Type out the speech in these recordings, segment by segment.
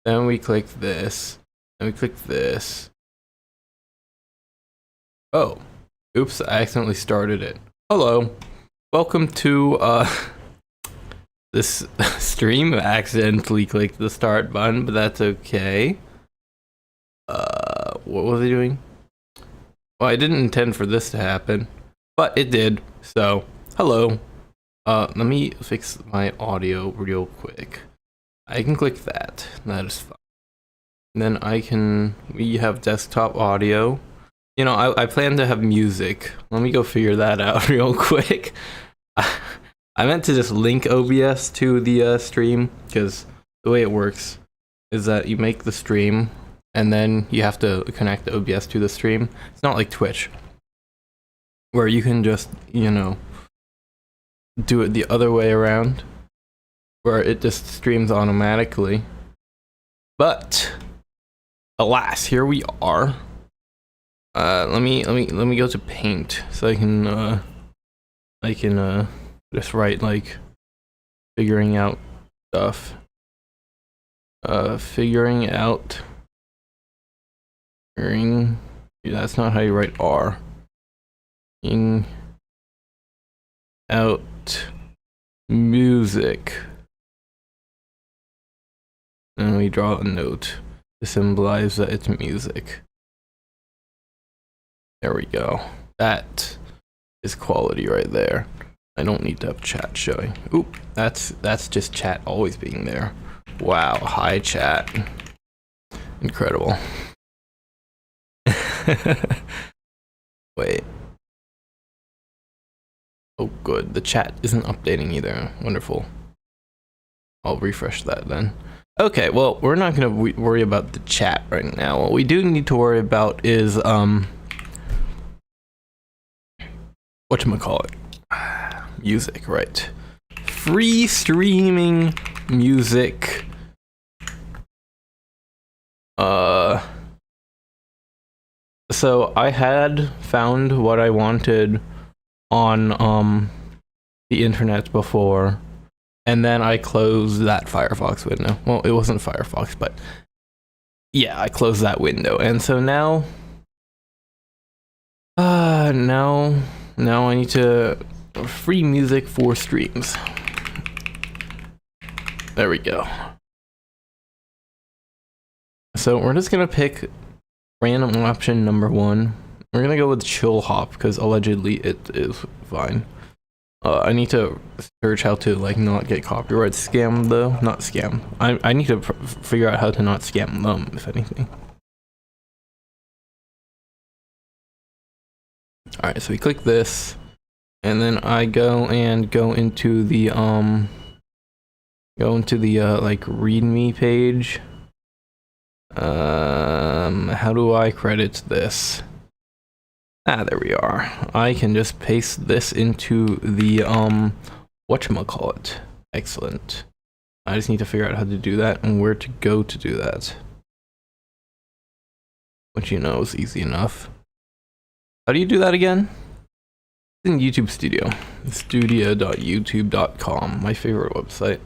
Then we click this. Then we click this. Oh, oops, I accidentally started it. Hello. Welcome to this stream. I accidentally clicked the start button, but that's okay. What was I doing? Well, I didn't intend for this to happen, but it did. So, hello. Let me fix my audio real quick. I can click that. That is fine. And then we have desktop audio. You know, I plan to have music. Let me go figure that out real quick. I meant to just link OBS to the stream, because the way it works is that you make the stream and then you have to connect the OBS to the stream. It's not like Twitch, where you can just, you know, do it the other way around, where it just streams automatically. But alas, here we are. Let me go to Paint so I can just write like figuring out stuff. Figuring out. That's not how you write R. Figuring out music. And we draw a note to symbolize that it's music. There we go. That is quality right there. I don't need to have chat showing. Oop, that's just chat always being there. Wow, hi chat. Incredible. Wait. Oh good, the chat isn't updating either. Wonderful. I'll refresh that then. Okay, well, we're not gonna worry about the chat right now. What we do need to worry about is whatchamacallit? Music, right? Free streaming music. So I had found what I wanted on the internet before, and then I closed that Firefox window. Well, it wasn't Firefox, but yeah, I closed that window, and so now now I need to free music for streams. There we go. So we're just gonna pick random option number 1. We're gonna go with chill hop because allegedly it is fine. I need to search how to like not get copyright scammed though. Not scam. I need to figure out how to not scam them, if anything. Alright, so we click this, and then I go into the like readme page. How do I credit this? Ah, there we are. I can just paste this into the whatchamacallit. Excellent. I just need to figure out how to do that and where to go to do that, which you know is easy enough. How do you do that again? It's in YouTube Studio. Studio.youtube.com, my favorite website.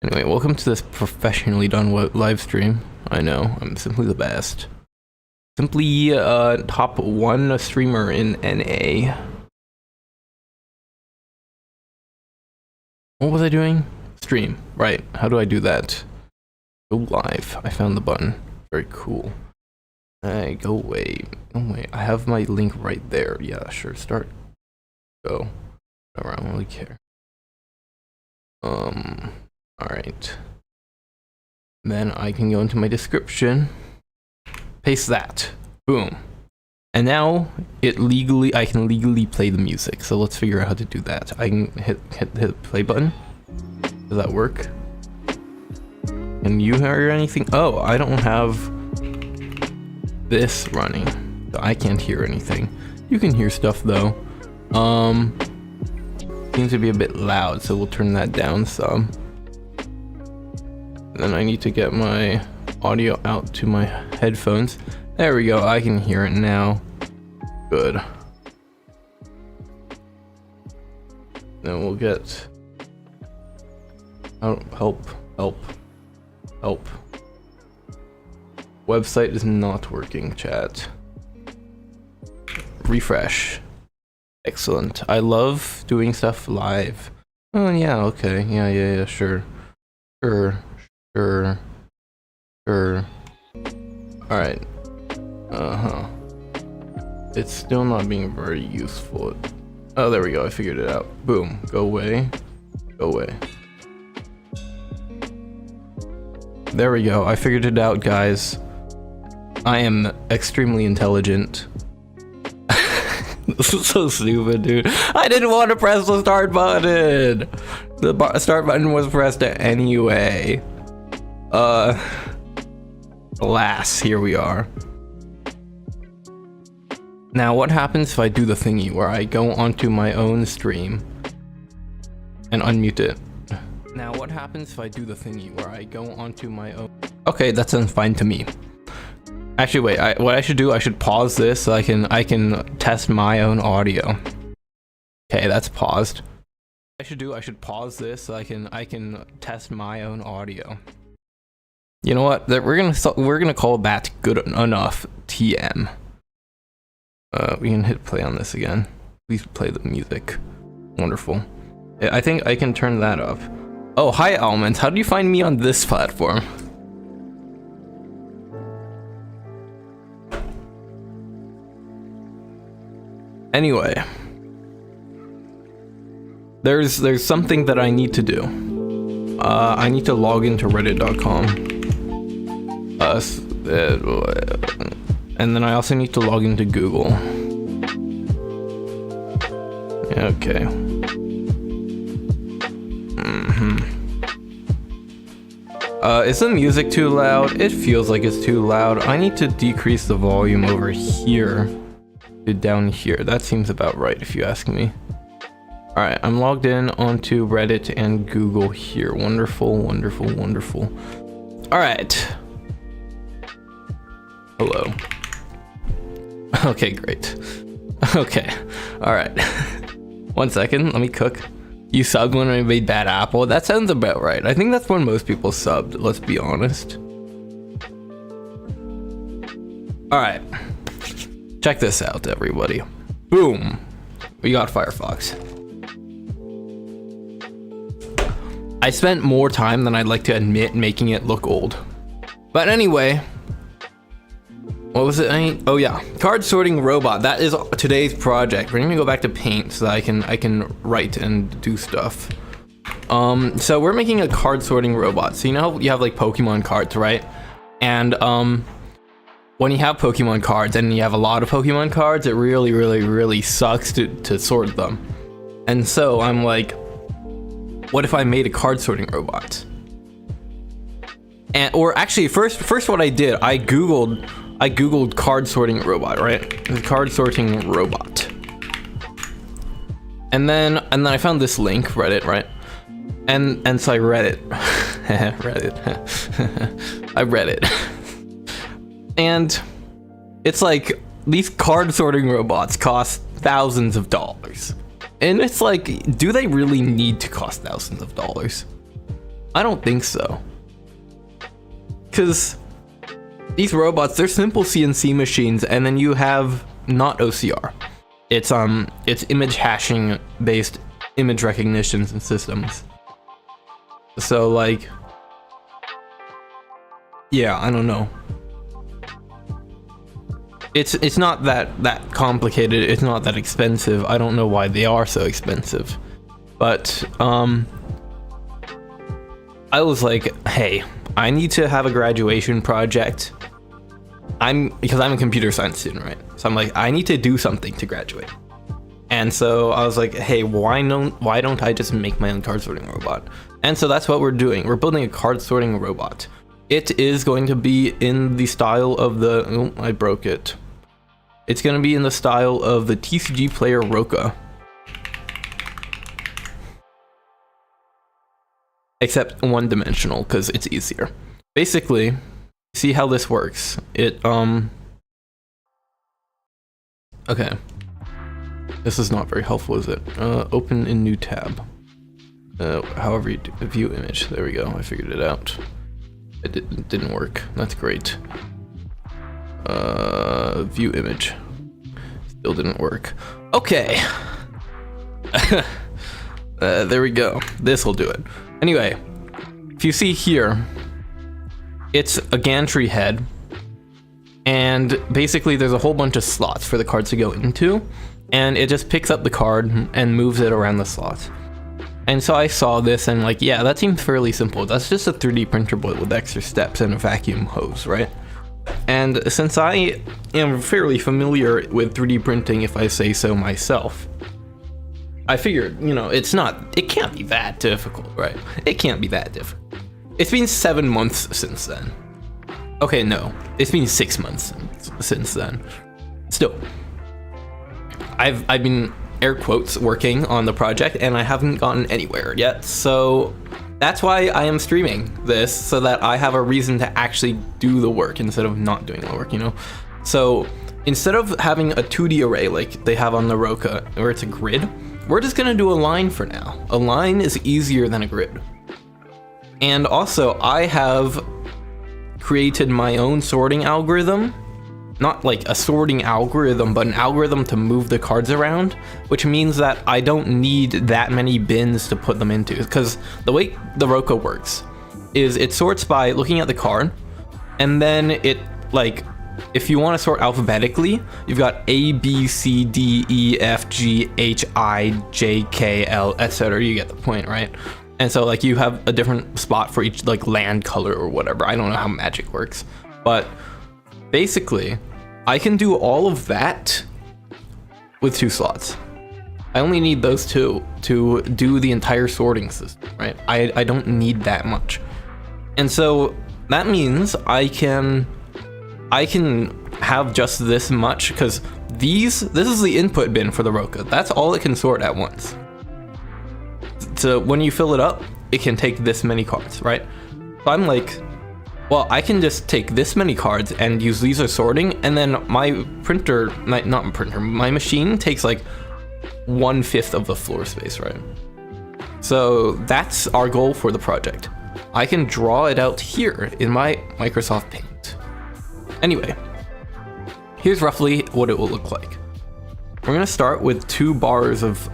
Anyway, welcome to this professionally done live stream. I know, I'm simply the best. Simply top 1 streamer in NA. What was I doing? Stream, right. How do I do that? Go live. I found the button. Very cool. Hey, go away. Oh wait, I have my link right there. Yeah, sure, start. Go. Whatever, I don't really care. Alright. Then I can go into my description. Paste that. Boom. And now I can legally play the music. So let's figure out how to do that. I can hit the play button. Does that work? Can you hear anything? Oh, I don't have this running. So I can't hear anything. You can hear stuff though. Seems to be a bit loud, so we'll turn that down some. Then I need to get my audio out to my headphones. There we go, I can hear it now. Good. Then we'll get help. Website is not working, chat. Refresh. Excellent. I love doing stuff live. Oh yeah, okay. Yeah, sure. Sure. Alright. It's still not being very useful. Oh, there we go. I figured it out. Boom. Go away. Go away. There we go. I figured it out, guys. I am extremely intelligent. This is so stupid, dude. I didn't want to press the start button. The start button was pressed anyway. Alas, here we are. Now, what happens if I do the thingy where I go onto my own stream and unmute it? Now, what happens if I do the thingy where I go onto my own... Okay, that sounds fine to me. Actually, wait, what I should do, I should pause this so I can test my own audio. Okay, that's paused. What I should pause this so I can test my own audio. You know what? We're gonna call that good enough TM. We can hit play on this again. Please play the music. Wonderful. I think I can turn that up. Oh, hi Almonds. How do you find me on this platform? Anyway, there's something that I need to do. I need to log into reddit.com. And then I also need to log into Google. Okay. Is the music too loud? It feels like it's too loud. I need to decrease the volume over here to down here. That seems about right if you ask me. Alright, I'm logged in onto Reddit and Google here. Wonderful, wonderful, wonderful. Alright. Hello. Okay, great. Okay. Alright. 1 second, let me cook. You subbed when I made Bad Apple? That sounds about right. I think that's when most people subbed, let's be honest. Alright. Check this out, everybody. Boom. We got Firefox. I spent more time than I'd like to admit making it look old. But anyway, what was it? Oh yeah, card sorting robot. That is today's project. We're gonna go back to Paint so that I can write and do stuff. So we're making a card sorting robot. So you know how you have like Pokemon cards, right? And when you have Pokemon cards and you have a lot of Pokemon cards, it really sucks to sort them. And so I'm like, what if I made a card sorting robot? Or actually, first what I did, I googled card sorting robot, right? Card sorting robot. And then I found this link, Reddit, right? And so I read it. Reddit. I read it. And it's like, these card sorting robots cost thousands of dollars. And it's like, do they really need to cost thousands of dollars? I don't think so. Because these robots, they're simple CNC machines, and then you have not OCR. It's image hashing based image recognitions and systems. So like, yeah, I don't know. It's not that complicated. It's not that expensive. I don't know why they are so expensive. But I was like, hey, I need to have a graduation project. Because I'm a computer science student, right? So I'm like, I need to do something to graduate. And so I was like, hey, why don't I just make my own card sorting robot? And so that's what we're doing. We're building a card sorting robot. It is going to be in the style of the... Oh, I broke it. It's going to be in the style of the TCG player Roka. Except one-dimensional, because it's easier. Basically, see how this works. Okay. This is not very helpful, is it? Open in new tab. However you view image. There we go. I figured it out. It didn't work. That's great. View image. Still didn't work. Okay. There we go. This will do it. Anyway, if you see here, it's a gantry head, and basically there's a whole bunch of slots for the cards to go into, and it just picks up the card and moves it around the slots. And so I saw this and like, yeah, that seems fairly simple. That's just a 3D printer board with extra steps and a vacuum hose, right? And since I am fairly familiar with 3D printing, if I say so myself, I figured, you know, it can't be that difficult, right? It can't be that difficult. It's been 7 months since then. Okay, no, it's been 6 months since then. Still, I've been air quotes working on the project and I haven't gotten anywhere yet. So that's why I am streaming this, so that I have a reason to actually do the work instead of not doing the work, you know? So instead of having a 2D array like they have on the Roka, where it's a grid, we're just gonna do a line for now. A line is easier than a grid. And also, I have created my own sorting algorithm. Not like a sorting algorithm, but an algorithm to move the cards around, which means that I don't need that many bins to put them into. Because the way the Roka works is it sorts by looking at the card, and then it, like, if you want to sort alphabetically, you've got A, B, C, D, E, F, G, H, I, J, K, L, etc. You get the point, right? And so like you have a different spot for each like land color or whatever. I don't know how magic works, but basically I can do all of that with 2 slots. I only need those 2 to do the entire sorting system, right? I don't need that much. And so that means I can have just this much, because this is the input bin for the Roka. That's all it can sort at once. So when you fill it up, it can take this many cards, right? So I'm like, well, I can just take this many cards and use laser sorting, and then my machine takes like 1/5 of the floor space, right? So that's our goal for the project. I can draw it out here in my Microsoft Paint. Anyway, here's roughly what it will look like. We're gonna start with 2 bars of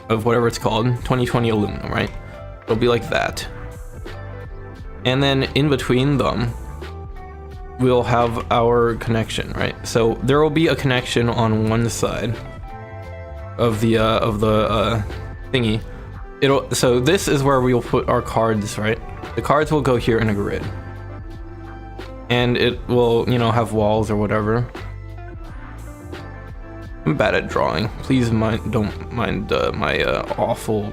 whatever it's called, 2020 aluminum, right? It'll be like that. And then in between them, we'll have our connection, right? So there will be a connection on one side of the thingy. So this is where we'll put our cards, right? The cards will go here in a grid, and it will, you know, have walls or whatever. I'm bad at drawing. Please don't mind my awful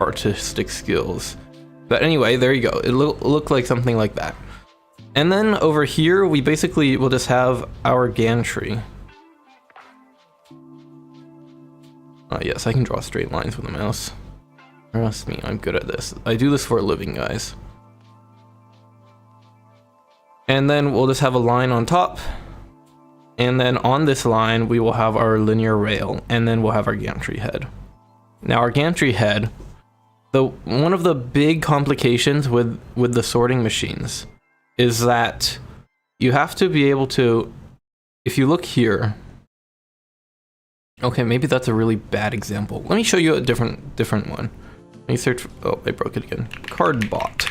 artistic skills. But anyway, there you go. It'll look like something like that. And then over here, we basically will just have our gantry. Yes, I can draw straight lines with a mouse. Trust me, I'm good at this. I do this for a living, guys. And then we'll just have a line on top. And then on this line, we will have our linear rail, and then we'll have our gantry head. Now our gantry head, one of the big complications with the sorting machines is that you have to be able to, if you look here, okay, maybe that's a really bad example. Let me show you a different one. Let me search, oh, I broke it again. Cardbot.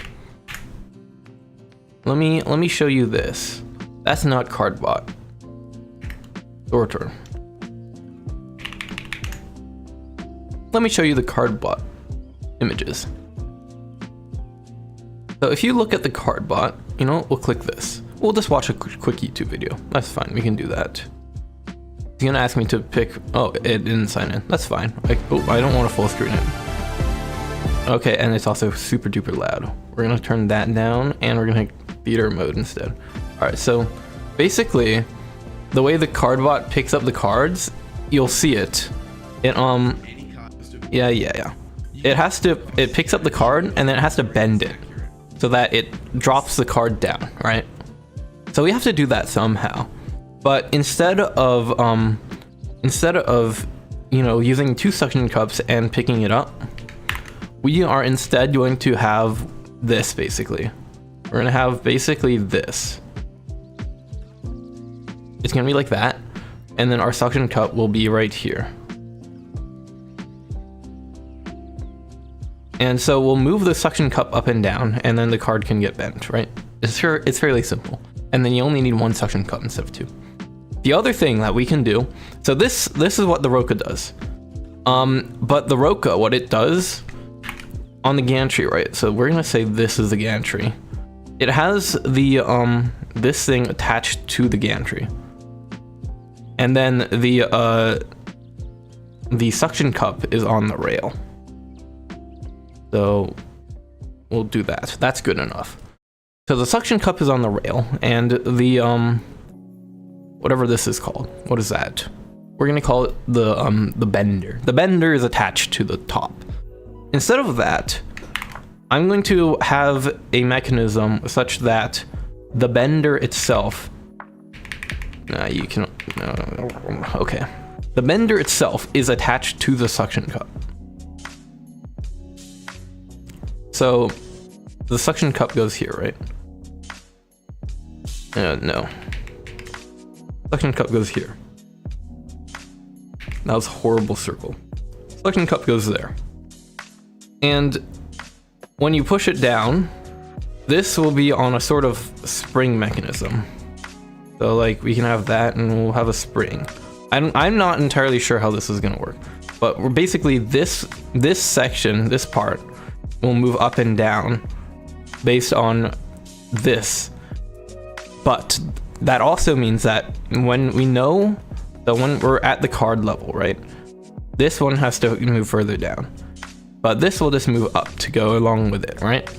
Let me show you this. That's not Cardbot. Sorter. Let me show you the Cardbot images. So if you look at the Cardbot, you know, we'll click this. We'll just watch a quick YouTube video. That's fine, we can do that. He's gonna ask me to pick, oh, it didn't sign in. That's fine. I don't want to full screen it. Okay, and it's also super duper loud. We're gonna turn that down, and we're gonna theater mode instead. All right, so basically, the way the Cardbot picks up the cards, you'll see it. It yeah. It picks up the card, and then it has to bend it so that it drops the card down, right? So we have to do that somehow. But instead of you know, using 2 suction cups and picking it up, we are instead going to have this basically. We're gonna have basically this. it's gonna be like that, and then our suction cup will be right here. And so we'll move the suction cup up and down, and then the card can get bent, right? It's fairly simple. And then you only need one suction cup instead of two. The other thing that we can do, so this is what the Roca does. But the Roca, what it does on the gantry, right? So we're gonna say this is the gantry. It has the this thing attached to the gantry, and then the suction cup is on the rail. So we'll do that. That's good enough. So the suction cup is on the rail, and the whatever this is called, what is that? We're gonna call it the bender. The bender is attached to the top. Instead of that, I'm going to have a mechanism such that the bender itself, okay. The bender itself is attached to the suction cup. So the suction cup goes here, right? No. Suction cup goes here. That was a horrible circle. Suction cup goes there. And when you push it down, this will be on a sort of spring mechanism. So like we can have that and we'll have a spring. I'm not entirely sure how this is gonna work, but we're basically this section, this part, will move up and down based on this. But that also means that when we know that when we're at the card level, right, this one has to move further down, but this will just move up to go along with it, right?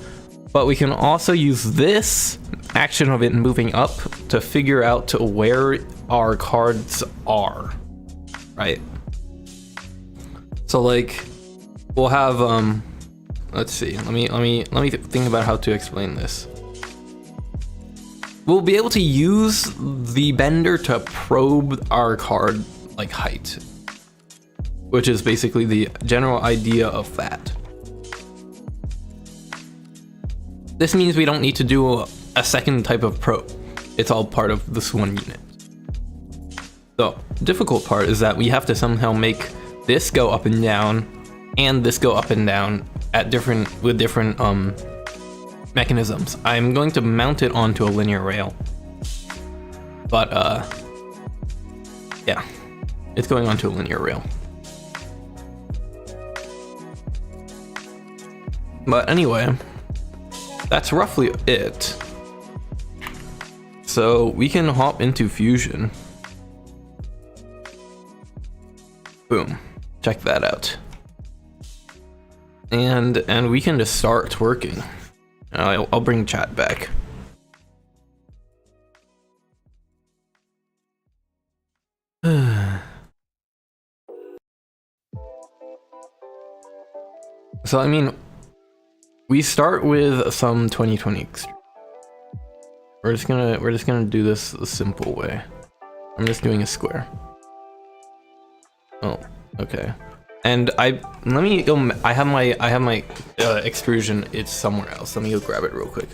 But we can also use this action of it moving up to figure out to where our cards are, right? So like we'll have let's see, let me think about how to explain this. We'll be able to use the bender to probe our card like height, which is basically the general idea of that. This means we don't need to do a second type of probe. It's all part of this one unit. The difficult part is that we have to somehow make this go up and down and this go up and down at different mechanisms. I'm going to mount it onto a linear rail, but yeah, it's going onto a linear rail. But anyway, that's roughly it. So we can hop into Fusion. Boom, check that out. And we can just start working. I'll bring chat back. So I mean, we start with some 2020 extrusion. We're just gonna do this the simple way. I'm just doing a square. Oh, okay. And I have my extrusion. It's somewhere else. Let me go grab it real quick.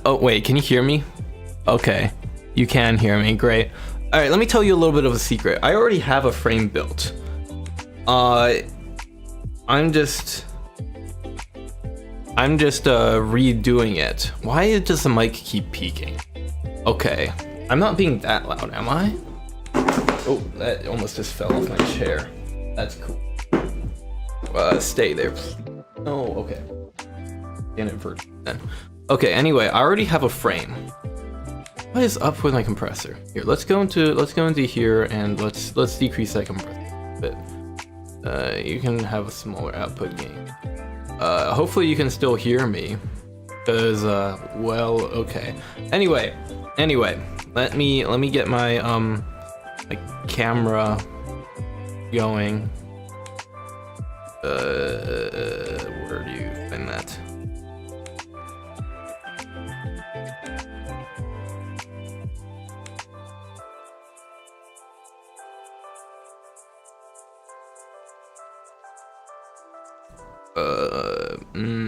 Oh wait, can you hear me? Okay, you can hear me, great. All right, let me tell you a little bit of a secret. I already have a frame built. I'm just redoing it. Why does the mic keep peaking? Okay, I'm not being that loud, am I? Oh, that almost just fell off my chair. That's cool. Stay there, please. Oh, okay. Can't invert then. Okay, anyway, I already have a frame. What is up with my compressor? Here, let's go into here and let's decrease that compressor a bit. You can have a smaller output gain. Hopefully you can still hear me. Cause well, okay. Anyway, let me get my camera going. Where do you find that?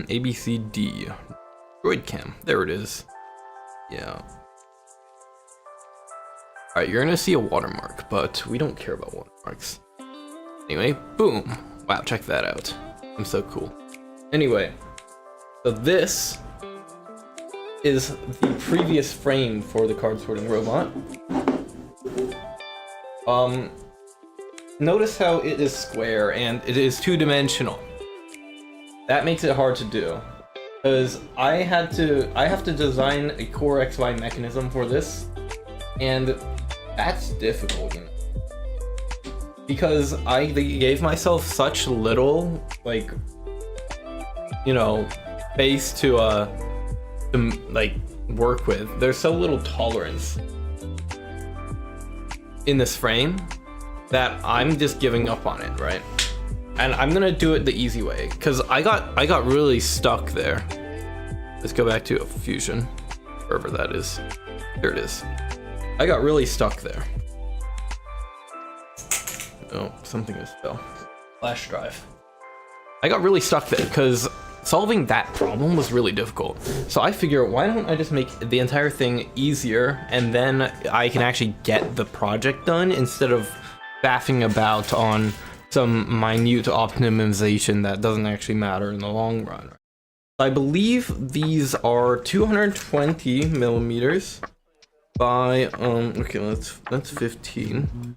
ABCD. Droid cam. There it is. Yeah. Alright, you're gonna see a watermark, but we don't care about watermarks. Anyway, boom. Wow, check that out. I'm so cool. Anyway, so this is the previous frame for the card sorting robot. Notice how it is square and it is two-dimensional. That makes it hard to do, because I have to design a core XY mechanism for this, and that's difficult, you know? Because I gave myself such little, like, you know, space to like work with. There's so little tolerance in this frame that I'm just giving up on it, right? And I'm gonna do it the easy way, because I got really stuck there. Let's go back to Fusion, wherever that is. There it is. I got really stuck there. Oh, something is fell. Flash drive. I got really stuck there because solving that problem was really difficult. So I figure, why don't I just make the entire thing easier, and then I can actually get the project done instead of faffing about on some minute optimization that doesn't actually matter in the long run. I believe these are 220 millimeters by okay, that's 15.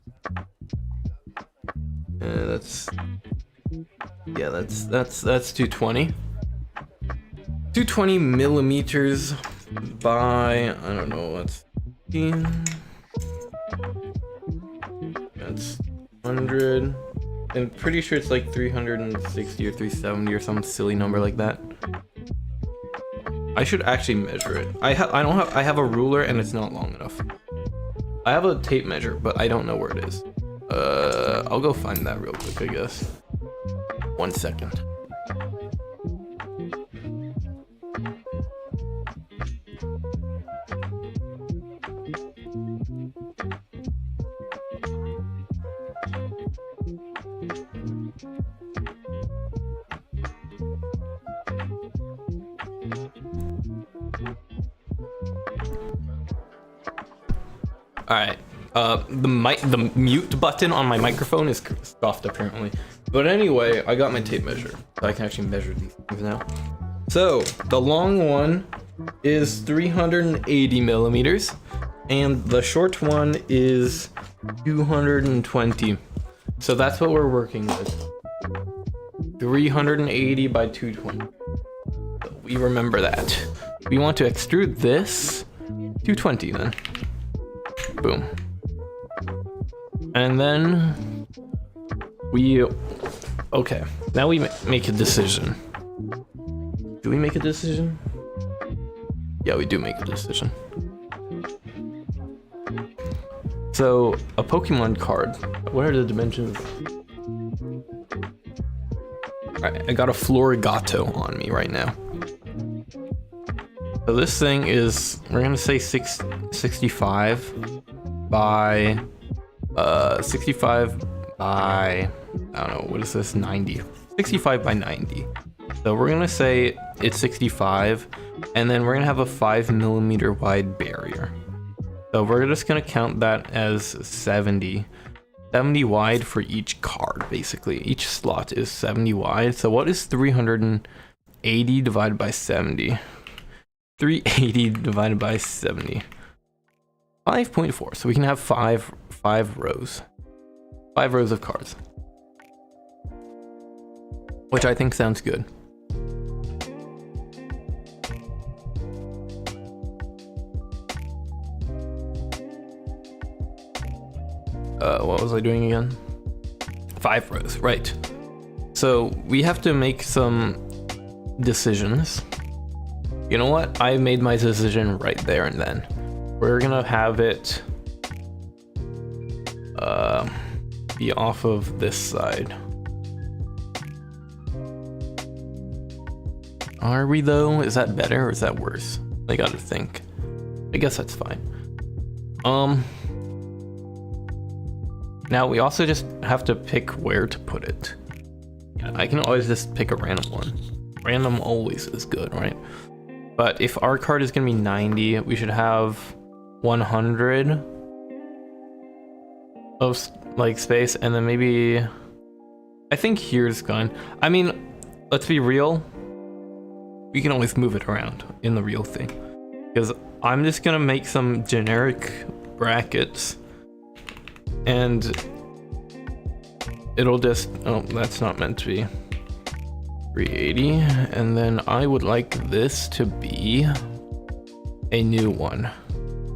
That's 220. 220 millimeters by, I don't know, what's 15. That's 100. I'm pretty sure it's like 360 or 370 or some silly number like that. I should actually measure it. I have a ruler and it's not long enough. I have a tape measure, but I don't know where it is. I'll go find that real quick, I guess. 1 second. Alright, the mute button on my microphone is stuffed apparently. But anyway, I got my tape measure, so I can actually measure these things now. So, the long one is 380 millimeters, and the short one is 220. So that's what we're working with. 380 by 220. So we remember that. We want to extrude this 220 then. Boom. And then okay, now we make a decision. Do we make a decision? Yeah, we do make a decision. So, a Pokemon card. What are the dimensions? Alright, I got a Florigato on me right now. So this thing is, we're gonna say 65 by 65 by, I don't know, what is this, 90? 65 by 90. So we're gonna say it's 65, and then we're gonna have a 5 millimeter wide barrier. So we're just gonna count that as 70. 70 wide for each card, basically. Each slot is 70 wide. So what is 380 divided by 70? 380 divided by 70. 5.4. So we can have five rows. 5 rows of cards. Which I think sounds good. What was I doing again? 5 rows, right. So we have to make some decisions. You know what? I made my decision right there and then. We're gonna have it be off of this side. Are we though? Is that better or is that worse? I gotta think. I guess that's fine. Now we also just have to pick where to put it. Yeah, I can always just pick a random one. Random always is good, right? But if our card is gonna be 90, we should have 100 of like space, and then maybe I think here's gone. I mean, let's be real. We can always move it around in the real thing, because I'm just gonna make some generic brackets, and it'll just, oh, that's not meant to be 380, and then I would like this to be a new one.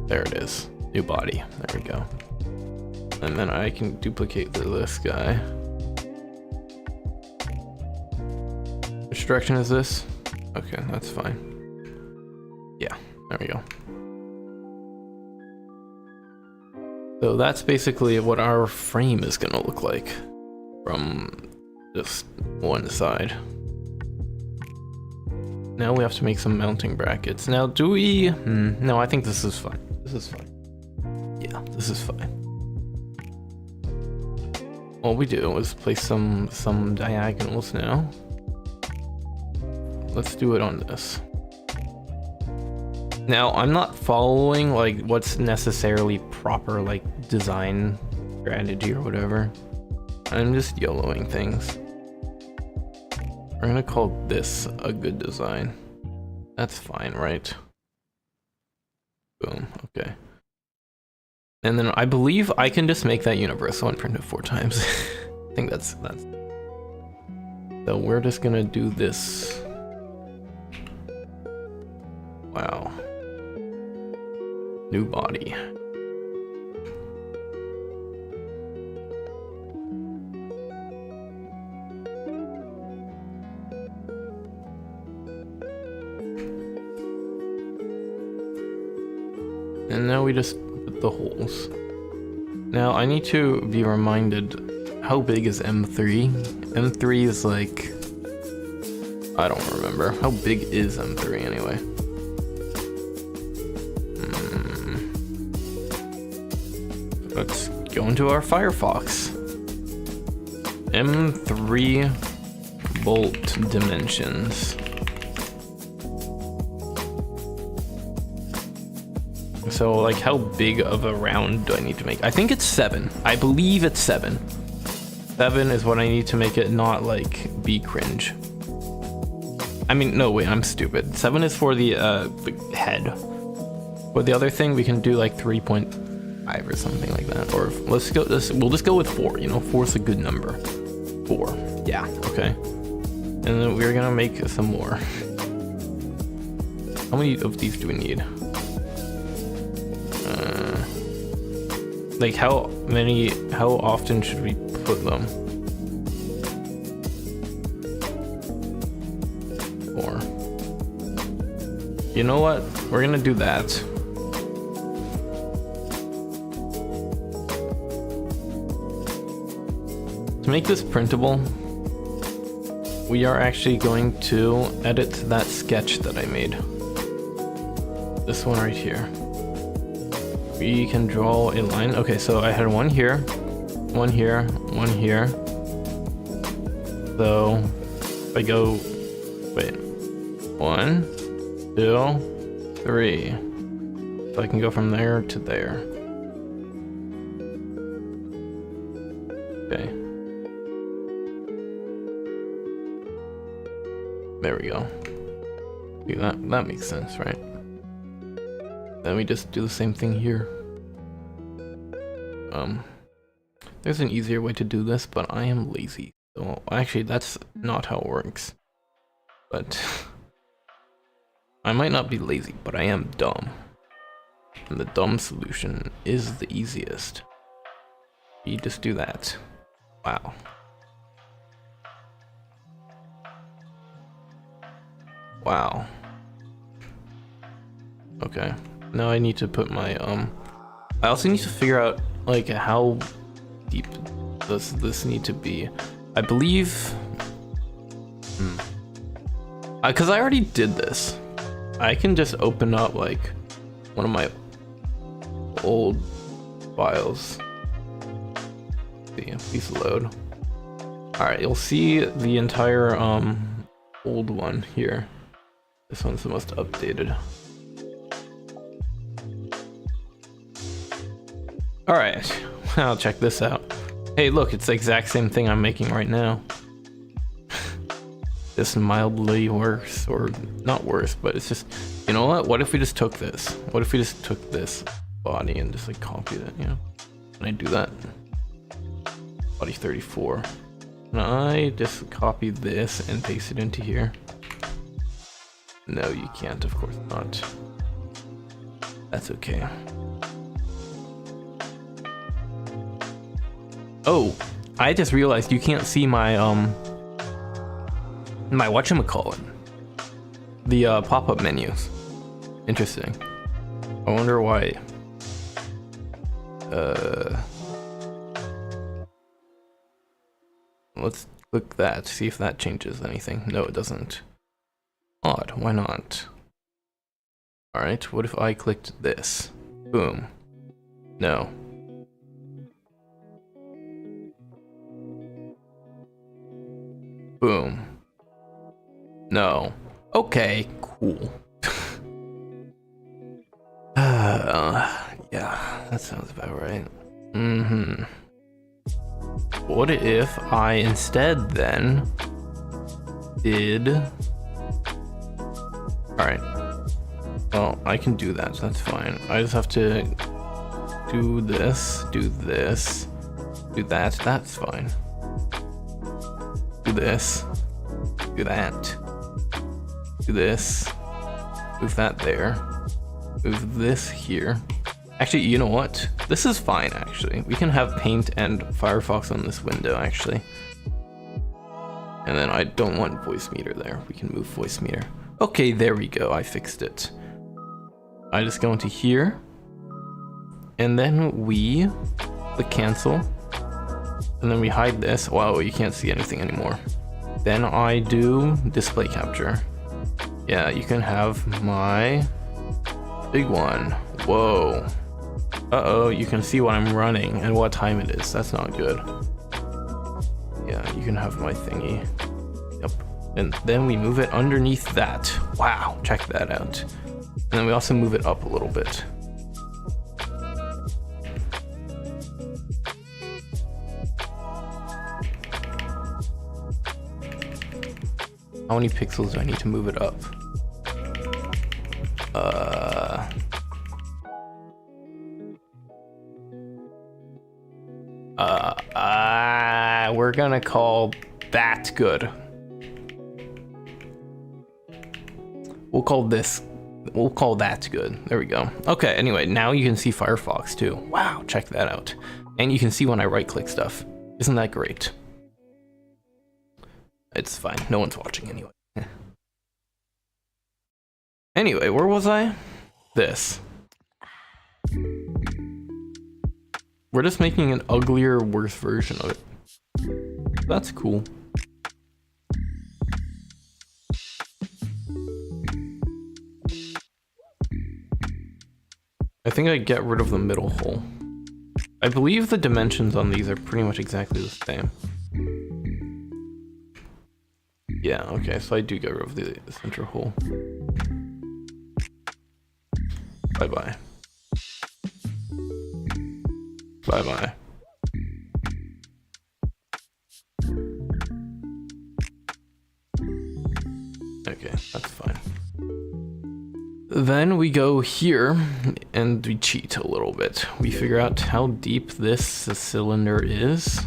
There it is, new body, there we go. And then I can duplicate this guy. Which direction is this? Okay, that's fine. Yeah, there we go. So that's basically what our frame is gonna look like from just one side. Now we have to make some mounting brackets. Now do we, no, I think this is fine. This is fine. Yeah, this is fine. All we do is place some diagonals now. Let's do it on this. Now, I'm not following like what's necessarily proper like design strategy or whatever. I'm just YOLOing things. We're gonna call this a good design. That's fine, right? Boom, okay. And then I believe I can just make that universal and print it 4 times. I think that's. So we're just gonna do this. Wow. New body. And now we just put the holes. Now I need to be reminded, how big is M3? M3 is like, I don't remember. How big is M3 anyway? Let's go into our Firefox. M3 bolt dimensions. So like how big of a round do I need to make? I think it's 7. I believe it's 7. 7 is what I need to make it not like be cringe. I mean, no, wait, I'm stupid. 7 is for the head. For the other thing, we can do like 3.5 or something like that. Or let's go, we'll just go with 4, you know, 4 is a good number. 4, yeah, okay. And then we're gonna make some more. How many of these do we need? Like how often should we put them? 4. You know what? We're gonna do that. To make this printable, we are actually going to edit that sketch that I made. This one right here. We can draw a line. Okay, so I had one here, one here, one here. So if I go, wait, 1, 2, 3. So I can go from there to there. Okay. There we go. See, that makes sense, right? Then we just do the same thing here. There's an easier way to do this, but I am lazy. So actually, that's not how it works. But I might not be lazy, but I am dumb. And the dumb solution is the easiest. You just do that. Wow. Wow. Okay. Now I need to put my I also need to figure out like how deep does this need to be. I believe because I already did this. I can just open up like one of my old files. Please load. Alright, you'll see the entire old one here. This one's the most updated. Alright, I'll check this out. Hey look, it's the exact same thing I'm making right now. Just mildly worse, or not worse, but it's just, you know what? What if we just took this? What if we just took this body and just like copied it, you know? Can I do that? Body 34. Can I just copy this and paste it into here? No, you can't, of course not. That's okay. Oh, I just realized you can't see my my whatchamacallit. The pop-up menus. Interesting. I wonder why. Let's click that, see if that changes anything. No, it doesn't. Odd, why not? Alright, what if I clicked this? Boom. No. Boom. No. Okay, cool. Yeah, that sounds about right. What if I instead then did... Alright. Well, I can do that, so that's fine. I just have to do this, do that, that's fine. Do this, do that, do this, move that there, move this here. Actually, you know what? This is fine, actually. We can have Paint and Firefox on this window, actually. And then I don't want voice meter there. We can move voice meter. Okay, there we go. I fixed it. I just go into here. And then we click cancel. And then we hide this. Wow, you can't see anything anymore. Then I do display capture. Yeah, you can have my big one. Whoa. Uh-oh, you can see what I'm running and what time it is. That's not good. Yeah, you can have my thingy. Yep. And then we move it underneath that. Wow, check that out. And then we also move it up a little bit. How many pixels do I need to move it up? We're gonna call that good. We'll call that good. There we go. Okay, anyway, now you can see Firefox too. Wow, check that out. And you can see when I right click stuff. Isn't that great? It's fine, no one's watching anyway. Anyway, where was I? This. We're just making an uglier, worse version of it. That's cool. I think I get rid of the middle hole. I believe the dimensions on these are pretty much exactly the same. Yeah, okay, so I do get rid of the center hole. Bye-bye. Bye-bye. Okay, that's fine. Then we go here and we cheat a little bit. We figure out how deep this cylinder is.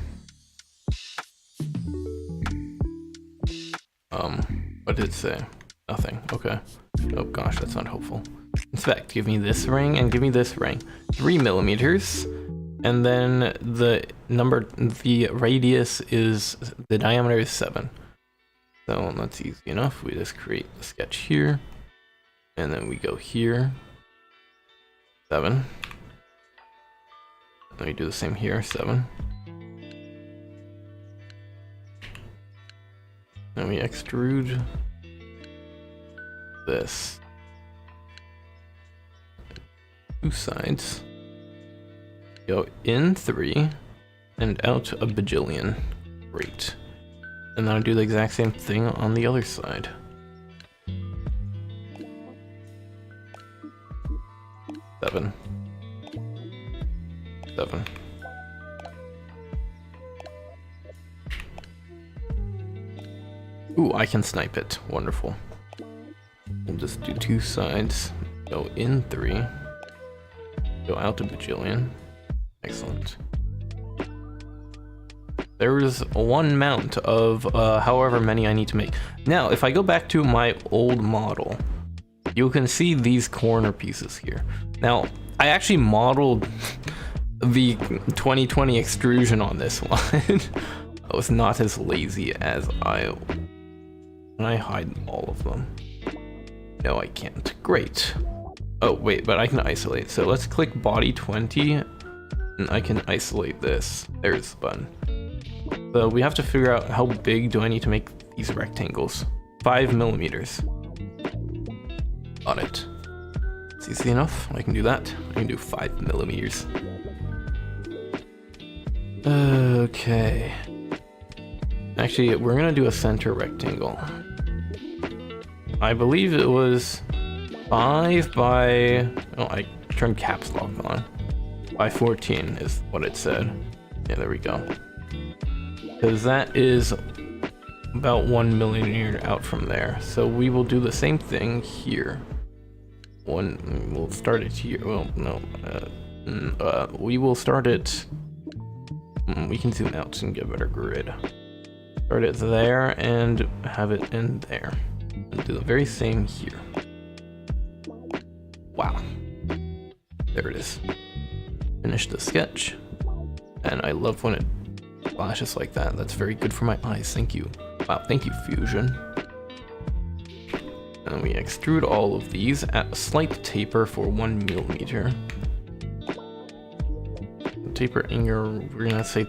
What did it say? Nothing. Okay. Oh gosh, that's not helpful. Inspect. Give me this ring and give me this ring. 3 millimeters. And then the radius is, the diameter is 7. So that's easy enough. We just create the sketch here. And then we go here. 7. Let me do the same here, 7. Then we extrude this. 2 sides. Go in 3 and out a bajillion. Great. And then I'll do the exact same thing on the other side. 7. 7. Ooh, I can snipe it. Wonderful. We'll just do 2 sides. Go in 3. Go out a bajillion. Excellent. There's 1 mount of however many I need to make. Now, if I go back to my old model, you can see these corner pieces here. Now, I actually modeled the 2020 extrusion on this one. I was not as lazy as Can I hide all of them? No, I can't. Great. Oh, wait, but I can isolate. So let's click body 20, and I can isolate this. There's the button. So we have to figure out how big do I need to make these rectangles. 5 millimeters. Got it. It's easy enough. I can do that. I can do 5 millimeters. Okay. Actually, we're gonna do a center rectangle. I believe it was 5 by... Oh, I turned caps lock on. By 14 is what it said. Yeah, there we go. Because that is about 1 millimeter out from there. So we will do the same thing here. We'll start it here. Well, no. We will start it... We can zoom out and get a better grid. Start it there and have it in there. And do the very same here. Wow. There it is. Finish the sketch. And I love when it flashes like that. That's very good for my eyes. Thank you. Wow, thank you, Fusion. And we extrude all of these at a slight taper for 1 millimeter. Taper Inger, we're gonna say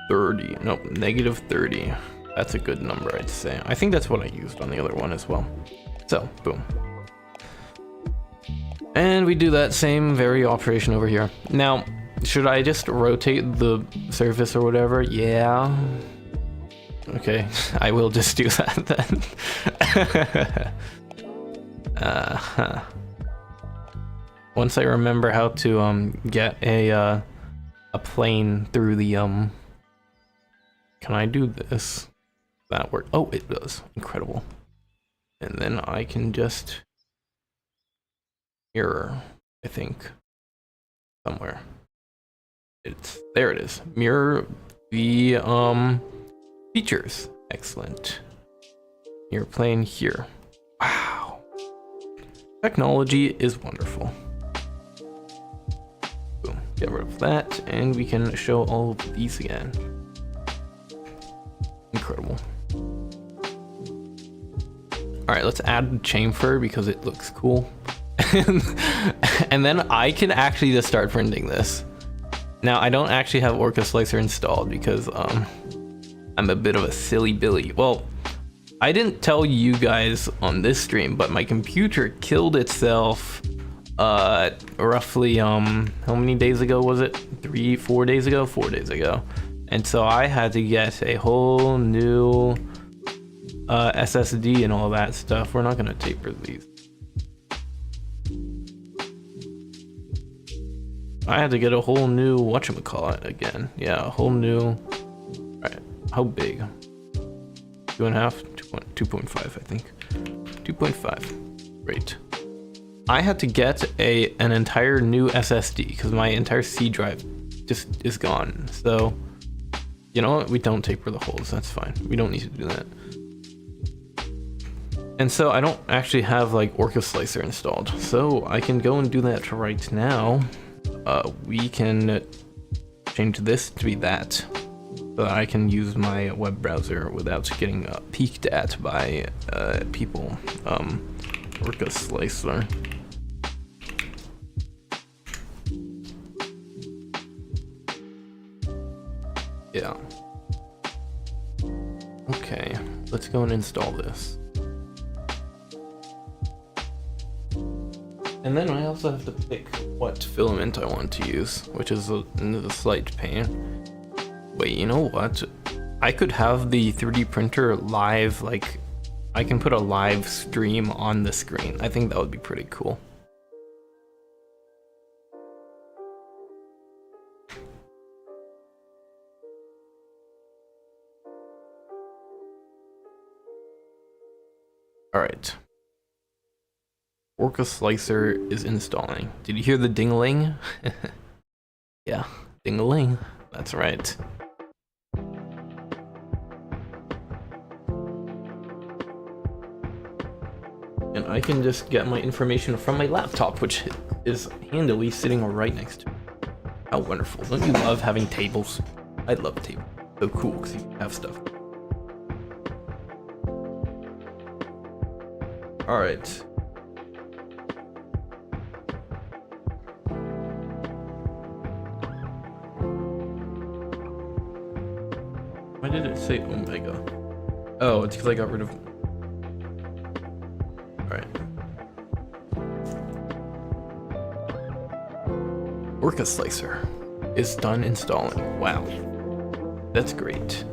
30. Nope, negative 30. That's a good number, I'd say. I think that's what I used on the other one as well. So, boom. And we do that same very operation over here. Now, should I just rotate the surface or whatever? Yeah. Okay, I will just do that then. Once I remember how to get a plane through the can I do this? That work? Oh, it does. Incredible. And then I can just mirror, I think, somewhere. There it is. Mirror the features. Excellent. Mirror plane here. Wow. Technology is wonderful. Boom. Get rid of that, and we can show all of these again. Incredible. Alright, let's add the chamfer because it looks cool. And then I can actually just start printing this. Now, I don't actually have Orca Slicer installed because I'm a bit of a silly Billy. Well, I didn't tell you guys on this stream, but my computer killed itself roughly, how many days ago was it? 4 days ago? 4 days ago. And so I had to get a whole new SSD and all that stuff. We're not gonna taper these. I had to get a whole new whatchamacallit again. Yeah, a whole new... Alright, how big? 2.5? 2.5, I think. 2.5. Great. I had to get an entire new SSD because my entire C drive just is gone. So, you know what? We don't taper the holes. That's fine. We don't need to do that. And so I don't actually have like Orca Slicer installed. So I can go and do that right now. We can change this to be that, so that I can use my web browser without getting peeked at by people. Orca Slicer. Yeah. Okay, let's go and install this. And then I also have to pick what filament I want to use, which is a slight pain. Wait, you know what? I could have the 3D printer live, like, I can put a live stream on the screen. I think that would be pretty cool. All right. Orca Slicer is installing. Did you hear the ding-a-ling? Yeah, ding-a-ling. That's right. And I can just get my information from my laptop, which is handily sitting right next to me. How wonderful. Don't you love having tables? I love tables. So cool, because you can have stuff. Alright. Why did it say Omega? Oh, it's because I got rid of... Alright. Orca Slicer is done installing. Wow. That's great.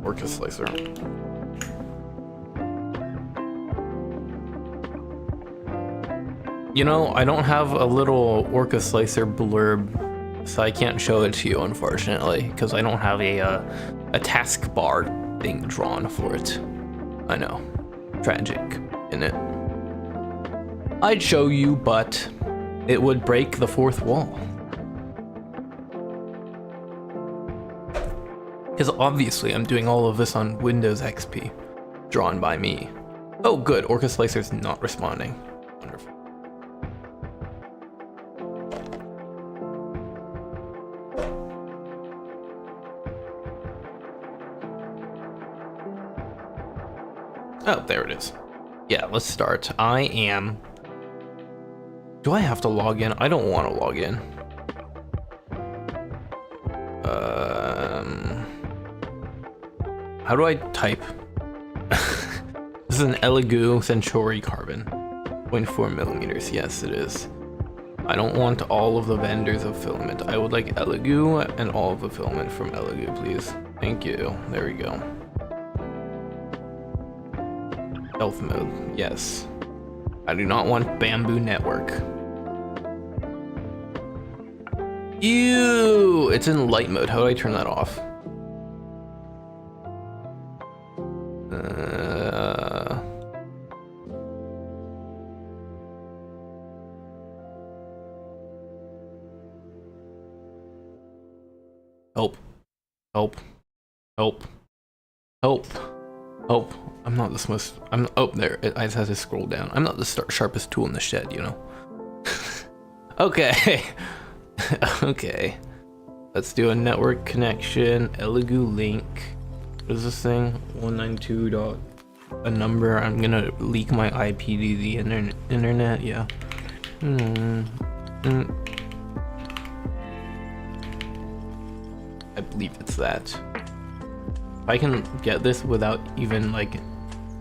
Orca Slicer. You know, I don't have a little Orca Slicer blurb, so I can't show it to you, unfortunately, because I don't have a taskbar thing drawn for it. I know. Tragic, isn't it? I'd show you, but it would break the fourth wall. Because obviously I'm doing all of this on Windows XP, drawn by me. Oh good, Orca Slicer's not responding. Wonderful. Oh, there it is. Yeah, let's start. I am... Do I have to log in? I don't want to log in. How do I type? This is an Elegoo Centauri carbon. 0.4 millimeters. Yes, it is. I don't want all of the vendors of filament. I would like Elegoo and all of the filament from Elegoo, please. Thank you. There we go. Stealth mode. Yes. I do not want Bamboo Network. Ew! It's in light mode. How do I turn that off? Help. Help. Help. Help. Help. I'm not the most... Oh, there. I just have to scroll down. I'm not the sharpest tool in the shed, you know? Okay. Okay. Let's do a network connection. Elegoo link. What is this thing? 192 dot... A number. I'm gonna leak my IP to the internet. Yeah. I believe it's that. If I can get this without even, like,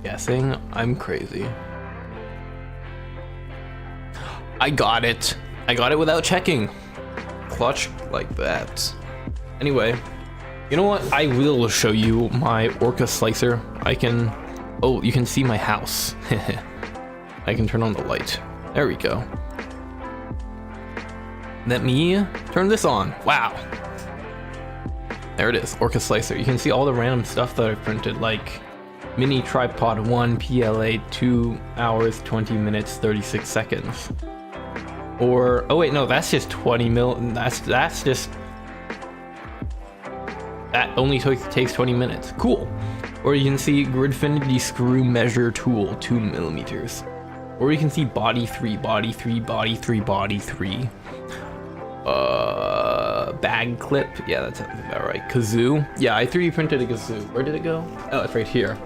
guessing, I'm crazy. I got it. I got it without checking. Clutch like that. Anyway, you know what? I will show you my Orca Slicer. I can... Oh, you can see my house. I can turn on the light. There we go. Let me turn this on. Wow. There it is, Orca Slicer. You can see all the random stuff that I've printed, like mini tripod 1 PLA 2 hours 20 minutes 36 seconds. Or oh wait, no, that's just 20 mil. That's just that only takes 20 minutes. Cool. Or you can see Gridfinity screw measure tool 2 millimeters. Or you can see body 3, body 3, body 3, body 3. Bag clip. Yeah, that sounds about right. Kazoo. Yeah, I 3D printed a kazoo. Where did it go? Oh, it's right here.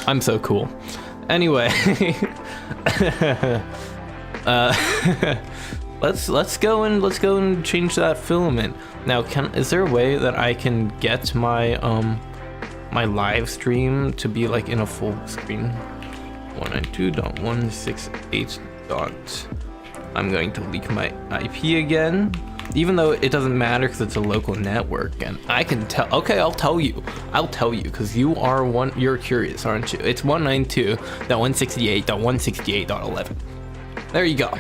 I'm so cool. Anyway. let's go and change that filament. Now, is there a way that I can get my my live stream to be like in a full screen? 192.168. I'm going to leak my IP again, even though it doesn't matter because it's a local network, and I can tell. Okay, I'll tell you because you're curious, aren't you? It's 192.168.168.11. There you go.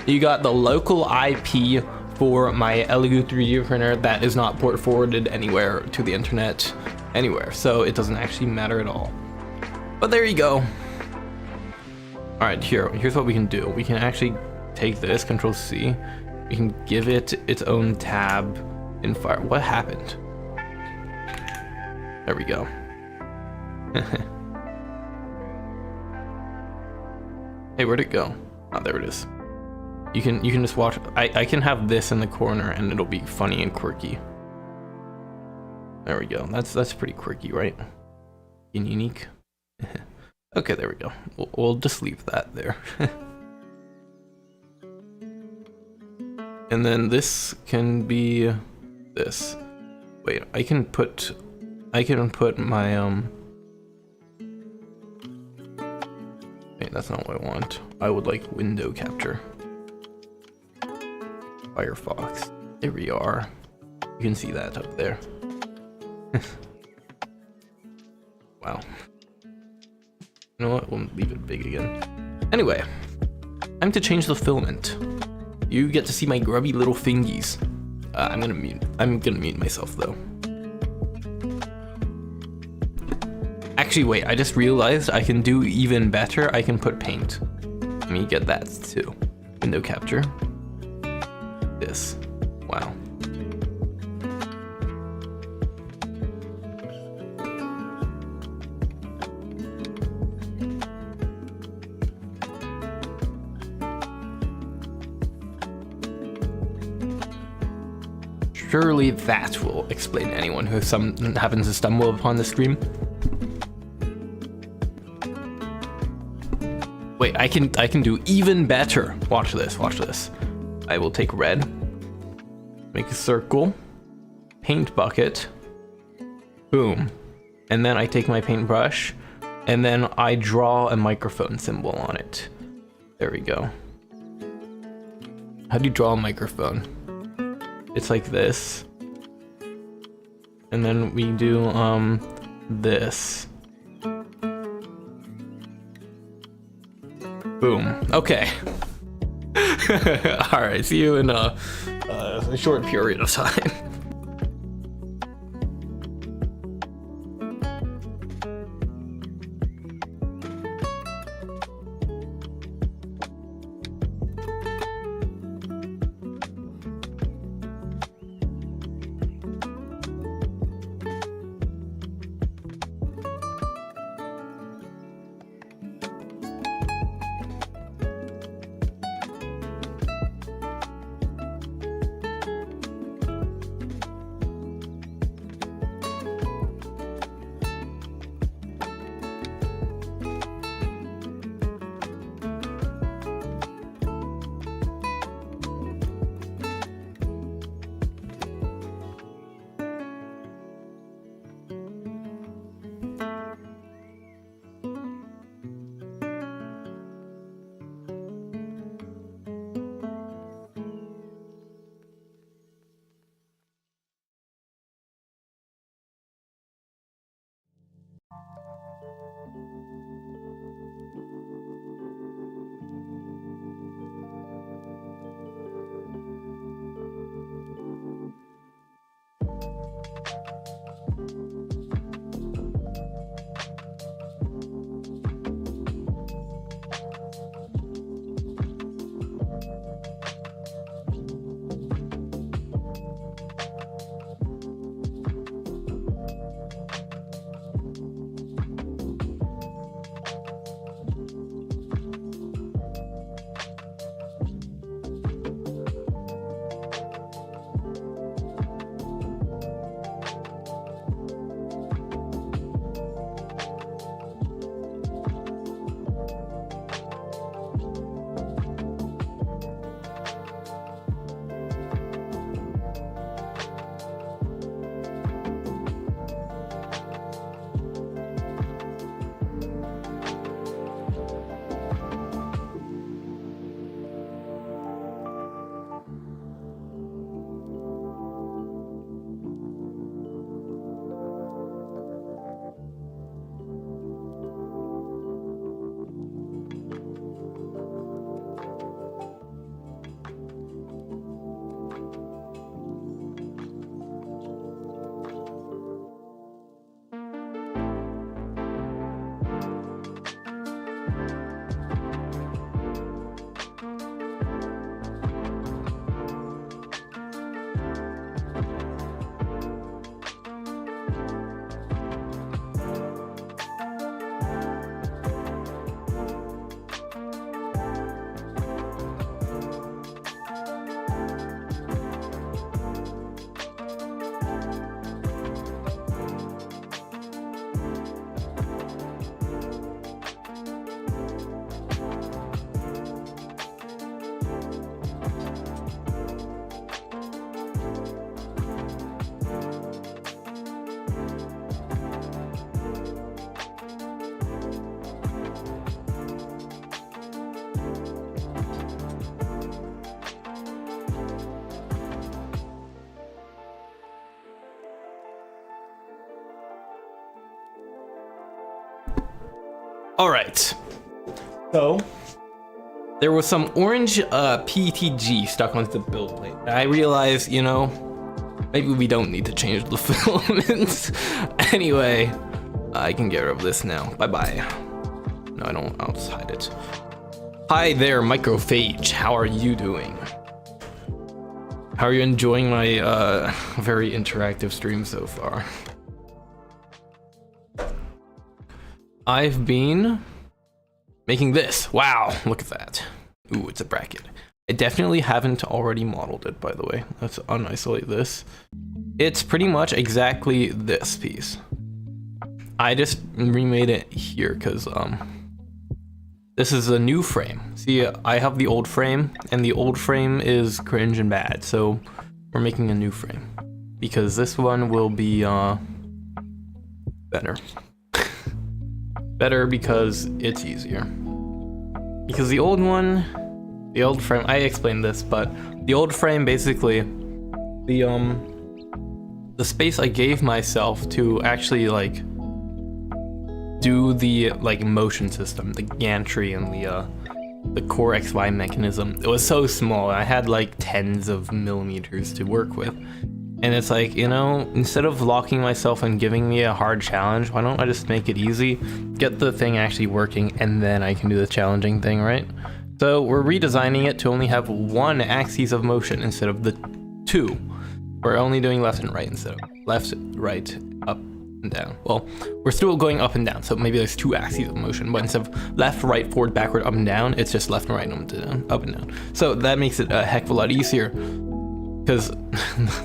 You got the local IP for my Elegoo 3D printer that is not port forwarded anywhere to the internet anywhere, so it doesn't actually matter at all. But there you go. All right, here's what we can do. We can actually take this, Control C. We can give it its own tab in Fire. What happened? There we go. Hey, where'd it go? Oh, there it is. You can just watch. I can have this in the corner and it'll be funny and quirky. There we go. That's pretty quirky, right? And unique. Okay, there we go. We'll just leave that there. And then this can be this. Wait, I can put my wait, that's not what I want. I would like window capture. Firefox. There we are. You can see that up there. Wow. You know what? We'll leave it big again. Anyway, time to change the filament. You get to see my grubby little fingies. I'm gonna mute myself though. Actually, wait, I just realized I can do even better. I can put paint. Let me get that too. Window capture. This. Wow. Surely that will explain to anyone who happens to stumble upon the stream. Wait, I can do even better. Watch this, watch this. I will take red, make a circle, paint bucket, boom. And then I take my paintbrush, and then I draw a microphone symbol on it. There we go. How do you draw a microphone? It's like this. And then we do this. Boom. Okay. All right, see you in a short period of time. All right. So there was some orange PETG stuck onto the build plate. I realized, you know, maybe we don't need to change the filaments. Anyway, I can get rid of this now. Bye-bye. No, I don't. I'll just hide it. Hi there, Microphage. How are you doing? How are you enjoying my very interactive stream so far? I've been making this. Wow, look at that. Ooh, it's a bracket. I definitely haven't already modeled it, by the way. Let's unisolate this. It's pretty much exactly this piece. I just remade it here because this is a new frame. See, I have the old frame, and the old frame is cringe and bad, so we're making a new frame because this one will be better. Better because it's easier. Because the old one, the old frame, I explained this, but the old frame basically, the space I gave myself to actually like do the like motion system, the gantry and the core XY mechanism, it was so small. I had like tens of millimeters to work with. And it's like, you know, instead of locking myself and giving me a hard challenge, why don't I just make it easy, get the thing actually working, and then I can do the challenging thing, right? So we're redesigning it to only have one axis of motion instead of the two. We're only doing left and right instead of left, right, up, and down. Well, we're still going up and down, so maybe there's two axes of motion, but instead of left, right, forward, backward, up and down, it's just left and right, up and down. So that makes it a heck of a lot easier. Because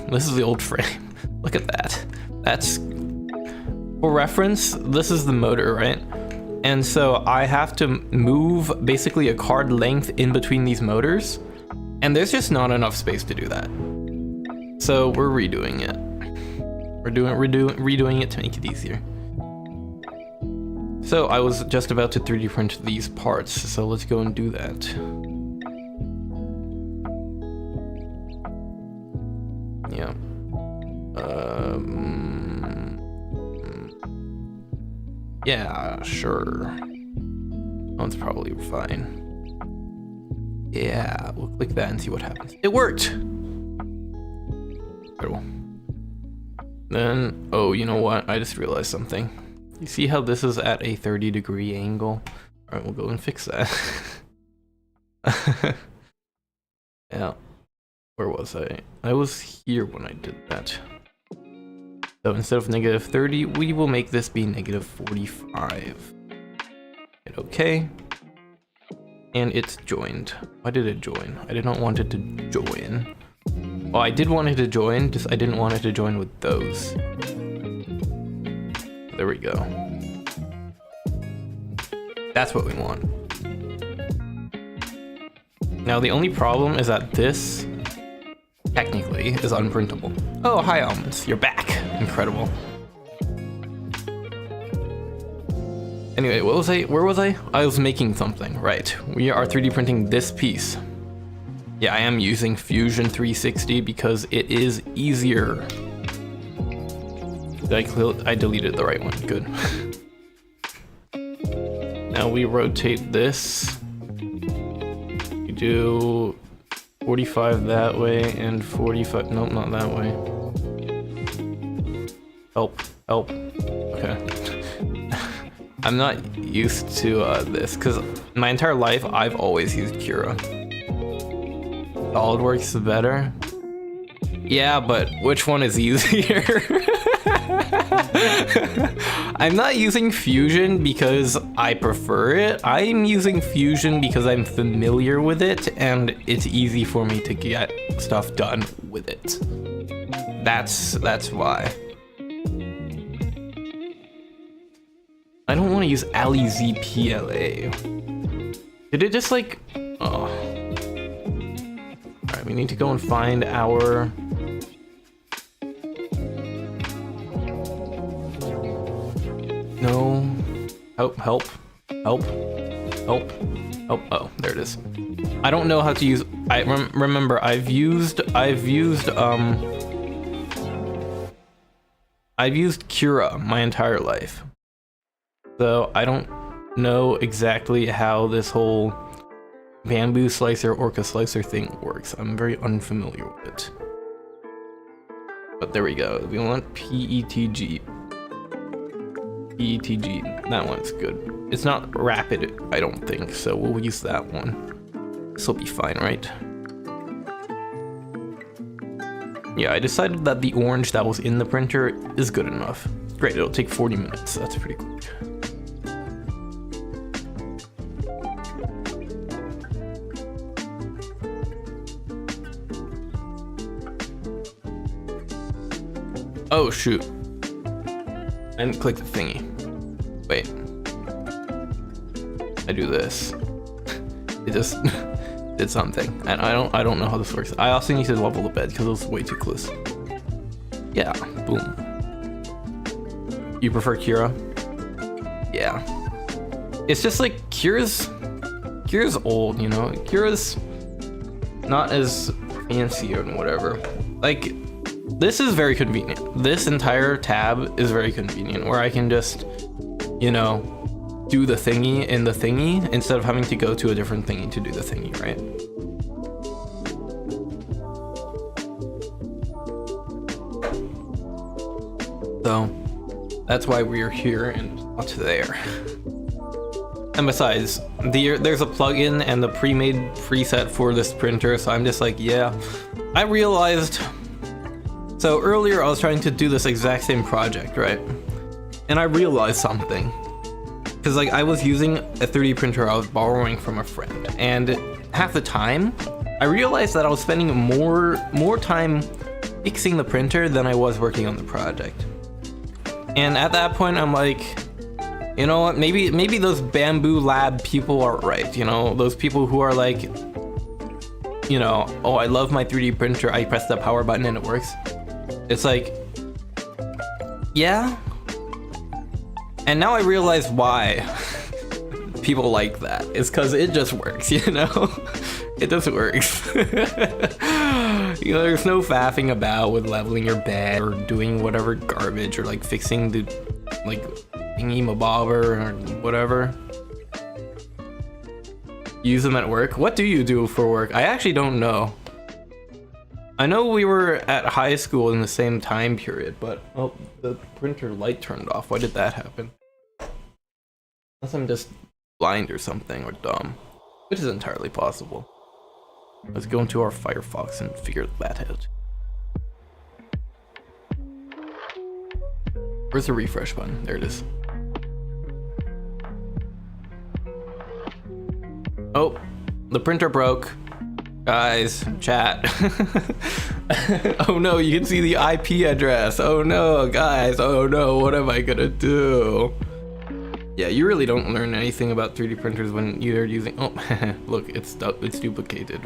this is the old frame. Look at that. That's, for reference, this is the motor, right? And so I have to move basically a card length in between these motors, and there's just not enough space to do that. So we're redoing it. We're redoing it to make it easier. So I was just about to 3D print these parts, so let's go and do that. Yeah. Yeah, sure. That one's probably fine. Yeah, we'll click that and see what happens. It worked! Incredible. Then, oh, you know what? I just realized something. You see how this is at a 30-degree angle? Alright, we'll go and fix that. Yeah. Where was I? I was here when I did that. So instead of -30, we will make this be -45. Hit OK. And it's joined. Why did it join? I did not want it to join. Well, I did want it to join, just I didn't want it to join with those. There we go. That's what we want. Now the only problem is that this technically is unprintable. Oh, hi Almonds, you're back. Incredible. Anyway, what was I? Where was I? I was making something, right. We are 3D printing this piece. Yeah, I am using Fusion 360 because it is easier. I deleted the right one, good. Now we rotate this. We do 45 that way and 45, nope, not that way. Help, help, okay. I'm not used to this, because my entire life I've always used Cura. SolidWorks is better. Yeah, but which one is easier? I'm not using Fusion because I prefer it. I'm using Fusion because I'm familiar with it and it's easy for me to get stuff done with it. That's why. I don't want to use AliZPLA. Did it just like... Oh. Alright, we need to go and find our... No. Help, help, help, help, help. Oh, there it is. I don't know how to use... remember, I've used Cura my entire life. So I don't know exactly how this whole bamboo slicer, orca slicer thing works. I'm very unfamiliar with it. But there we go. We want PETG. PETG. That one's good. It's not rapid, I don't think, so we'll use that one. This will be fine, right? Yeah, I decided that the orange that was in the printer is good enough. Great, it'll take 40 minutes. That's pretty quick. Oh, shoot. I didn't click the thingy. Wait. I do this. It just did something. And I don't know how this works. I also need to level the bed because it was way too close. Yeah, boom. You prefer Kira? Yeah. It's just like Kira's old, you know? Kira's not as fancy or whatever. Like, this is very convenient. This entire tab is very convenient where I can just, you know, do the thingy in the thingy instead of having to go to a different thingy to do the thingy, right? So that's why we're here and not there. And besides, there's a plugin and the pre-made preset for this printer, so I'm just like, yeah. I realized, so earlier I was trying to do this exact same project, right? And I realized something. Because like I was using a 3D printer I was borrowing from a friend, and half the time I realized that I was spending more time fixing the printer than I was working on the project. And at that point I'm like, you know what, maybe those Bamboo Lab people are right, you know, those people who are like, you know, oh, I love my 3D printer, I press the power button and it works. It's like, yeah. And now I realize why people like that. It's because it just works, you know? It just works. You know, there's no faffing about with leveling your bed or doing whatever garbage or like fixing the like thingy-mabobber or whatever. Use them at work? What do you do for work? I actually don't know. I know we were at high school in the same time period, but oh, the printer light turned off. Why did that happen? Unless I'm just blind or something, or dumb, which is entirely possible. Let's go into our Firefox and figure that out. Where's the refresh button? There it is. Oh, the printer broke. Guys, chat. Oh no, you can see the IP address. Oh no, guys. Oh no, what am I gonna do? Yeah, you really don't learn anything about 3D printers when you're using. Oh, look, it's duplicated.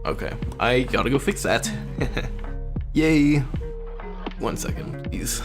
Okay, I gotta go fix that. Yay! 1 second, please.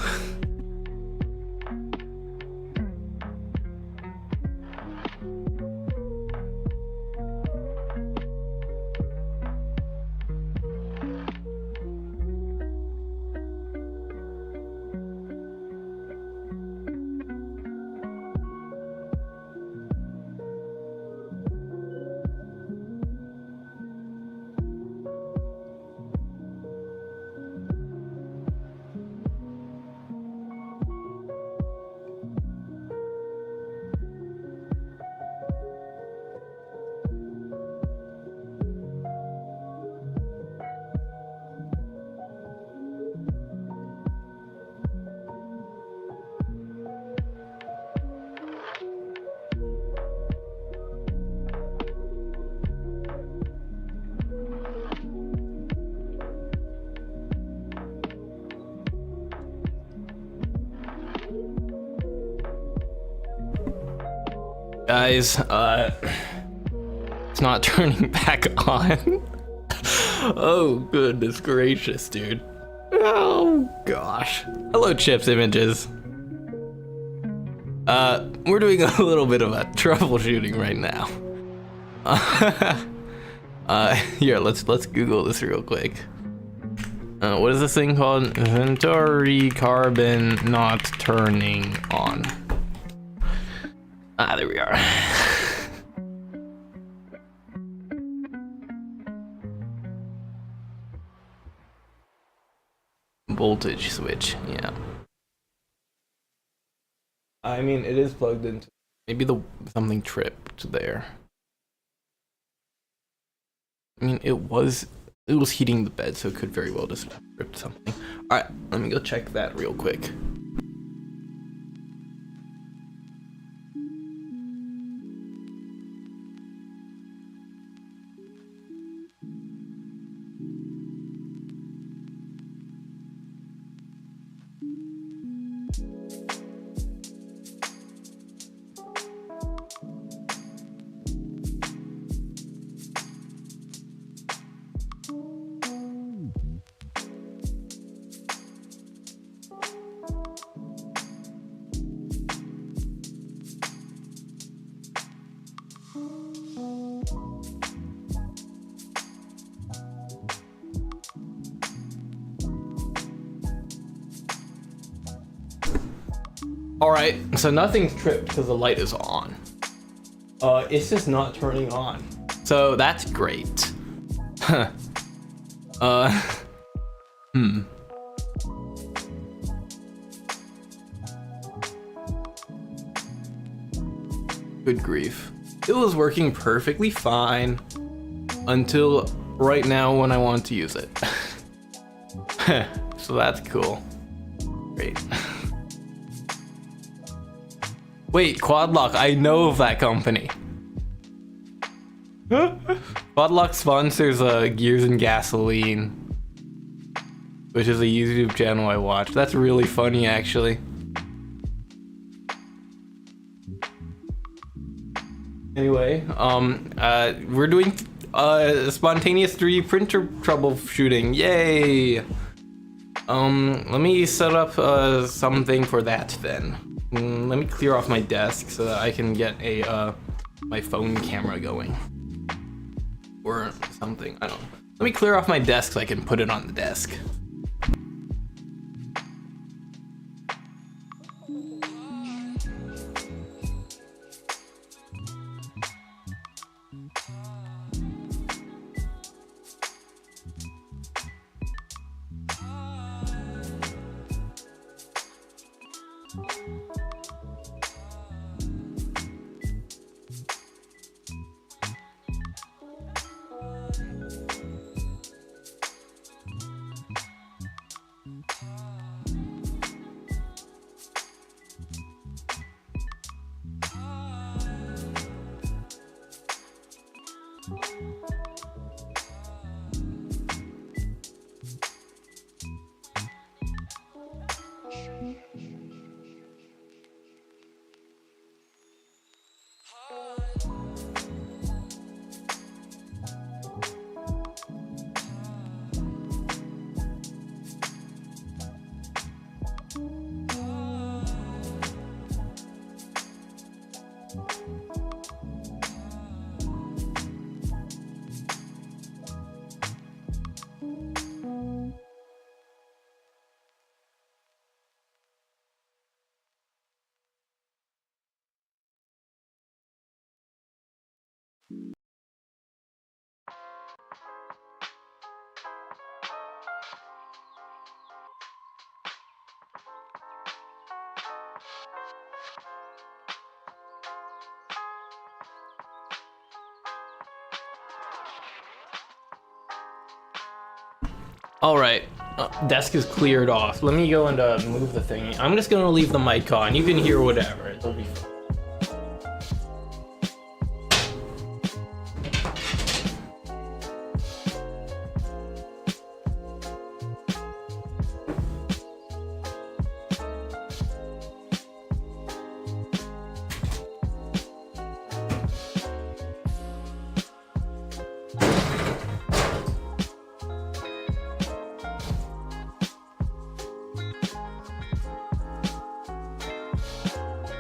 Guys, it's not turning back on. Oh, goodness gracious, dude. Oh, gosh. Hello, Chips Images. We're doing a little bit of a troubleshooting right now. Here, let's Google this real quick. What is this thing called? Venturi carbon not turning on. Ah, there we are. Voltage switch, yeah. I mean, it is plugged into. Maybe something tripped there. I mean, it was heating the bed, so it could very well just have tripped something. All right, let me go check that real quick. Alright, so nothing's tripped because the light is on. It's just not turning on. So that's great. Good grief. It was working perfectly fine until right now when I want to use it. So that's cool. Great. Wait, Quadlock, I know of that company. Quadlock sponsors Gears and Gasoline, which is a YouTube channel I watch. That's really funny, actually. Anyway, we're doing spontaneous 3D printer troubleshooting. Yay! Let me set up something for that then. Let me clear off my desk so that I can get my phone camera going. Or something, I don't know. Let me clear off my desk so I can put it on the desk. All right, desk is cleared off. Let me go and move the thing. I'm just gonna leave the mic on. You can hear whatever. It'll be fine.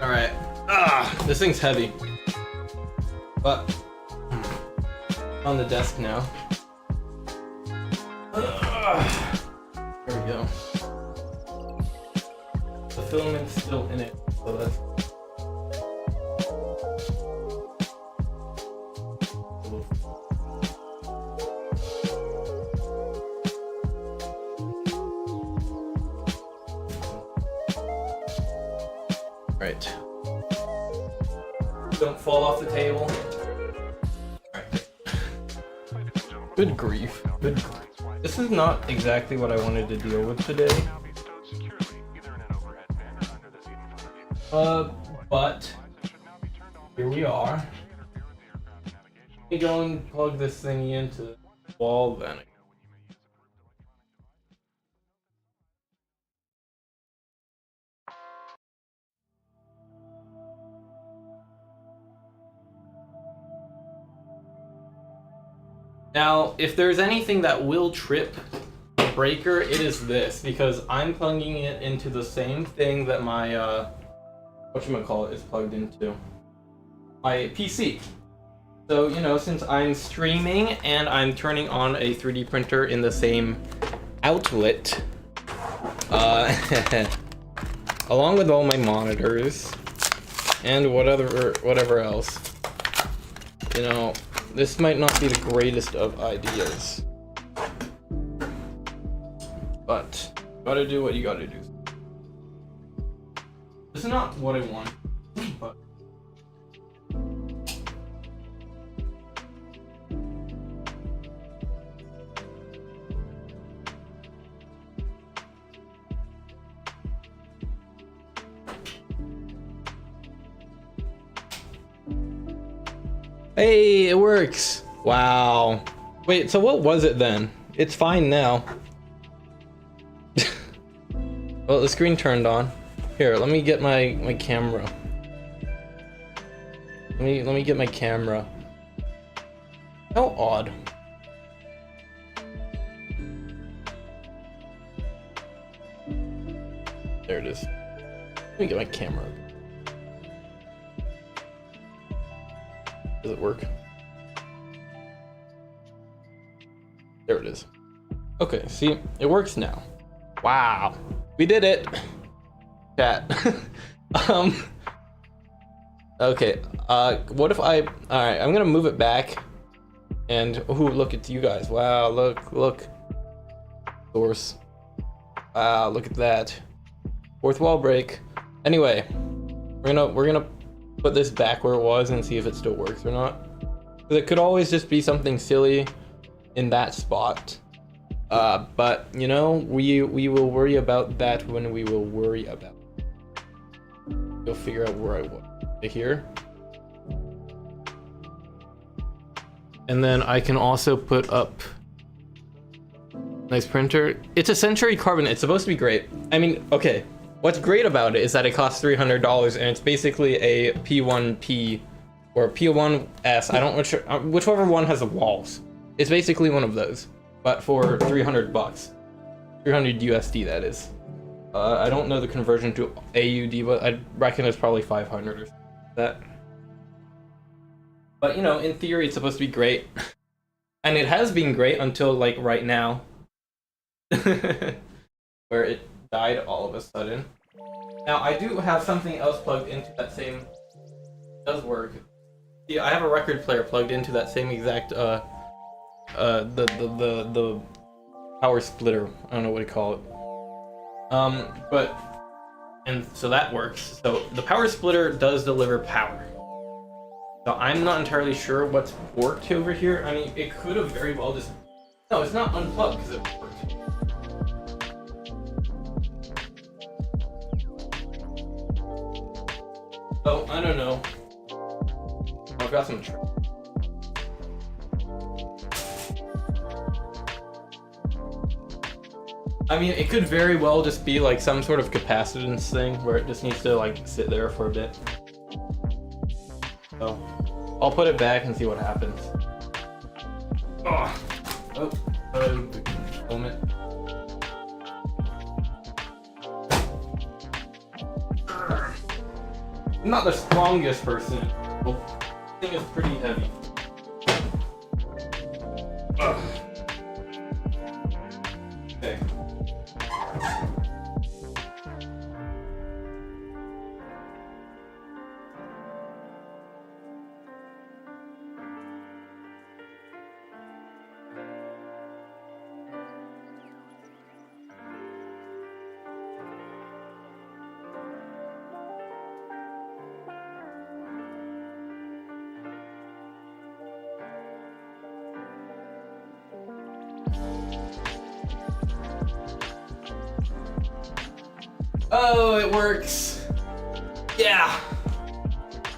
All right. This thing's heavy, but on the desk now. There we go. The filament's still in it, so that's. Right. Don't fall off the table. Alright. Good grief. Good grief. This is not exactly what I wanted to deal with today. But here we are. Let me go and plug this thingy into the wall then. Now, if there's anything that will trip the breaker, it is this, because I'm plugging it into the same thing that my, whatchamacallit is plugged into. My PC. So, you know, since I'm streaming and I'm turning on a 3D printer in the same outlet, along with all my monitors and whatever else, you know, this might not be the greatest of ideas, but gotta do what you gotta do. This is not what I want, but hey, it works. Wow. Wait, so what was it then? It's fine now. Well, the screen turned on. Here, let me get my camera. Let me get my camera. How odd. There it is. Let me get my camera. Does it work? There it is. Okay, see, it works now. Wow, we did it. Chat. Okay, what if all right, I'm gonna move it back and, ooh, look at you guys. Wow, look. Source. Wow, look at that. Fourth wall break. Anyway, we're gonna put this back where it was and see if it still works or not. Because it could always just be something silly in that spot. But you know, we will worry about that when we will worry about it. You'll figure out where I was. Here. And then I can also put up nice printer. It's a Century Carbon. It's supposed to be great. I mean, okay. What's great about it is that it costs $300 and it's basically a P1P or P1S. I don't know whichever one has the walls. It's basically one of those, but for 300 bucks, 300 USD that is. I don't know the conversion to AUD, but I reckon it's probably 500 or something like that. But you know, in theory, it's supposed to be great, and it has been great until like right now, where it died all of a sudden. Now I do have something else plugged into that same. It does work. See, I have a record player plugged into that same exact the power splitter. I don't know what to call it. And so that works. So the power splitter does deliver power. So I'm not entirely sure what's worked over here. I mean, it could have very well just. No, it's not unplugged because it worked. Oh, I don't know. I've got some tricks. I mean, it could very well just be like some sort of capacitance thing where it just needs to like sit there for a bit. So I'll put it back and see what happens. Moment. I'm not the strongest person. This thing is pretty heavy. Okay. Oh, it works. Yeah.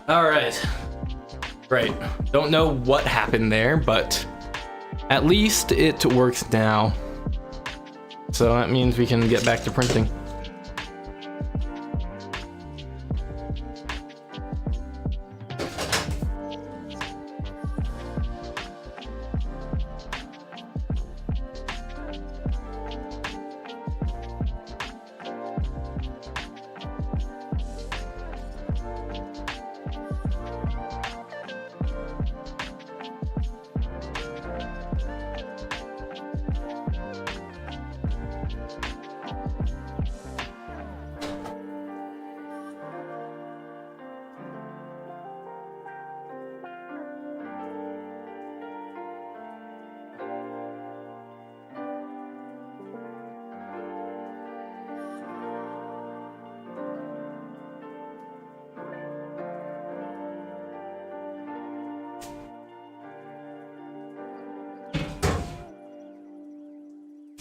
All right. Great. Don't know what happened there, but at least it works now. So that means we can get back to printing.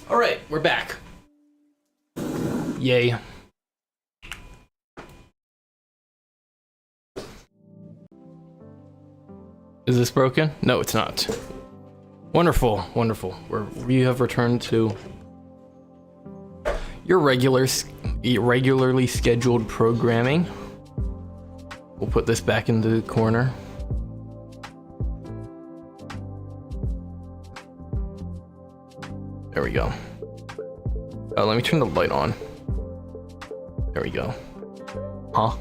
All right, we're back. Yay. Is this broken? No, it's not. Wonderful, wonderful. We have returned to your regularly scheduled programming. We'll put this back into the corner. There we go. Oh, let me turn the light on. There we go. Huh?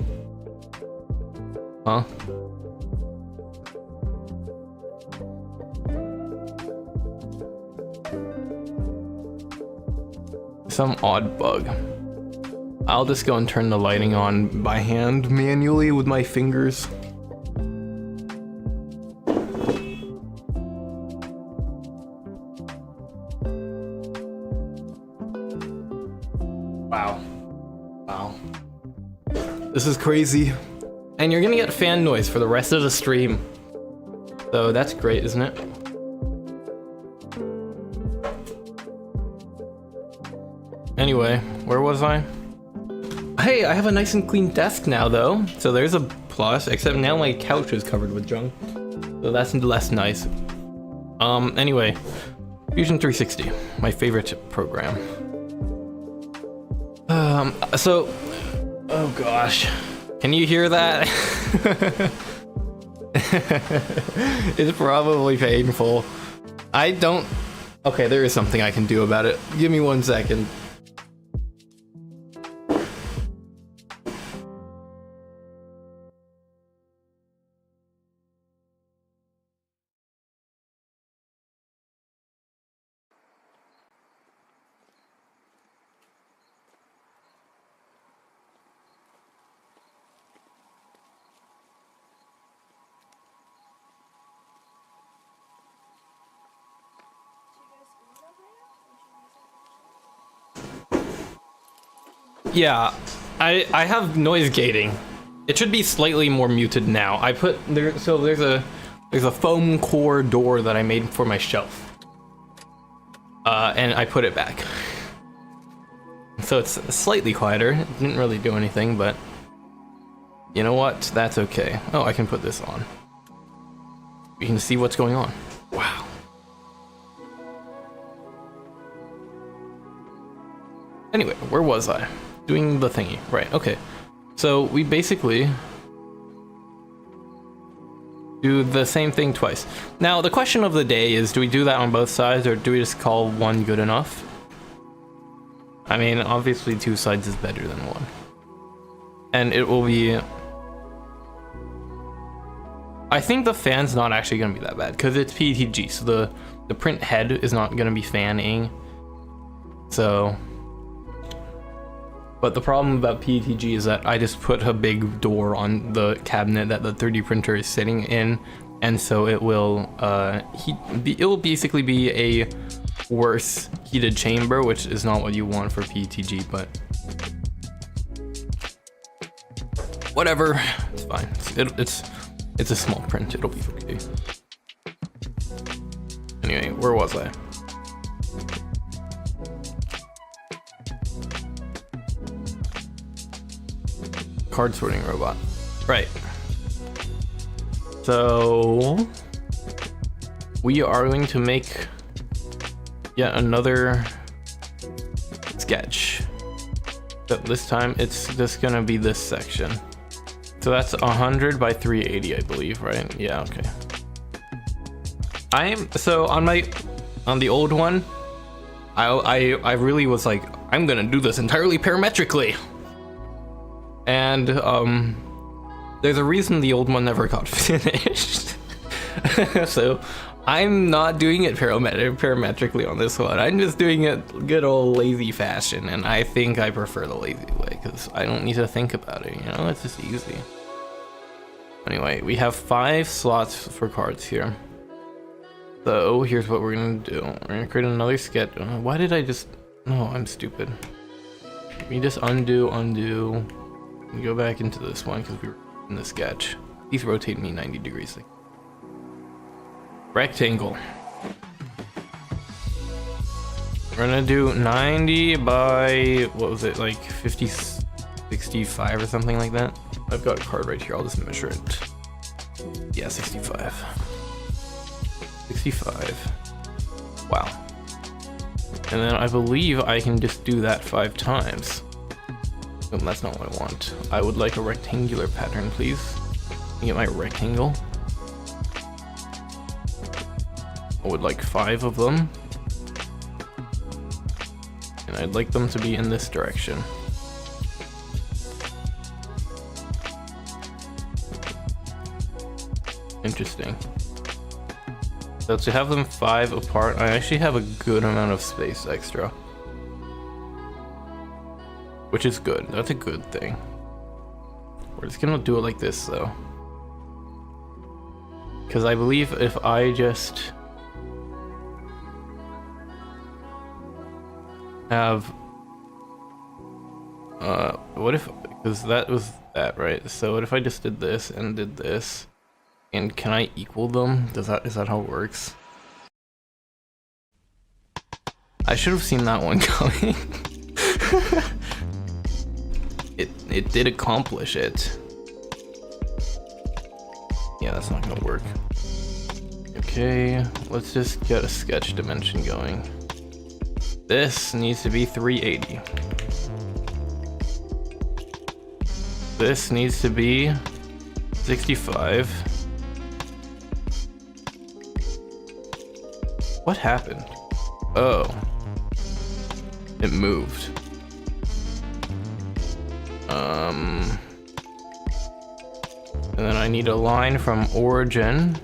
Huh? Some odd bug. I'll just go and turn the lighting on by hand manually with my fingers. Wow. This is crazy. And you're gonna get fan noise for the rest of the stream. So that's great, isn't it? Anyway, where was I? Hey, I have a nice and clean desk now though. So there's a plus, except now my couch is covered with junk. So that's less nice. Anyway, Fusion 360, my favorite program. Oh gosh, can you hear that? It's probably painful. Okay, there is something I can do about it. Give me 1 second. Yeah, I have noise gating. It should be slightly more muted now. I put there, so there's a foam core door that I made for my shelf. And I put it back. So it's slightly quieter. It didn't really do anything, but you know what? That's okay. Oh, I can put this on. You can see what's going on. Wow. Anyway, where was I? Doing the thingy. Right, okay. So we basically do the same thing twice. Now, the question of the day is, do we do that on both sides, or do we just call one good enough? I mean, obviously 2 sides is better than 1. And it will be... I think the fan's not actually going to be that bad, because it's PETG, so the print head is not going to be fanning. So... But the problem about PETG is that I just put a big door on the cabinet that the 3D printer is sitting in, and so it will it will basically be a worse heated chamber, which is not what you want for PETG, but whatever, it's fine. It's a small print, it'll be okay. Anyway, where was I? card sorting robot. Right. So we are going to make yet another sketch. But this time it's just gonna be this section. So that's 100 by 380, I believe, right? Yeah, okay. So on the old one, I really was like, I'm gonna do this entirely parametrically. And there's a reason the old one never got finished. So I'm not doing it parametrically on this one. I'm just doing it good old lazy fashion, and I think I prefer the lazy way because I don't need to think about it, you know, it's just easy. Anyway, we have 5 slots for cards here. So here's what we're gonna do. We're gonna create another sketch. Why did I just... No, I'm stupid. Let me just undo, and go back into this one because we were in the sketch. Please rotate me 90 degrees. Rectangle. We're gonna do 90 by, what was it, like 50, 65 or something like that? I've got a card right here, I'll just measure it. Yeah, 65. 65. Wow. And then I believe I can just do that 5 times. Oh, that's not what I want. I would like a rectangular pattern, please. Let me get my rectangle. I would like 5 of them. And I'd like them to be in this direction. Interesting. So to have them 5 apart, I actually have a good amount of space extra. Which is good. That's a good thing. We're just gonna do it like this though. Because I believe if I just have what if, because that was that, right? So what if I just did this and did this, and can I equal them? Is that how it works? I should have seen that one coming. It did accomplish it. Yeah, that's not gonna work. Okay, let's just get a sketch dimension going. This needs to be 380. This needs to be 65. What happened? Oh. It moved. And then I need a line from origin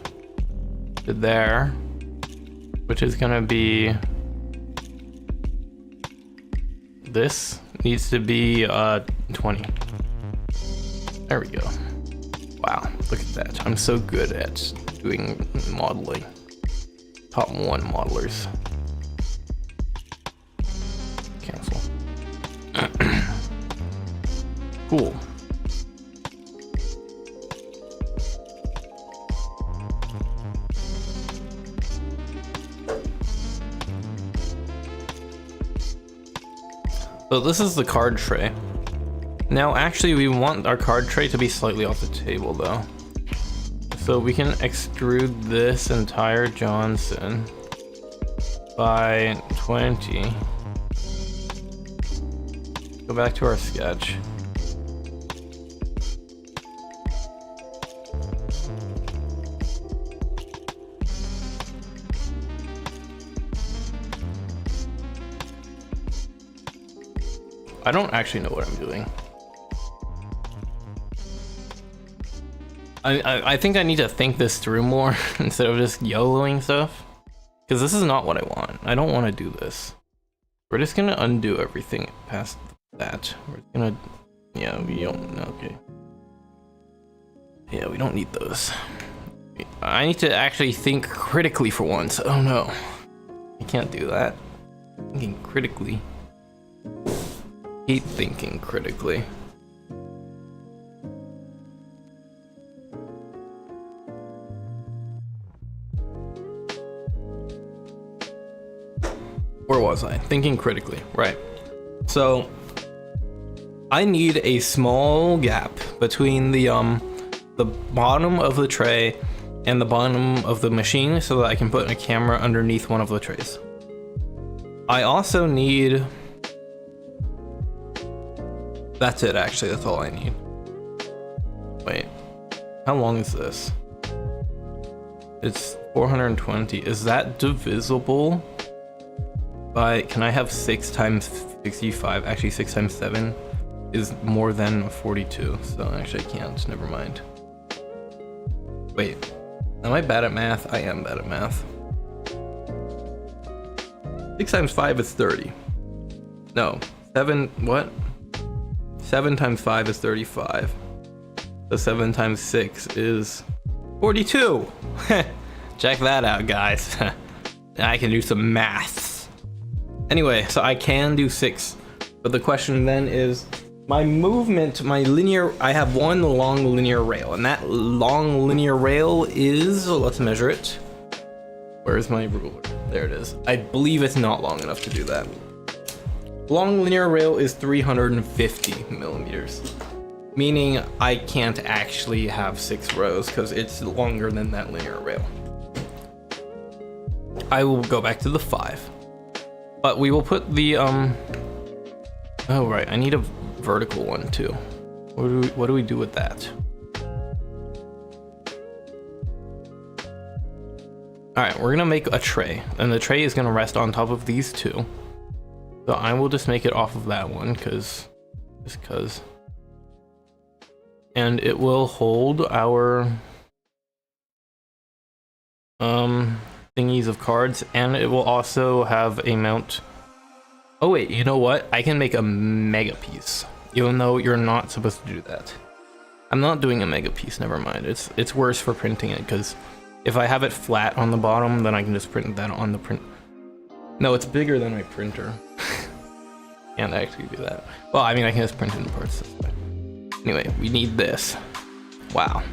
to there, which is gonna be... This needs to be 20. There we go. Wow, look at that. I'm so good at doing modeling. Top 1 modelers. Cancel. Cool. So this is the card tray. Now actually we want our card tray to be slightly off the table though. So we can extrude this entire Johnson by 20. Go back to our sketch. I don't actually know what I'm doing. I think I need to think this through more instead of just YOLOing stuff. Because this is not what I want. I don't want to do this. We're just gonna undo everything past that. We're gonna... Yeah, we don't... Okay. Yeah, we don't need those. I need to actually think critically for once. Oh no. I can't do that. Thinking critically. Hate thinking critically. Where was I? Thinking critically, right. So I need a small gap between the bottom of the tray and the bottom of the machine so that I can put a camera underneath one of the trays. I also need... That's it, actually. That's all I need. Wait. How long is this? It's 420. Is that divisible by... Can I have 6 times 65? Actually, 6 times 7 is more than 42. So actually I can't. Never mind. Wait. Am I bad at math? I am bad at math. 6 times 5 is 30. No. 7... What? 7 times 5 is 35. So 7 times 6 is 42. Check that out, guys. I can do some maths. Anyway, so I can do 6. But the question then is, my movement, my linear, I have one long linear rail, and that long linear rail is, let's measure it. Where's my ruler? There it is. I believe it's not long enough to do that. Long linear rail is 350 millimeters, meaning I can't actually have 6 rows because it's longer than that linear rail. I will go back to the 5, but we will put the, oh right, I need a vertical one too. What do we do with that? All right, we're gonna make a tray, and the tray is gonna rest on top of these 2. So I will just make it off of that one, just cause. And it will hold our thingies of cards, and it will also have a mount. Oh wait, you know what? I can make a mega piece, even though you're not supposed to do that. I'm not doing a mega piece, never mind. It's worse for printing it, because if I have it flat on the bottom, then I can just print that on the print. No, it's bigger than my printer. Can't actually do that. Well, I mean, I can just print it in parts this way. Anyway, we need this. Wow,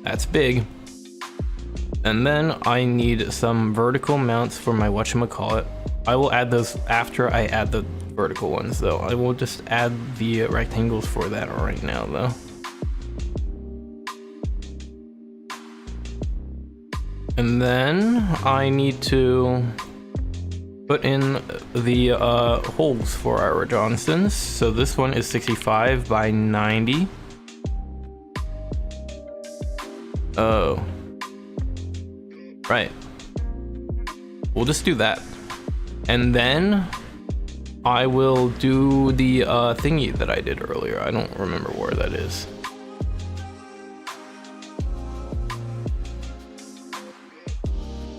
that's big. And then I need some vertical mounts for my whatchamacallit. I will add those after I add the vertical ones, though. I will just add the rectangles for that right now, though. And then I need to put in the holes for our Johnsons. So this one is 65 by 90. Oh. Right. We'll just do that. And then I will do the thingy that I did earlier. I don't remember where that is.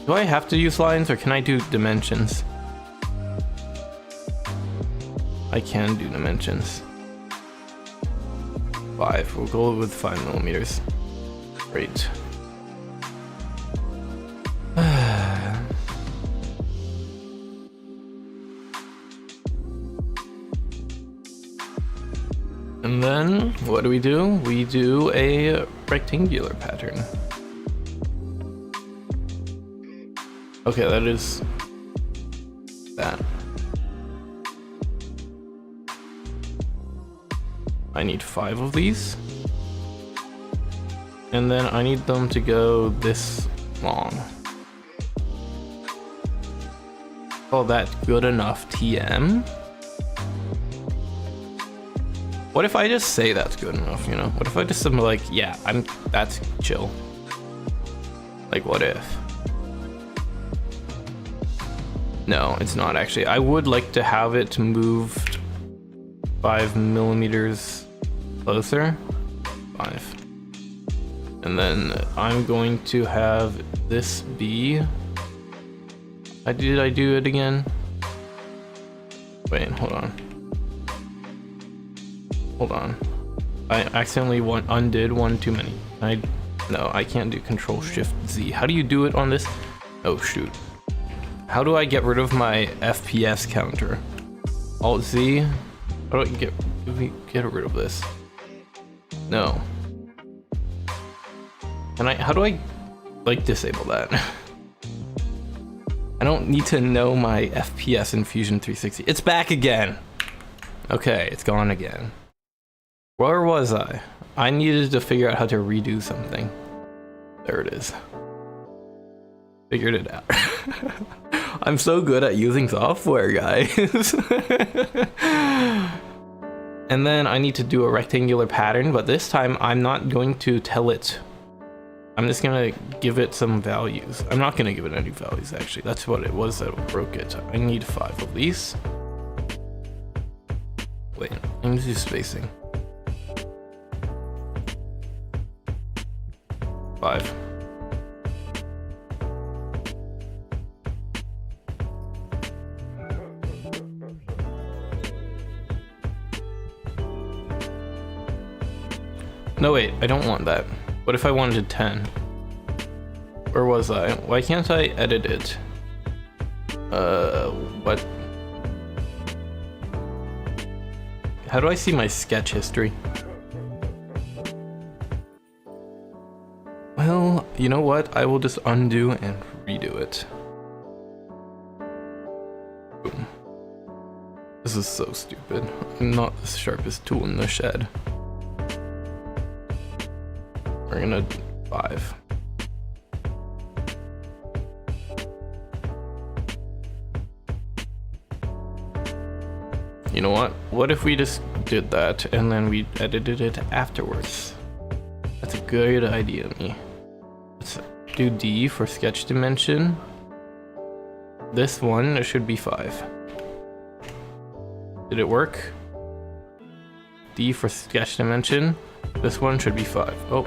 Do I have to use lines, or can I do dimensions? I can do dimensions. 5. We'll go with 5 millimeters. Great. And then what do? We do a rectangular pattern. Okay, that is that. I need 5 of these. And then I need them to go this long. Call that good enough, TM? What if I just say that's good enough, you know? What if I just am like, yeah, that's chill. Like, what if? No, it's not actually. I would like to have it moved 5 millimeters closer. 5. And then I'm going to have this be... Did I do it again? Wait, hold on. Hold on. I accidentally undid one too many. No, I can't do Control-Shift-Z. How do you do it on this? Oh, shoot. How do I get rid of my FPS counter? Alt-Z? How do I get rid of this? No. How do I, like, disable that? I don't need to know my FPS in Fusion 360. It's back again! Okay, it's gone again. Where was I? I needed to figure out how to redo something. There it is. Figured it out. I'm so good at using software, guys. And then I need to do a rectangular pattern, but this time I'm not going to tell it. I'm just gonna give it some values. I'm not gonna give it any values, actually. That's what it was that broke it. I need 5 of these. Wait, let me do spacing. 5. No, wait, I don't want that. What if I wanted 10? Where was I? Why can't I edit it? What? How do I see my sketch history? Well, you know what? I will just undo and redo it. Boom. This is so stupid. I'm not the sharpest tool in the shed. We're gonna 5. You know what? What if we just did that and then we edited it afterwards? That's a good idea, me. Let's do D for sketch dimension. This one should be 5. Did it work? D for sketch dimension. This one should be 5. Oh.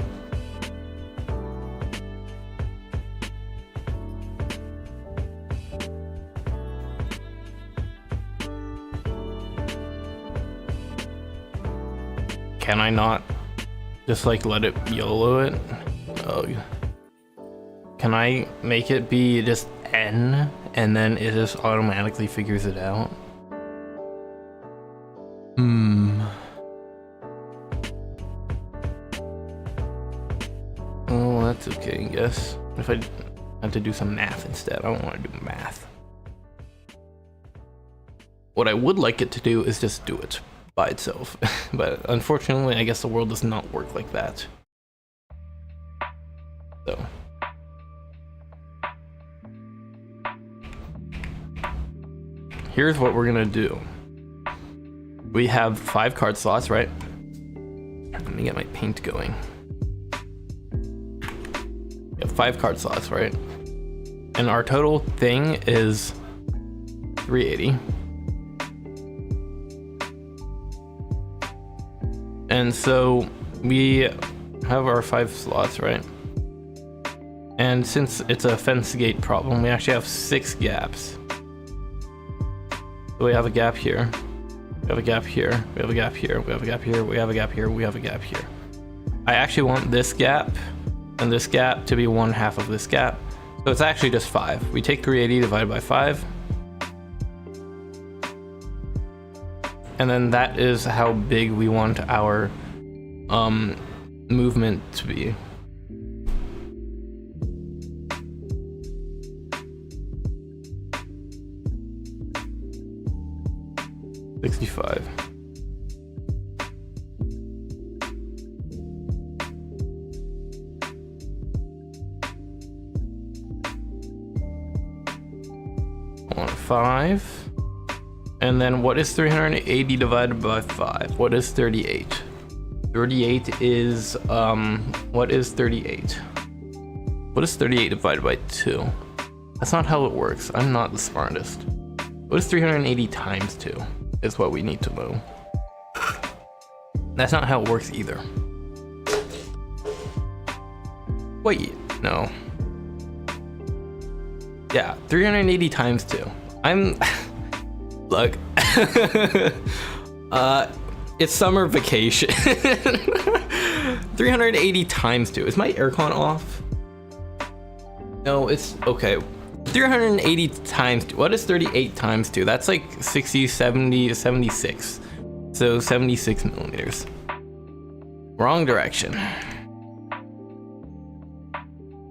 Can I not just like let it YOLO it? Oh. Can I make it be just N and then it just automatically figures it out? Oh, that's okay, I guess. If I had to do some math instead, I don't want to do math. What I would like it to do is just do it by itself. But unfortunately, I guess the world does not work like that. So. Here's what we're gonna do. We have 5 card slots, right? Let me get my paint going. We have 5 card slots, right? And our total thing is 380. And so we have our 5 slots, right? And since it's a fence gate problem, we actually have 6 gaps. So we have a gap here, we have a gap here, we have a gap here, we have a gap here, we have a gap here, we have a gap here. I actually want this gap and this gap to be 1/2 of this gap. So it's actually just 5. We take 380 divided by 5. And then that is how big we want our movement to be. $65. On 5. And then what is 380 divided by 5? What is 38? 38 is, what is 38? What is 38 divided by 2? That's not how it works. I'm not the smartest. What is 380 times 2 is what we need to know. That's not how it works either. Wait, no. Yeah, 380 times 2. I'm... Look, it's summer vacation. 380 times 2. Is my aircon off? No, it's okay. 380 times 2. What is 38 times 2? That's like 60, 70, 76. So 76 millimeters. Wrong direction.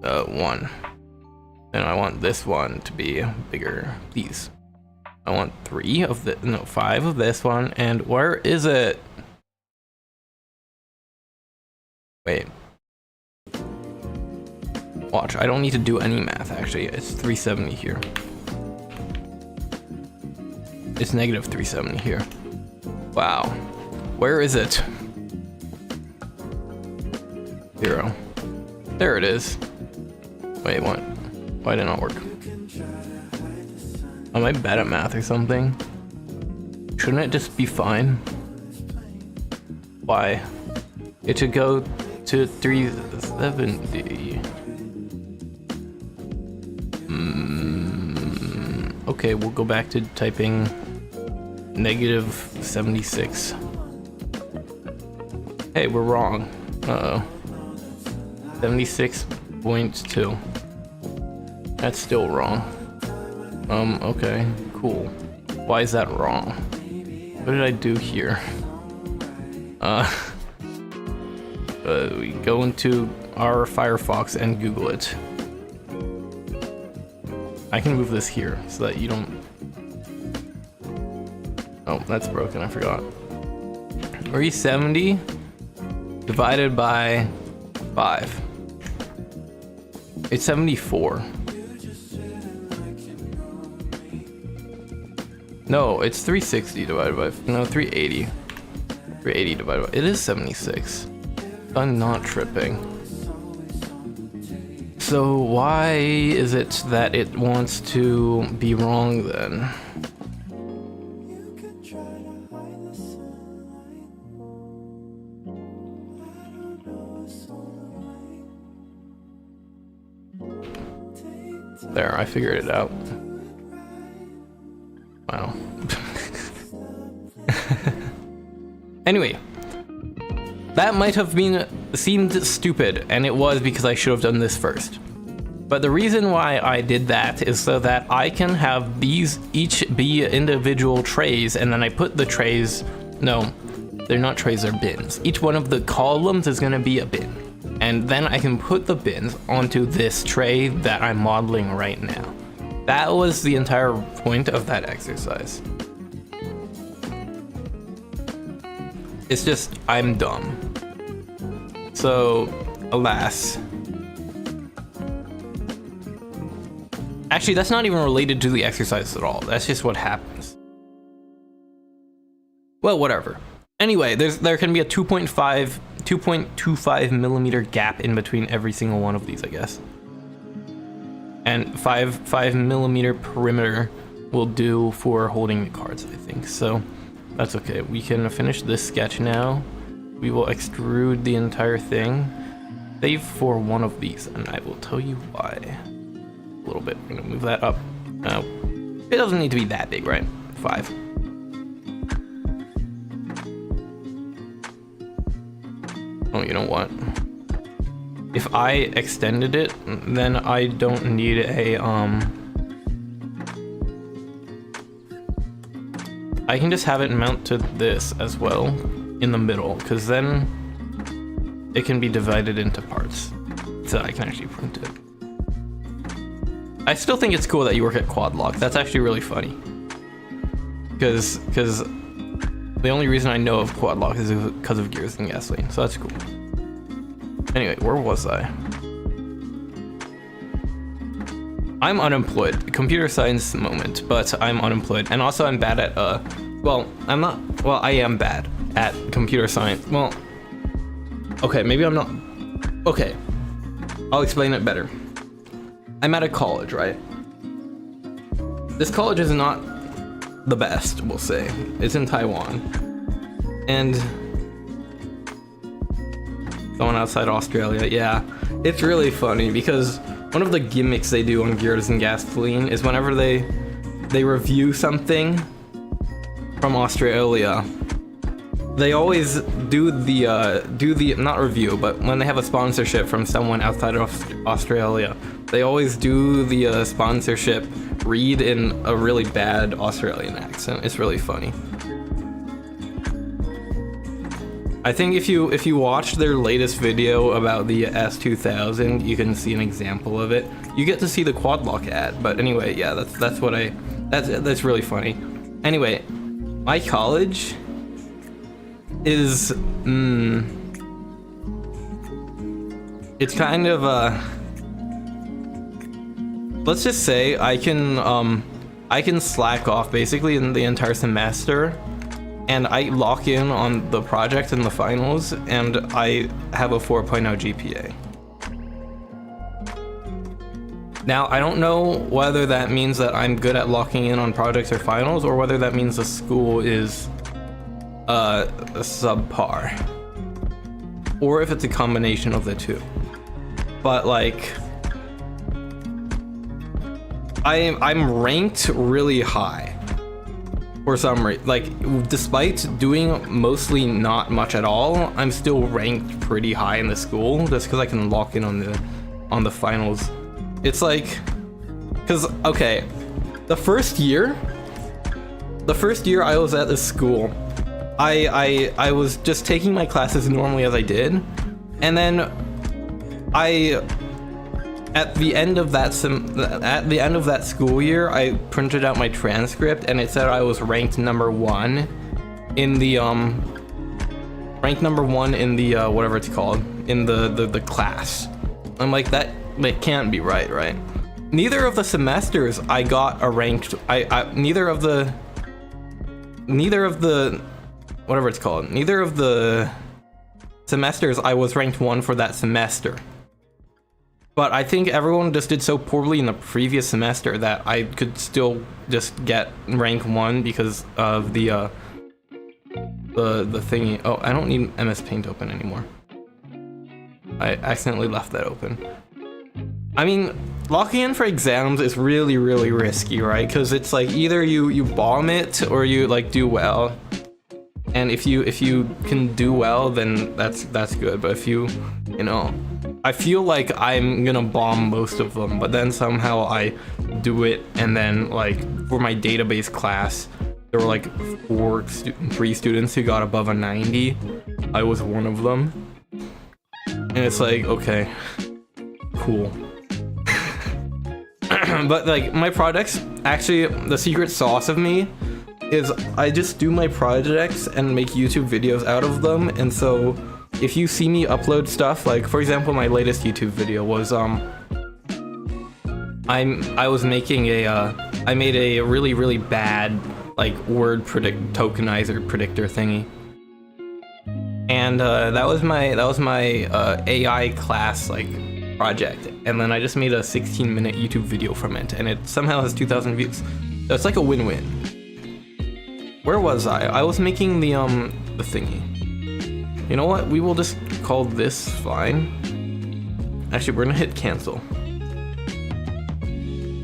1. And I want this one to be bigger. These. I want 5 of this one, and where is it? Wait. Watch, I don't need to do any math actually. It's 370 here. It's negative 370 here. Wow. Where is it? 0. There it is. Wait, what? Why did it not work? Am I bad at math or something? Shouldn't it just be fine? Why? It should go to 370. Okay, we'll go back to typing negative 76. Hey, we're wrong. Uh-oh. 76.2. That's still wrong. Okay, cool. Why is that wrong? What did I do here? We go into our Firefox and Google it. I can move this here so that you don't... Oh, that's broken, I forgot. 370 divided by 5. It's 74. No, it's 360 divided by... No, 380. 380 divided by... It is 76. I'm not tripping. So why is it that it wants to be wrong then? There, I figured it out. Wow. Anyway, that might have seemed stupid, and it was because I should have done this first. But the reason why I did that is so that I can have these each be individual trays, and then I put the trays... No, they're not trays, they're bins. Each one of the columns is gonna be a bin. And then I can put the bins onto this tray that I'm modeling right now. That was the entire point of that exercise. It's just, I'm dumb. So, alas. Actually, that's not even related to the exercise at all. That's just what happens. Well, whatever. Anyway, there can be a 2.25 millimeter gap in between every single one of these, I guess. And 5 millimeter perimeter will do for holding the cards, I think. So that's okay. We can finish this sketch now. We will extrude the entire thing, save for one of these, and I will tell you why. A little bit. We're gonna move that up. It doesn't need to be that big, right? 5. Oh, you know what? If I extended it, then I don't need a, I can just have it mount to this as well in the middle, because then it can be divided into parts. So I can actually print it. I still think it's cool that you work at Quad Lock. That's actually really funny. Because the only reason I know of Quad Lock is because of Gears and Gasoline, so that's cool. Anyway, where was I? I'm unemployed. Computer science moment, but I'm unemployed. And also I'm bad at, well, I'm not, well, I am bad at computer science. Well, okay, maybe I'm not, okay. I'll explain it better. I'm at a college, right? This college is not the best, we'll say. It's in Taiwan. And someone outside Australia, yeah. It's really funny because one of the gimmicks they do on Gears and Gasoline is whenever they review something from Australia, they always do the not review, but when they have a sponsorship from someone outside of Australia, they always do the sponsorship read in a really bad Australian accent. It's really funny. I think if you watch their latest video about the S2000, you can see an example of it. You get to see the Quad Lock ad, but anyway, yeah, that's really funny. Anyway, my college is it's kind of let's just say I can slack off basically in the entire semester, and I lock in on the project and the finals, and I have a 4.0 GPA. Now, I don't know whether that means that I'm good at locking in on projects or finals, or whether that means the school is a subpar, or if it's a combination of the two. But like, I'm ranked really high for some reason. Like, despite doing mostly not much at all, I'm still ranked pretty high in the school just because I can lock in on the finals. It's like, because okay, the first year I was at this school, I was just taking my classes normally as I did, and then at the end of that school year, I printed out my transcript, and it said I was ranked number one in the whatever it's called, in the class. I'm like, that can't be right? Neither of the semesters I got a ranked. Neither of the whatever it's called. Neither of the semesters I was ranked one for that semester. But I think everyone just did so poorly in the previous semester that I could still just get rank 1 because of the thingy. Oh, I don't need MS Paint open anymore. I accidentally left that open. I mean, locking in for exams is really, really risky, right? Because it's like either you bomb it or you like do well. And if you can do well, then that's good. But if you know, I feel like I'm gonna bomb most of them, but then somehow I do it, and then like for my database class, there were like 3 students who got above a 90. I was one of them, and it's like, okay, cool. But like my projects, actually, the secret sauce of me is I just do my projects and make YouTube videos out of them. And so if you see me upload stuff, like for example, my latest YouTube video was I made a really, really bad like word tokenizer predictor thingy, and that was my AI class like project, and then I just made a 16-minute YouTube video from it, and it somehow has 2,000 views. So it's like a win-win. Where was I? I was making the thingy. You know what? We will just call this fine. Actually, we're gonna hit cancel.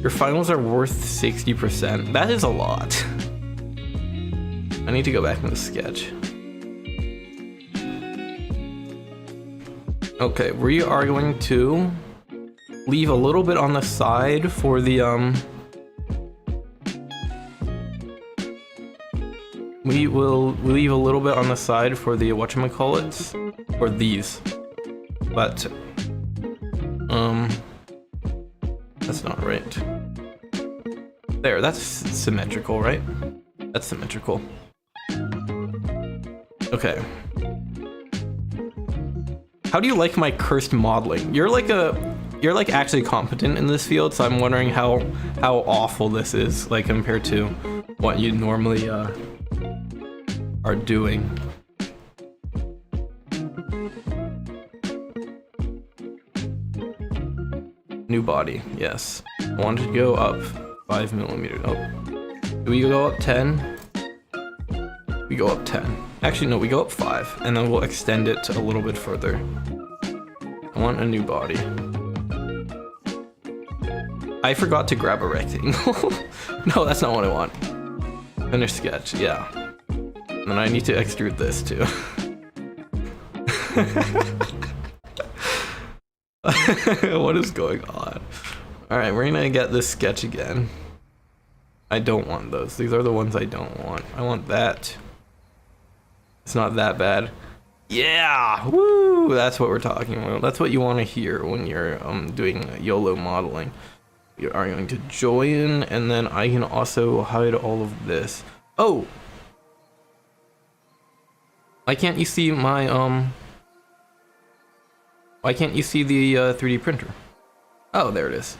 Your finals are worth 60%. That is a lot. I need to go back in the sketch. Okay, we are going to leave a little bit on the side for the we will leave a little bit on the side for the whatchamacallits, for these, but that's not right. There, that's symmetrical, right? That's symmetrical. Okay. How do you like my cursed modeling? You're like actually competent in this field, so I'm wondering how awful this is, like compared to what you normally are doing. New body, yes. I wanted to go up 5 millimeters. Oh, do we go up 10? We go up 10. Actually, no, we go up 5, and then we'll extend it a little bit further. I want a new body. I forgot to grab a rectangle. No, that's not what I want. Finish sketch, yeah. And then I need to extrude this too. What is going on? Alright, we're gonna get this sketch again. I don't want those. These are the ones I don't want. I want that. It's not that bad. Yeah! Woo! That's what we're talking about. That's what you want to hear when you're doing YOLO modeling. You are going to join, and then I can also hide all of this. Oh! Why can't you see my Why can't you see the 3D printer? Oh, there it is.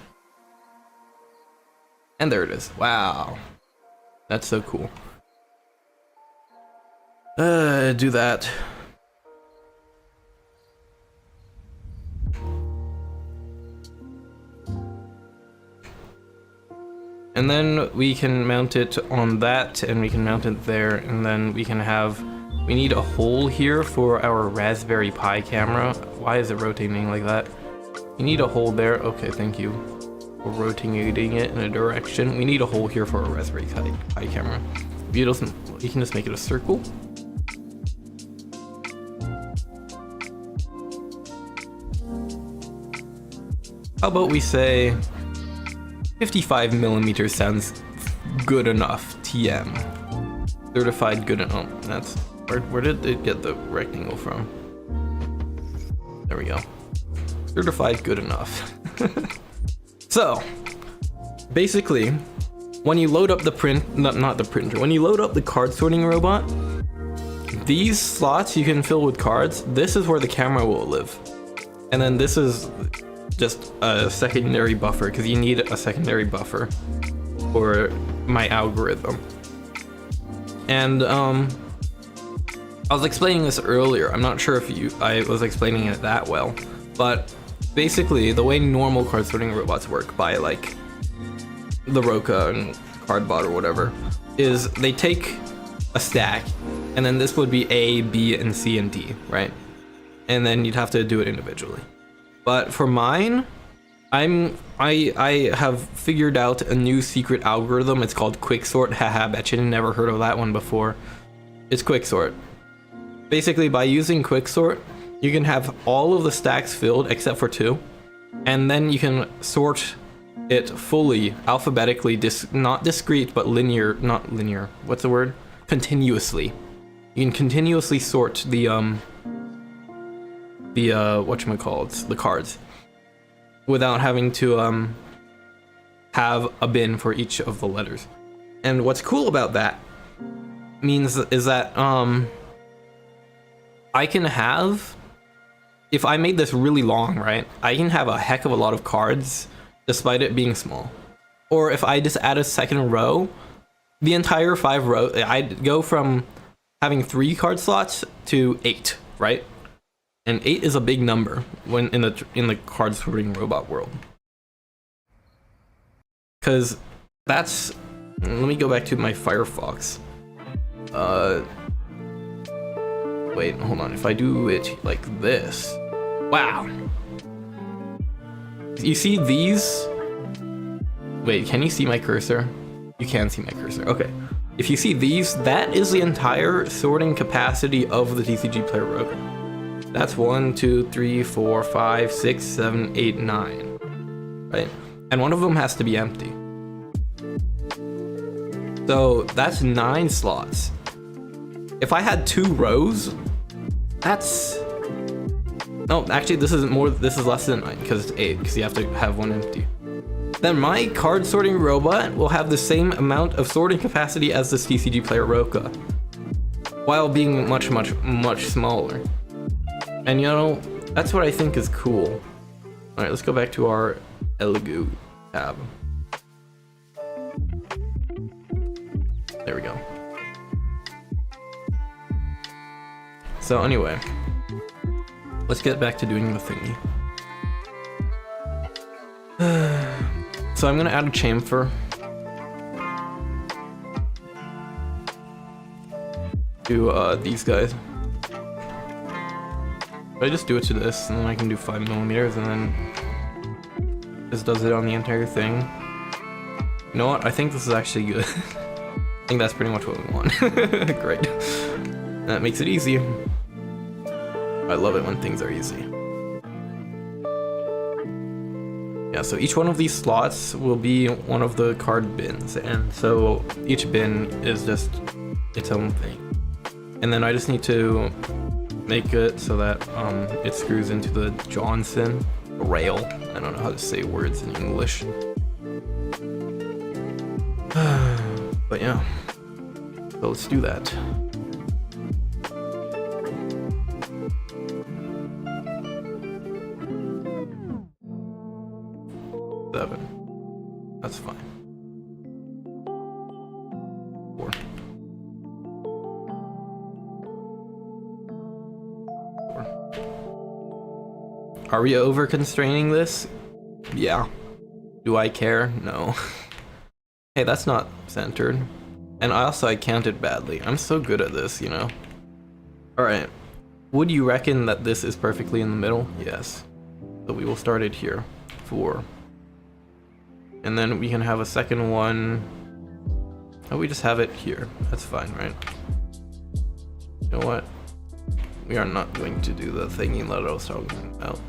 And there it is. Wow. That's so cool. Do that. And then we can mount it on that, and we can mount it there, and then we can have... We need a hole here for our Raspberry Pi camera. Why is it rotating like that? We need a hole there. Okay, thank you for rotating it in a direction. We need a hole here for a Raspberry Pi camera. You can just make it a circle. How about we say 55 millimeters sounds good enough. TM. Certified good enough. That's where did it get the rectangle from? There we go. Certified good enough. So basically, when you load up the when you load up the card sorting robot, these slots you can fill with cards. This is where the camera will live, and then this is just a secondary buffer, because you need a secondary buffer for my algorithm. And I was explaining this earlier. I'm not sure if I was explaining it that well, but basically the way normal card sorting robots work by like the Roca and Cardbot or whatever is they take a stack, and then this would be A, B, and C and D, right? And then you'd have to do it individually. But for mine, I have figured out a new secret algorithm. It's called quicksort. Haha, bet you never heard of that one before. It's quicksort. Basically, by using quicksort, you can have all of the stacks filled except for 2, and then you can sort it fully alphabetically, not discrete, but linear. Not linear. What's the word? Continuously. You can continuously sort the whatchamacallit, the cards, without having to have a bin for each of the letters. And what's cool about that is that I can have, if I made this really long, right, I can have a heck of a lot of cards despite it being small. Or if I just add a second row, the entire 5 rows, I'd go from having 3 card slots to 8, right? And 8 is a big number when in the card sorting robot world. Cause that's, let me go back to my Firefox. Wait, hold on. If I do it like this, wow. You see these? Wait, can you see my cursor? You can see my cursor. Okay. If you see these, that is the entire sorting capacity of the TCG Player Roca. That's 1, 2, 3, 4, 5, 6, 7, 8, 9. Right? And one of them has to be empty. So that's 9 slots. If I had 2 rows, that's... No, actually this isn't more, this is less than 9, because it's 8, because you have to have 1 empty. Then my card sorting robot will have the same amount of sorting capacity as this TCG Player Roca, while being much, much, much smaller. And you know, that's what I think is cool. Alright, let's go back to our Elegoo tab. There we go. So anyway, let's get back to doing the thingy. So I'm gonna add a chamfer to these guys. I just do it to this, and then I can do 5 millimeters, and then this does it on the entire thing. You know what? I think this is actually good. I think that's pretty much what we want. Great. That makes it easy. I love it when things are easy. Yeah, so each one of these slots will be one of the card bins, and so each bin is just its own thing. And then I just need to make it so that it screws into the Johnson rail. I don't know how to say words in English. But yeah, so let's do that. 7. That's fine. 4. 4. Are we over constraining this? Yeah. Do I care? No. Hey, that's not centered. And also I counted badly. I'm so good at this, you know. Alright. Would you reckon that this is perfectly in the middle? Yes. So we will start it here. 4. And then we can have a second one. Oh, we just have it here. That's fine, right? You know what? We are not going to do the thingy that I was talking about.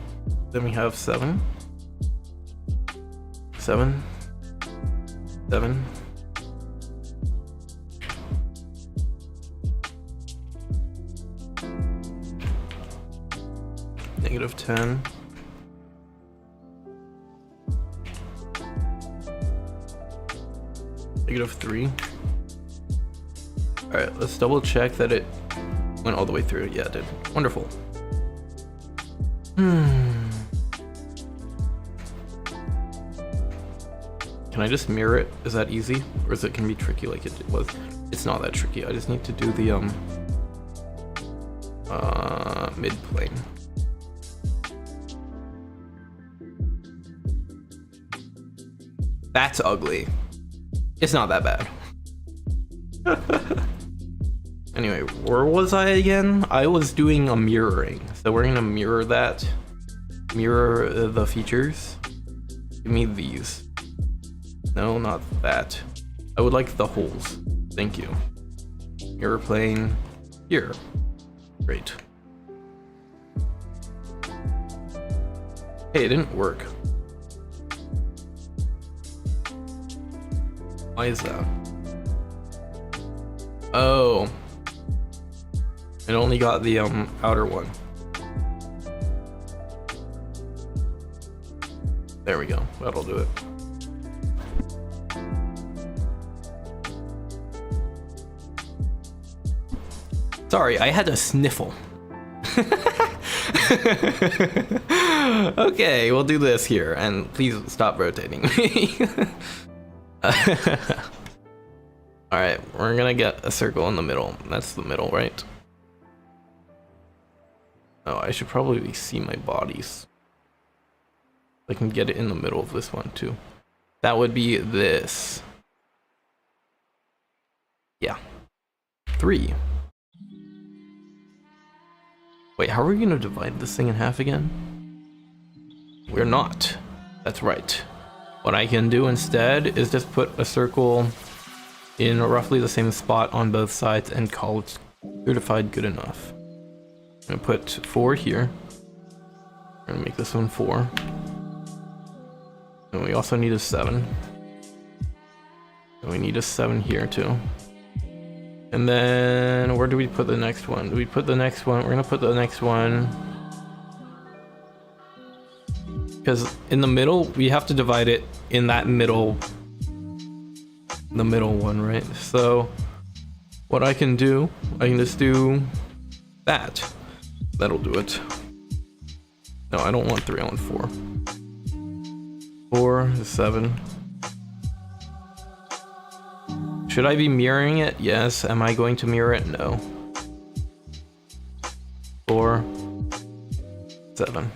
Then we have 7. 7. 7. -10. -3. Alright, let's double check that it went all the way through. Yeah, it did. Wonderful. Can I just mirror it? Is that easy? Or is it gonna be tricky like it was? It's not that tricky. I just need to do the mid plane. That's ugly. It's not that bad. Anyway, where was I again? I was doing a mirroring. So we're gonna mirror that. Mirror the features. Give me these. No, not that. I would like the holes. Thank you. Mirror plane here. Great. Hey, it didn't work. Why is that? Oh. It only got the outer one. There we go. That'll do it. Sorry, I had a sniffle. Okay, we'll do this here, and please stop rotating me. Alright, we're gonna get a circle in the middle. That's the middle, right? Oh, I should probably see my bodies. I can get it in the middle of this one too. That would be this. Yeah. 3. Wait, how are we gonna divide this thing in half again? We're not. That's right. What I can do instead is just put a circle in roughly the same spot on both sides and call it certified good enough. I'm gonna put 4 here. I'm gonna make this one 4. And we also need a 7. And we need a 7 here too. And then where do we put the next one? Do we put the next one? We're gonna put the next one. Because in the middle, we have to divide it in that middle. The middle one, right? So what I can do, I can just do that. That'll do it. No, I don't want 3, I want 4. 4, 7. Should I be mirroring it? Yes. Am I going to mirror it? No. 4, 7.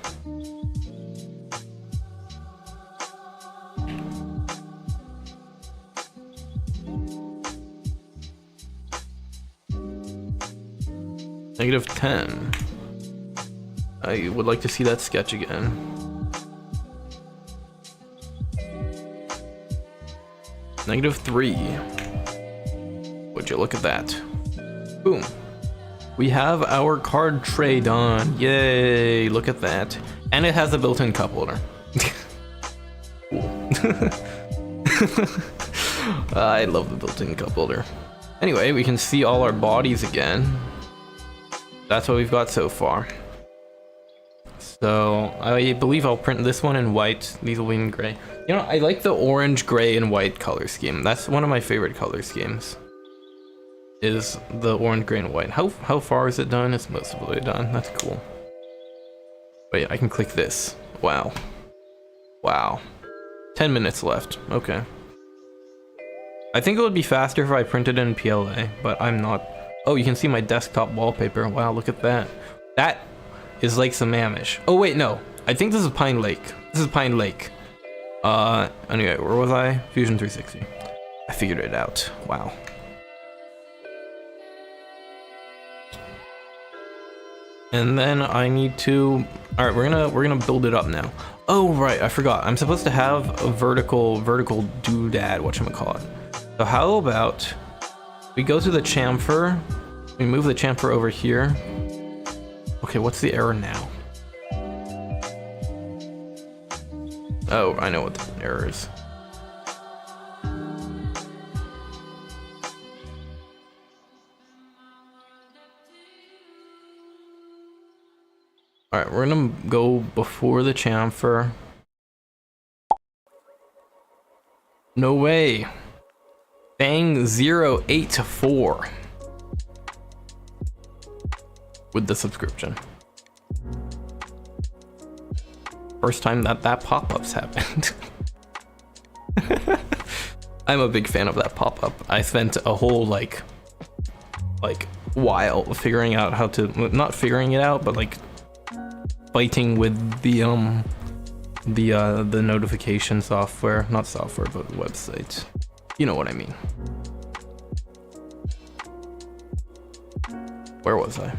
-10. I would like to see that sketch again. -3. Would you look at that? Boom. We have our card tray done. Yay, look at that. And it has a built-in cup holder. I love the built-in cup holder. Anyway, we can see all our bodies again. That's what we've got so far. So I believe I'll print this one in white. These will be in gray. You know, I like the orange, gray, and white color scheme. That's one of my favorite color schemes. Is the orange, gray, and white. How far is it done? It's most of the way done. That's cool. Wait, I can click this. Wow. Wow. 10 minutes left. Okay. I think it would be faster if I printed in PLA, but I'm not. Oh, you can see my desktop wallpaper. Wow, look at that. That is like some Amish. Oh wait, no. I think this is Pine Lake. This is Pine Lake. Anyway, where was I? Fusion 360. I figured it out. Wow. And then I need to. All right, we're gonna build it up now. Oh right, I forgot. I'm supposed to have a vertical doodad. Whatchamacallit. So how about we go to the chamfer, we move the chamfer over here. Okay, what's the error now? Oh, I know what the error is. All right, we're gonna go before the chamfer. No way. Bang 084 with the subscription. First time that pop-ups happened. I'm a big fan of that pop-up. I spent a whole like while figuring out how to, not figuring it out, but like fighting with the notification software, not software, but website. You know what I mean. Where was I?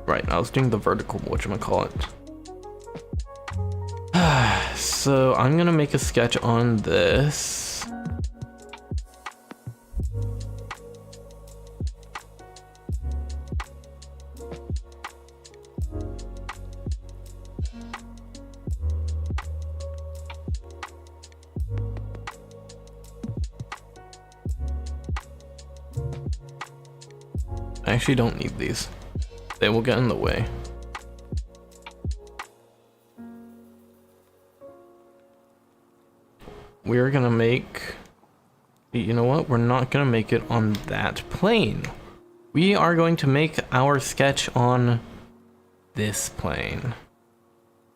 Right, I was doing the vertical, whatchamacallit. So I'm gonna make a sketch on this. I actually don't need these. They will get in the way. We're gonna make, you know what? We're not gonna make it on that plane. We are going to make our sketch on this plane.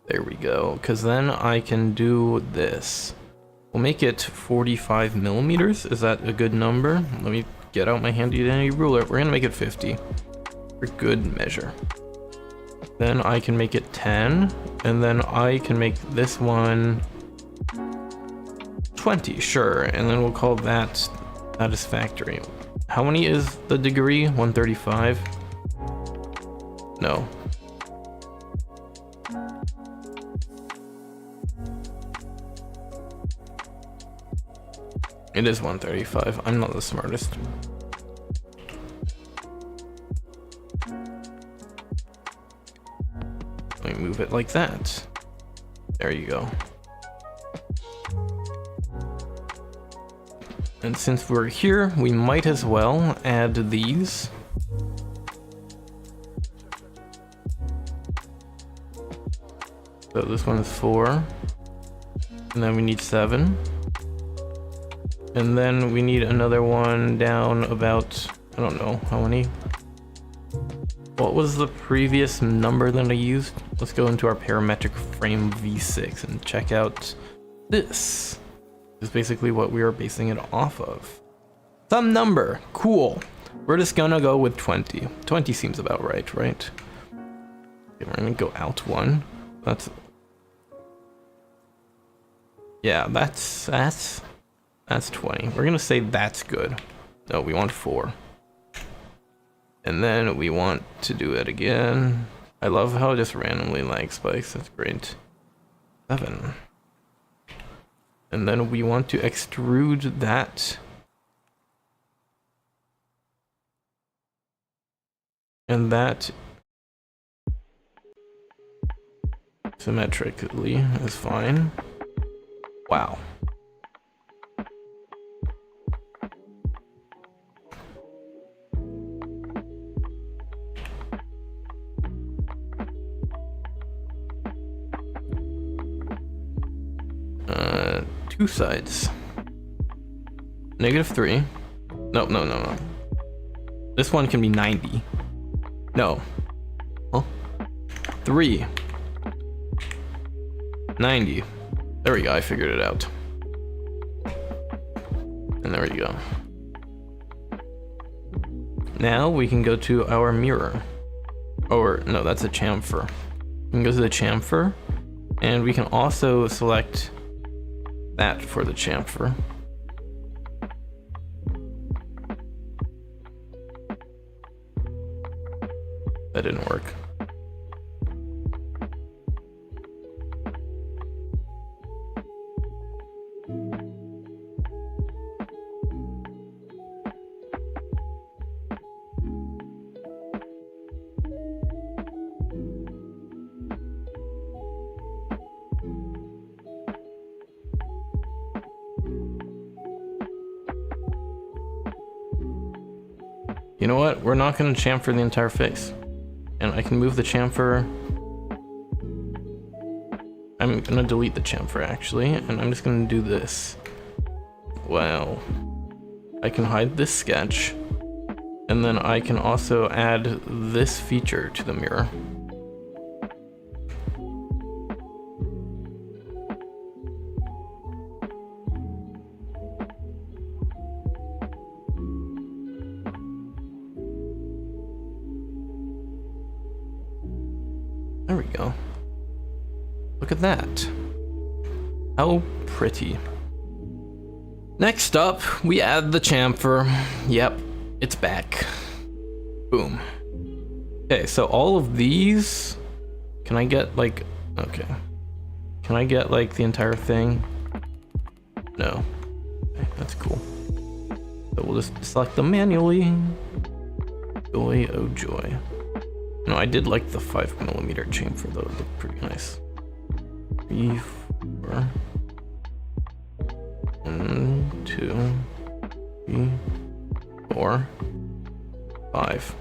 There we go, because then I can do this. We'll make it 45 millimeters. Is that a good number? Let me get out my handy dandy ruler. We're gonna make it 50 for good measure. Then I can make it 10, and then I can make this one 20, sure, and then we'll call that satisfactory. How many is the degree? 135? No. It is 135. I'm not the smartest. Let me move it like that. There you go. And since we're here, we might as well add these. So this one is 4. And then we need 7. And then we need another one down about, I don't know how many. What was the previous number that I used? Let's go into our parametric frame v6 and check out this. Is basically what we are basing it off of. Some number, cool. We're just gonna go with 20. 20 seems about right, right? Okay, we're gonna go out 1. That's, yeah, that's 20. We're gonna say that's good. No, we want 4. And then we want to do it again. I love how it just randomly lag spikes. That's great. 7. And then we want to extrude that. And that symmetrically is fine. Wow. Two sides. -3. No. This one can be 90. No. Huh? 3. 90. There we go, I figured it out. And there we go. Now we can go to our mirror. Or, no, that's a chamfer. We can go to the chamfer, and we can also select that for the chamfer. That didn't work. You know what? We're not going to chamfer the entire face. And I can move the chamfer. I'm going to delete the chamfer actually, and I'm just going to do this. Wow. I can hide this sketch. And then I can also add this feature to the mirror. There we go. Look at that. How pretty. Next up, we add the chamfer. Yep, it's back. Boom. Okay, so all of these, can I get like, okay. Can I get like the entire thing? No. Okay, that's cool. So we'll just select them manually. Joy, oh joy. No, I did like the 5mm chamfer though, it looked pretty nice. 3, 4. 1, 2, 3, 4, 5.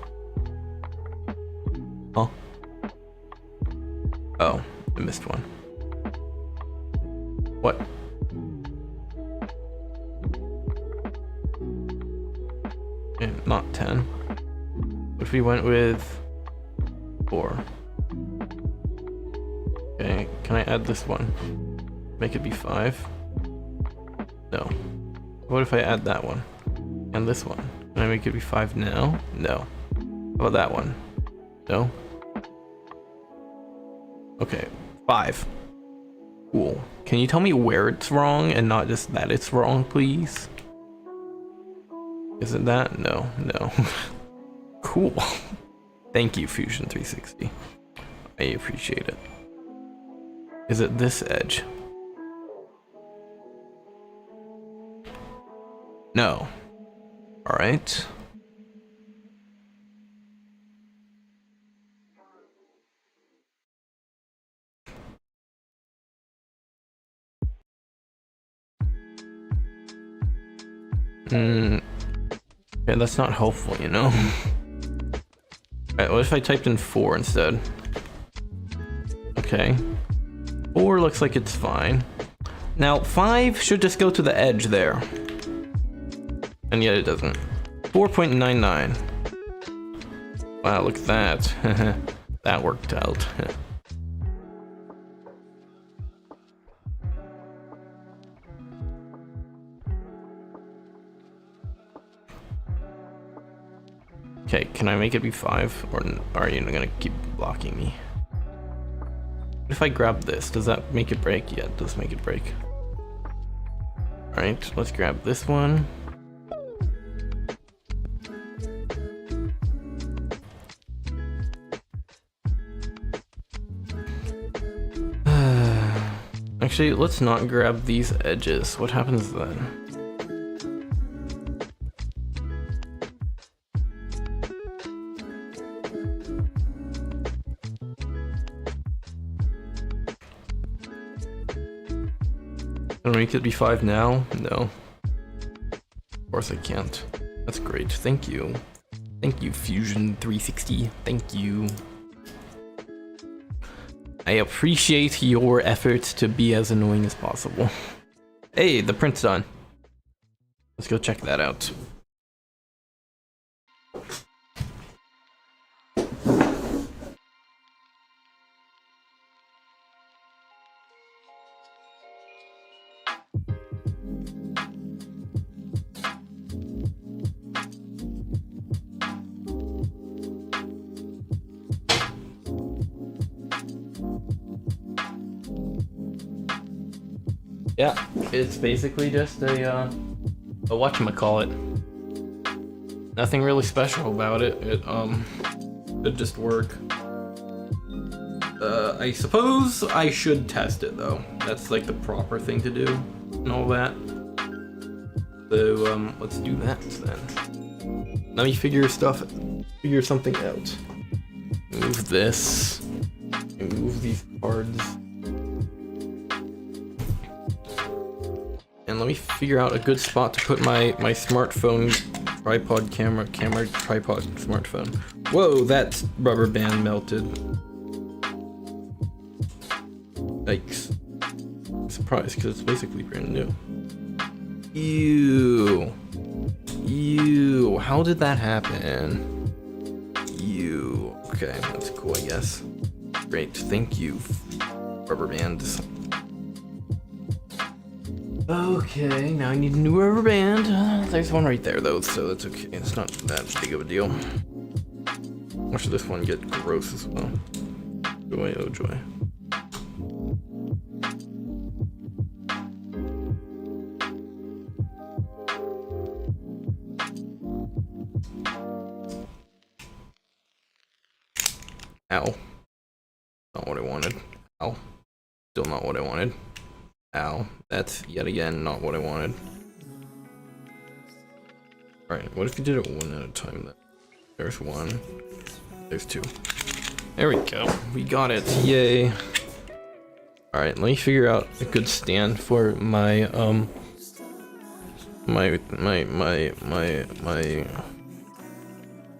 Oh. Oh, I missed one. What? Okay, not 10. What if we went with 4? Okay, can I add this one? Make it be 5? No. What if I add that one? And this one? Can I make it be 5 now? No. How about that one? No? Okay, 5. Cool. Can you tell me where it's wrong and not just that it's wrong, please? Is it that? No, no. Cool. Thank you, Fusion 360. I appreciate it. Is it this edge? No. Alright. Okay, that's not helpful, you know? Alright, what if I typed in 4 instead? Okay. 4 looks like it's fine. Now, 5 should just go to the edge there. And yet it doesn't. 4.99. Wow, look at that. That worked out. Okay, can I make it be 5? Or are you gonna keep blocking me? What if I grab this? Does that make it break? Yeah, it does make it break. Alright, let's grab this one. Actually, let's not grab these edges. What happens then? Can I make it be 5 now? No. Of course I can't. That's great. Thank you. Thank you, Fusion 360. Thank you. I appreciate your efforts to be as annoying as possible. Hey, the print's done. Let's go check that out. Yeah, it's basically just a whatchamacallit. Nothing really special about it. It should just work. I suppose I should test it though. That's like the proper thing to do and all that. So let's do that then. Let me figure something out. Move this. Move these cards. And let me figure out a good spot to put my smartphone tripod camera tripod smartphone. Whoa, that rubber band melted. Yikes. I'm surprised because it's basically brand new. Ew. Ew. How did that happen? Ew. Okay, that's cool, I guess. Great, thank you, rubber bands. Okay, now I need a new rubber band. There's one right there though, so that's okay. It's not that big of a deal. Watch this one get gross as well. Joy, oh joy. Ow. Not what I wanted. Ow. Still not what I wanted. Ow. That's yet again not what I wanted. Alright, what if you did it one at a time then? There's one. There's two. There we go. We got it. Yay. Alright, let me figure out a good stand for my my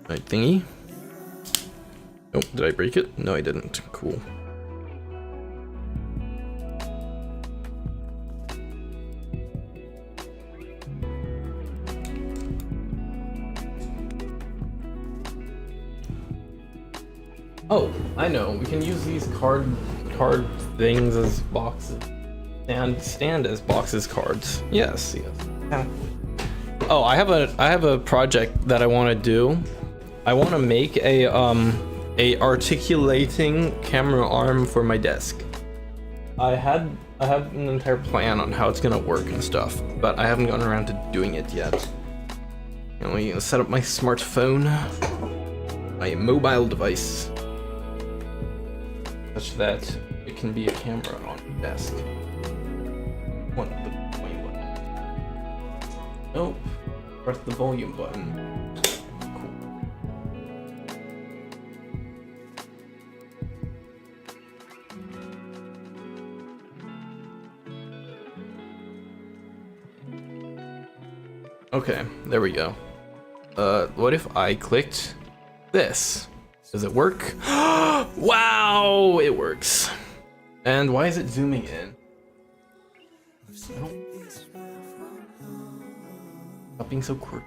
thingy. Oh, did I break it? No, I didn't. Cool. Oh, I know. We can use these card things as boxes and stand as boxes cards. Yes, yes. Oh, I have a project that I want to do. I want to make a articulating camera arm for my desk. I have an entire plan on how it's gonna work and stuff, but I haven't gotten around to doing it yet. Let me set up my smartphone, my mobile device, such that it can be a camera on the desk. What the volume button? Nope. Press the volume button. Cool. Okay, there we go. What if I clicked this? Does it work? Wow, it works. And why is it zooming in? Stop being so quirky.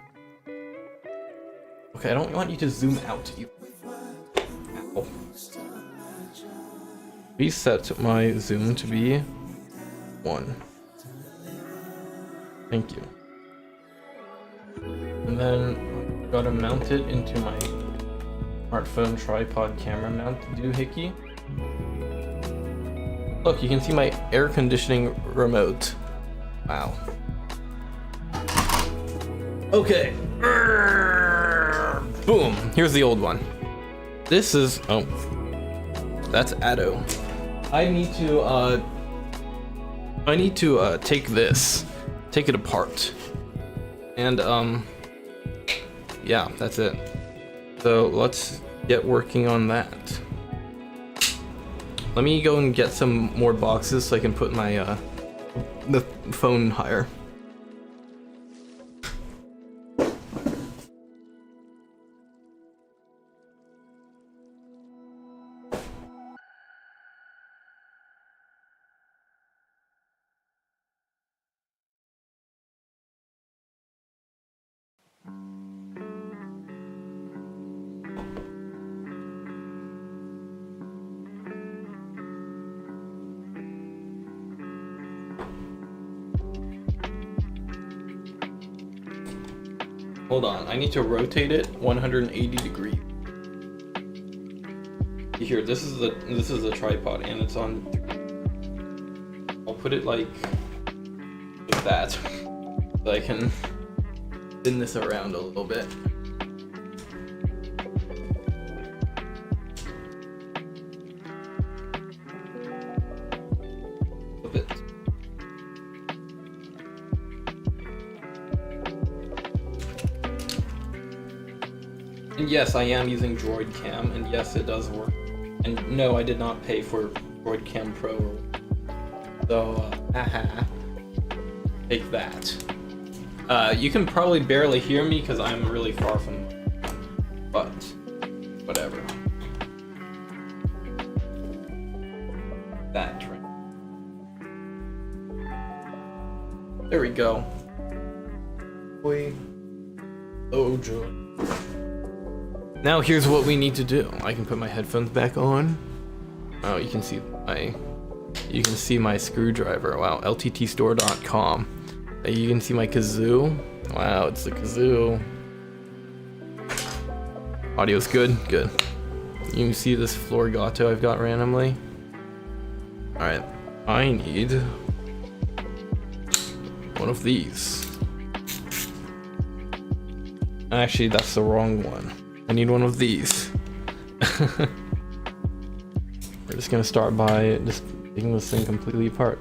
Okay, I don't want you to zoom out. Ow. Reset my zoom to be 1. Thank you. And then gotta mount it into my smartphone tripod camera mount doohickey. Look, you can see my air conditioning remote. Wow. Okay. Boom. Here's the old one. This is that's Addo. I need to take it apart. And yeah, that's it. So let's get working on that. Let me go and get some more boxes so I can put my the phone higher. Hold on, I need to rotate it 180 degrees. Here, this is the tripod and it's on. I'll put it like like that. So I can spin this around a little bit. Flip it. And yes, I am using Droid Cam, and yes, it does work. And no, I did not pay for Droid Cam Pro. So, haha. Take that. You can probably barely hear me because I'm really far from the microphone, but whatever. That train. There we go. Boy. Oh joy. Now here's what we need to do. I can put my headphones back on. Oh, you can see my screwdriver. Wow, lttstore.com. You can see my kazoo. Wow, it's the kazoo. Audio's good? Good. You can see this Florigato I've got randomly. Alright, I need one of these. Actually, that's the wrong one. I need one of these. We're just gonna start by just taking this thing completely apart.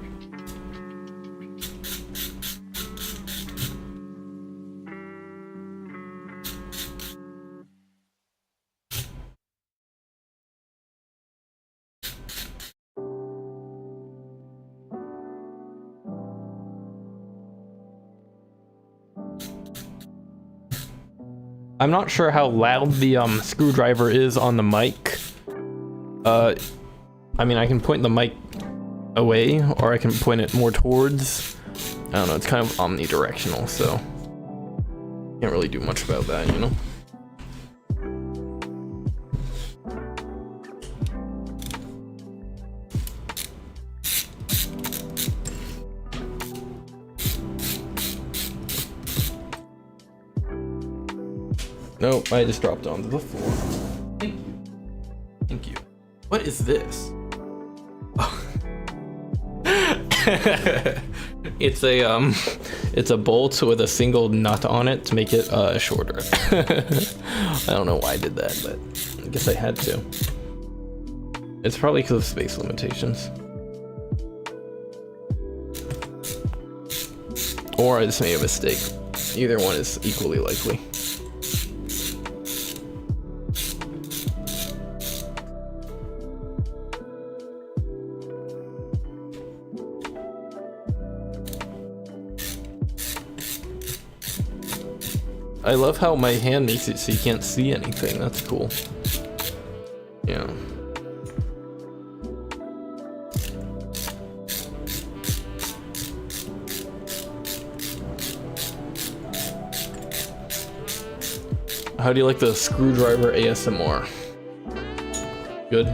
I'm not sure how loud the screwdriver is on the mic. I mean, I can point the mic away, or I can point it more towards. I don't know, it's kind of omnidirectional, so can't really do much about that, you know? Nope, I just dropped onto the floor. Thank you. Thank you. What is this? Oh. It's a bolt with a single nut on it to make it shorter. I don't know why I did that, but I guess I had to. It's probably because of space limitations. Or I just made a mistake. Either one is equally likely. I love how my hand makes it so you can't see anything. That's cool. Yeah. How do you like the screwdriver ASMR? Good?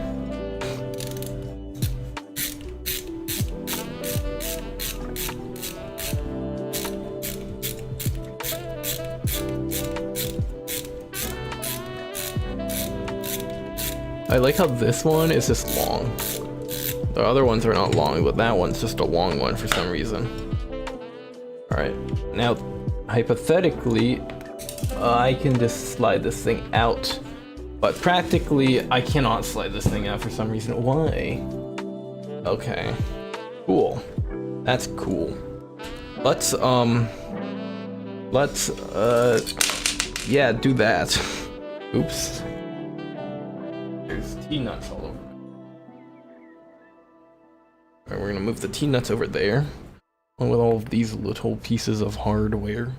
I like how this one is just long. The other ones are not long, but that one's just a long one for some reason. Alright, now hypothetically, I can just slide this thing out. But practically, I cannot slide this thing out for some reason. Why? Okay. Cool. That's cool. Let's, yeah, do that. Oops. There's T-nuts all over. Alright, we're gonna move the T-nuts over there, along with all of these little pieces of hardware.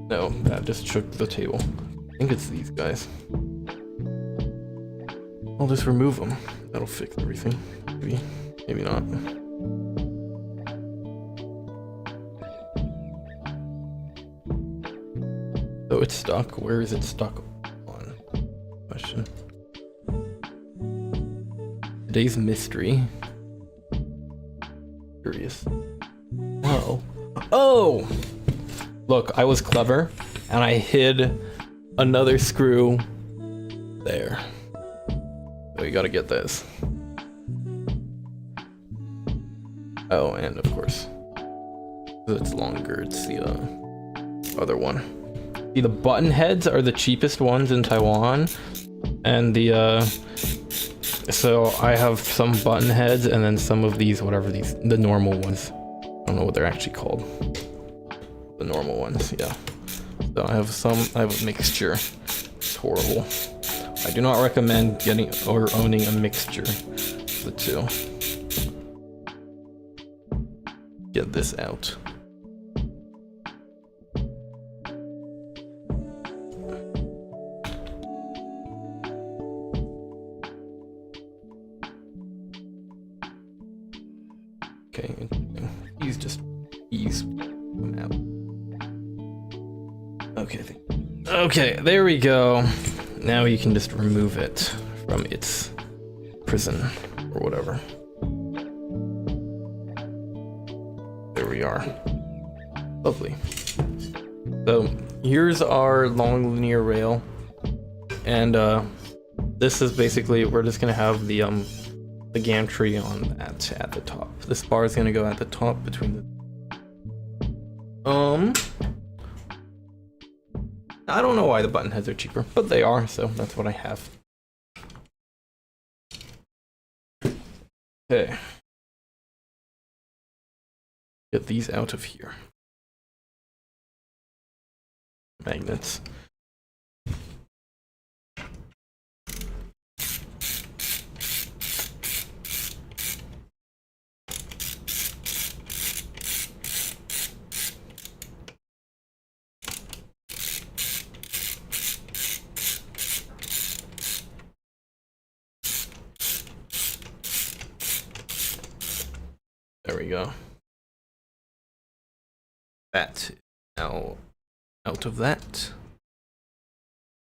No, that just shook the table. I think it's these guys. I'll just remove them. That'll fix everything. Maybe, maybe not. So it's stuck. Where is it stuck on? Question. Today's mystery. Curious. Oh. Oh! Look, I was clever, and I hid another screw there. So we gotta get this. Oh, and of course, it's longer. It's the other one. See, the button heads are the cheapest ones in Taiwan, and the so I have some button heads and then some of these, whatever these, the normal ones. I don't know what they're actually called. The normal ones, yeah. So I have a mixture. It's horrible. I do not recommend getting or owning a mixture of the two. Get this out. Okay, he's come out. Okay, there we go. Now you can just remove it from its prison or whatever. There we are. Lovely. So here's our long linear rail, and this is basically, we're just gonna have the gantry on that at the top. This bar is gonna go at the top between the I don't know why the button heads are cheaper, but they are, so that's what I have. Okay. Get these out of here. Magnets. There we go. That now out of that.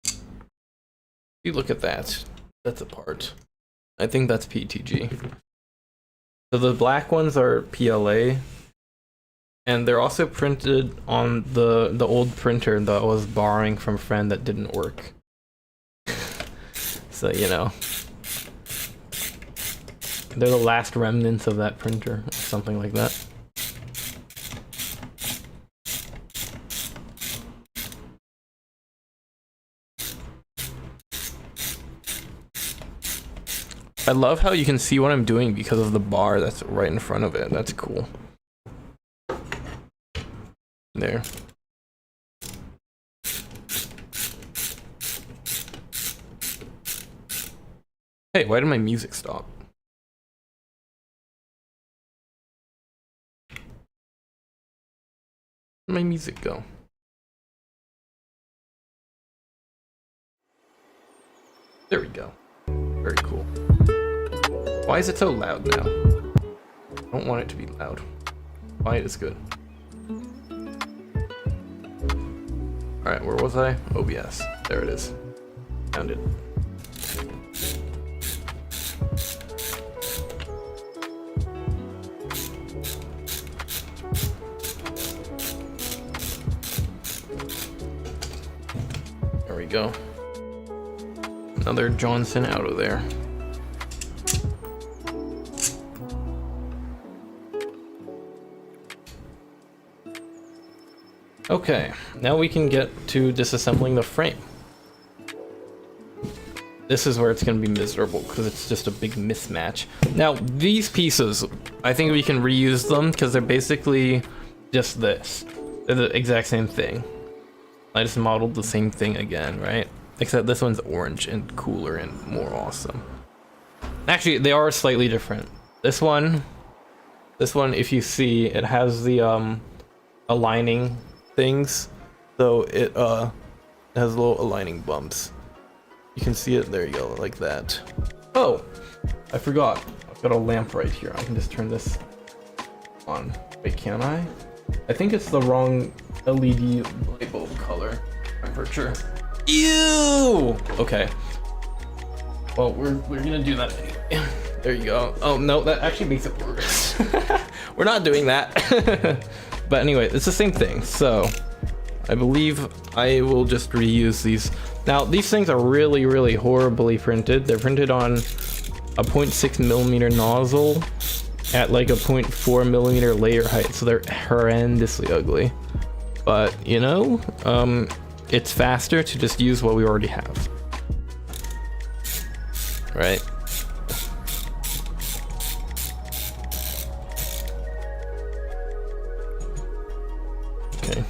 If you look at that, that's a part. I think that's PTG. So the black ones are PLA, and they're also printed on the old printer that I was borrowing from a friend that didn't work. So, you know, they're the last remnants of that printer, or something like that. I love how you can see what I'm doing because of the bar that's right in front of it. That's cool. There. Hey, why did my music stop? Where'd my music go? There we go. Very cool. Why is it so loud now? I don't want it to be loud. Quiet is good. Alright, where was I? OBS. There it is. Found it. There we go. Another Johnson out of there. Okay, now we can get to disassembling the frame. This is where it's going to be miserable because it's just a big mismatch. Now, these pieces, I think we can reuse them because they're basically just this. They're the exact same thing. I just modeled the same thing again, right? Except this one's orange and cooler and more awesome. Actually, they are slightly different. This one, if you see, it has the aligning things, so it has little aligning bumps. You can see it, there you go, like that. Oh, I forgot. I've got a lamp right here. I can just turn this on. Wait, can I? I think it's the wrong LED light bulb color. I'm for sure. Ew! Okay. Well, we're gonna do that anyway. There you go. Oh no, that actually makes it worse. We're not doing that. But anyway, it's the same thing. So I believe I will just reuse these. Now these things are really, really horribly printed. They're printed on a 0.6 millimeter nozzle, at like a 0.4 millimeter layer height, so they're horrendously ugly. But you know, it's faster to just use what we already have, right? Okay.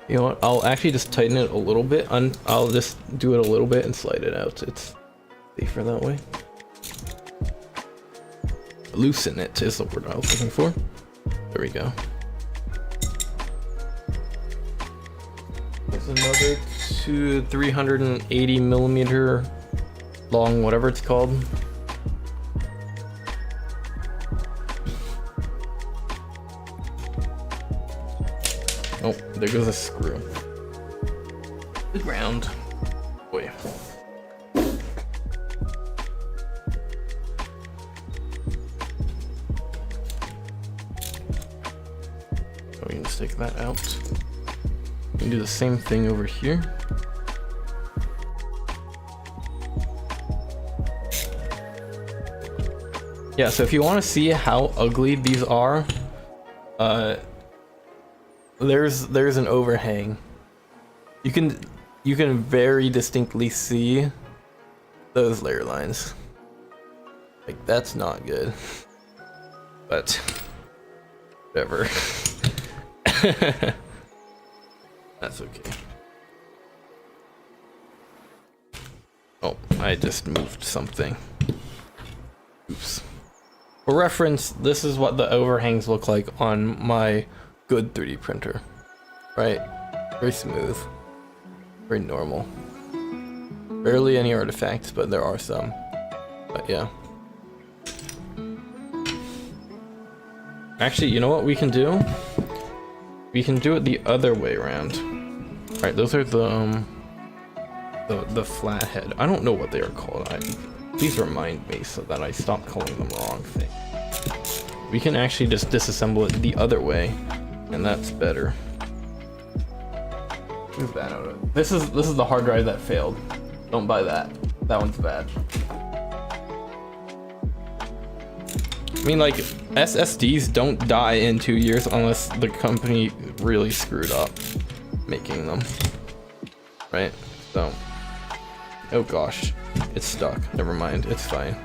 You know what? I'll actually just tighten it a little bit. I'll just do it a little bit and slide it out. It's safer that way. Loosen it is the word I was looking for. There we go. There's another 380 millimeter long, whatever it's called. Oh, there goes a screw. The ground. Boy. We can just take that out. We can do the same thing over here. Yeah, so if you want to see how ugly these are, there's an overhang. You can very distinctly see those layer lines. Like, that's not good. But whatever. That's okay. Oh, I just moved something. Oops. For reference, this is what the overhangs look like on my good 3D printer. Right? Very smooth. Very normal. Barely any artifacts, but there are some. But yeah. Actually, you know what we can do? We can do it the other way around. Alright, those are the flathead. I don't know what they are called. Please remind me so that I stop calling them the wrong thing. We can actually just disassemble it the other way, and that's better. Move that out of it. This is the hard drive that failed. Don't buy that. That one's bad. I mean, like, SSDs don't die in 2 years unless the company really screwed up making them. Right? So. Oh gosh. It's stuck. Never mind. It's fine.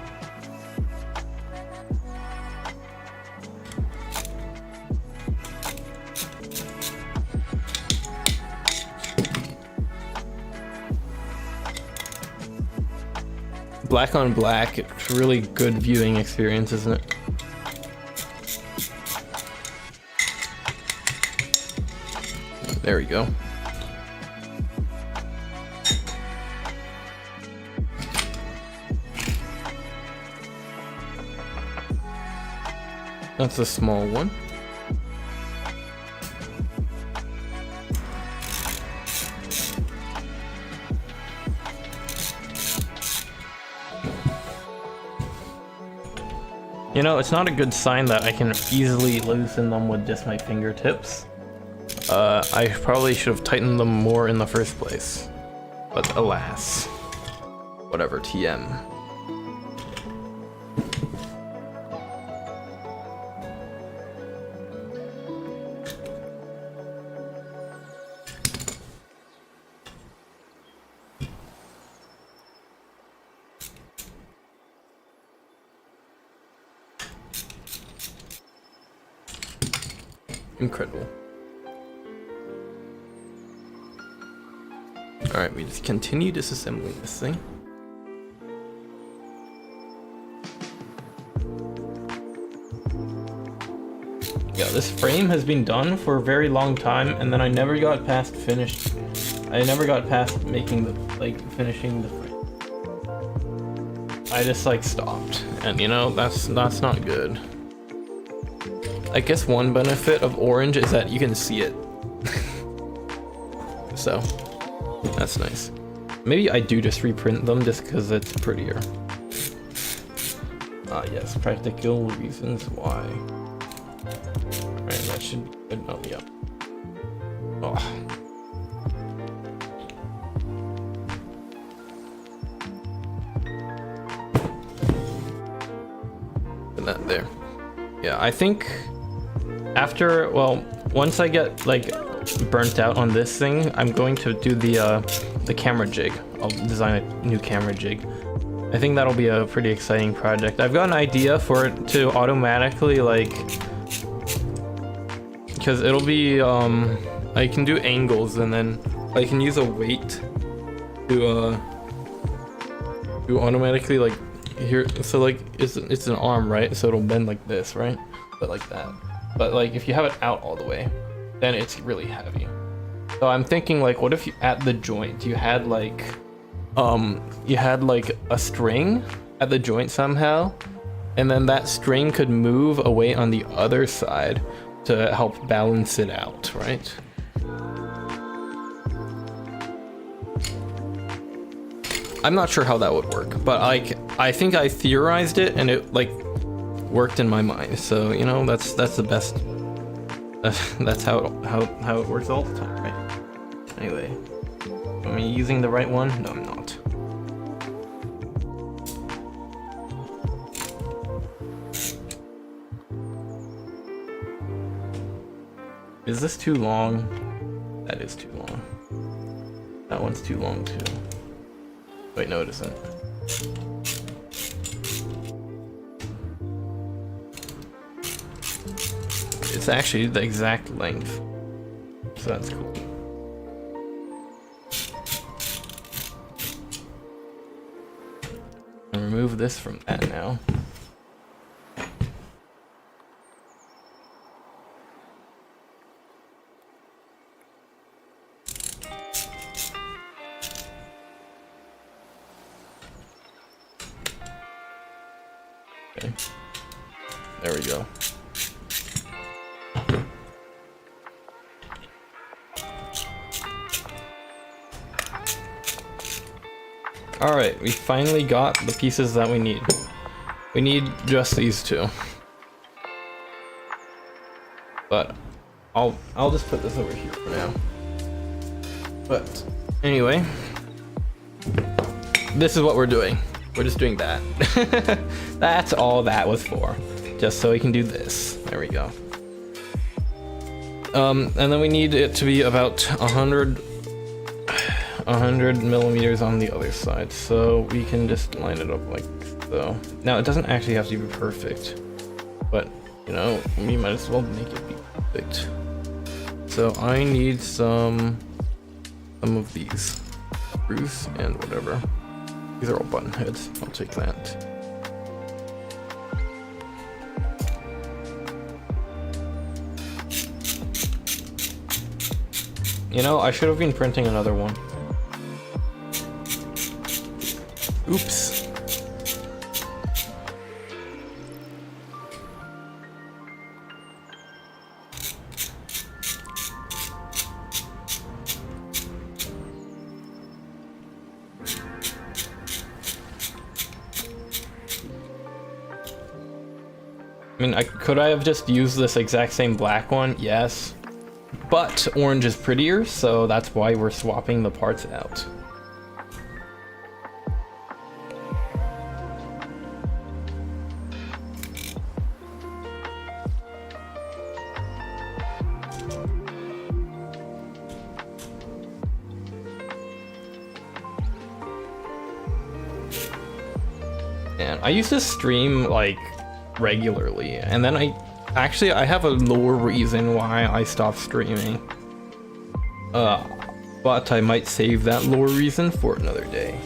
Black on black, it's really good viewing experience, isn't it? There we go. That's a small one. You know, it's not a good sign that I can easily loosen them with just my fingertips. I probably should have tightened them more in the first place. But alas. Whatever, TM. Incredible. Alright, we just continue disassembling this thing. Yeah, this frame has been done for a very long time, and then I never got past making the, finishing the frame. I just, stopped. And, you know, that's not good. I guess one benefit of orange is that you can see it. So, that's nice. Maybe I do just reprint them just because it's prettier. Ah, yes, practical reasons why. Alright, that should be good. Oh, yeah. Oh. open that there. Yeah, I think after, well, once I get like burnt out on this thing, I'm going to do the camera jig. I'll design a new camera jig. I think that'll be a pretty exciting project. I've got an idea for it to automatically like, because it'll be I can do angles, and then I can use a weight to automatically like here. So like it's an arm, right? So it'll bend like this, right? But like that. But like if you have it out all the way, then it's really heavy. So I'm thinking like, what if you at the joint you had like a string at the joint somehow, and then that string could move away on the other side to help balance it out, right? I'm not sure how that would work, but I think I theorized it and it like worked in my mind. So you know, that's the best. That's how it works all the time, right? Anyway, am I using the right one? No, I'm not. Is this too long? That is too long. That one's too long too. Wait, no, it isn't. It's actually the exact length, so that's cool. And remove this from that now. Okay, there we go. Alright, we finally got the pieces that we need. We need just these two. But I'll just put this over here for now. But anyway, this is what we're doing. We're just doing that. That's all that was for. Just so we can do this. There we go. And then we need it to be about 100 millimeters on the other side, so we can just line it up like so. Now it doesn't actually have to be perfect, but you know, we might as well make it be perfect. So I need some of these screws and whatever. These are all button heads. I'll take that. You know, I should have been printing another one. Oops. I mean, could I have just used this exact same black one? Yes. But orange is prettier, so that's why we're swapping the parts out. And I used to stream like regularly, and then I have a lower reason why I stopped streaming. But I might save that lower reason for another day,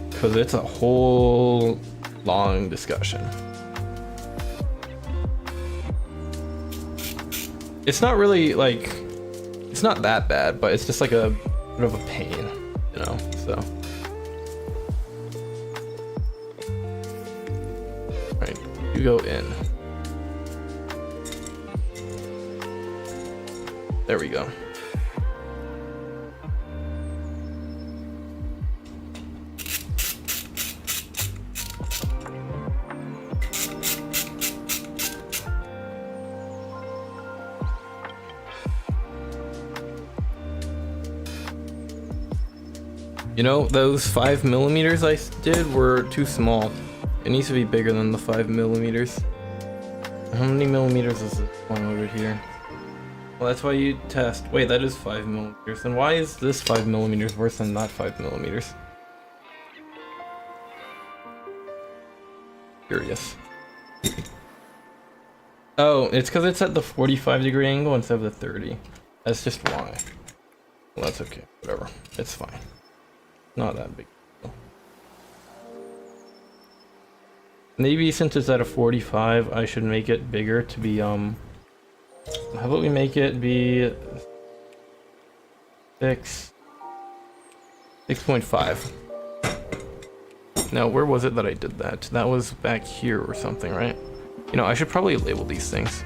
because it's a whole long discussion. It's not really like, it's not that bad, but it's just like a bit of a pain, you know, so. Right, you go in. There we go. You know, those 5 millimeters I did were too small. It needs to be bigger than the 5 millimeters. How many millimeters is this one over here? Well, that's why you test. Wait, that is 5 millimeters. Then why is this 5 millimeters worse than that 5 millimeters? Curious. Oh, it's because it's at the 45-degree angle instead of the 30. That's just why. Well, that's okay. Whatever. It's fine. Not that big. Maybe since it's at a 45, I should make it bigger to be, how about we make it be 6.5. Now, where was it that I did that? That was back here or something, right? You know, I should probably label these things.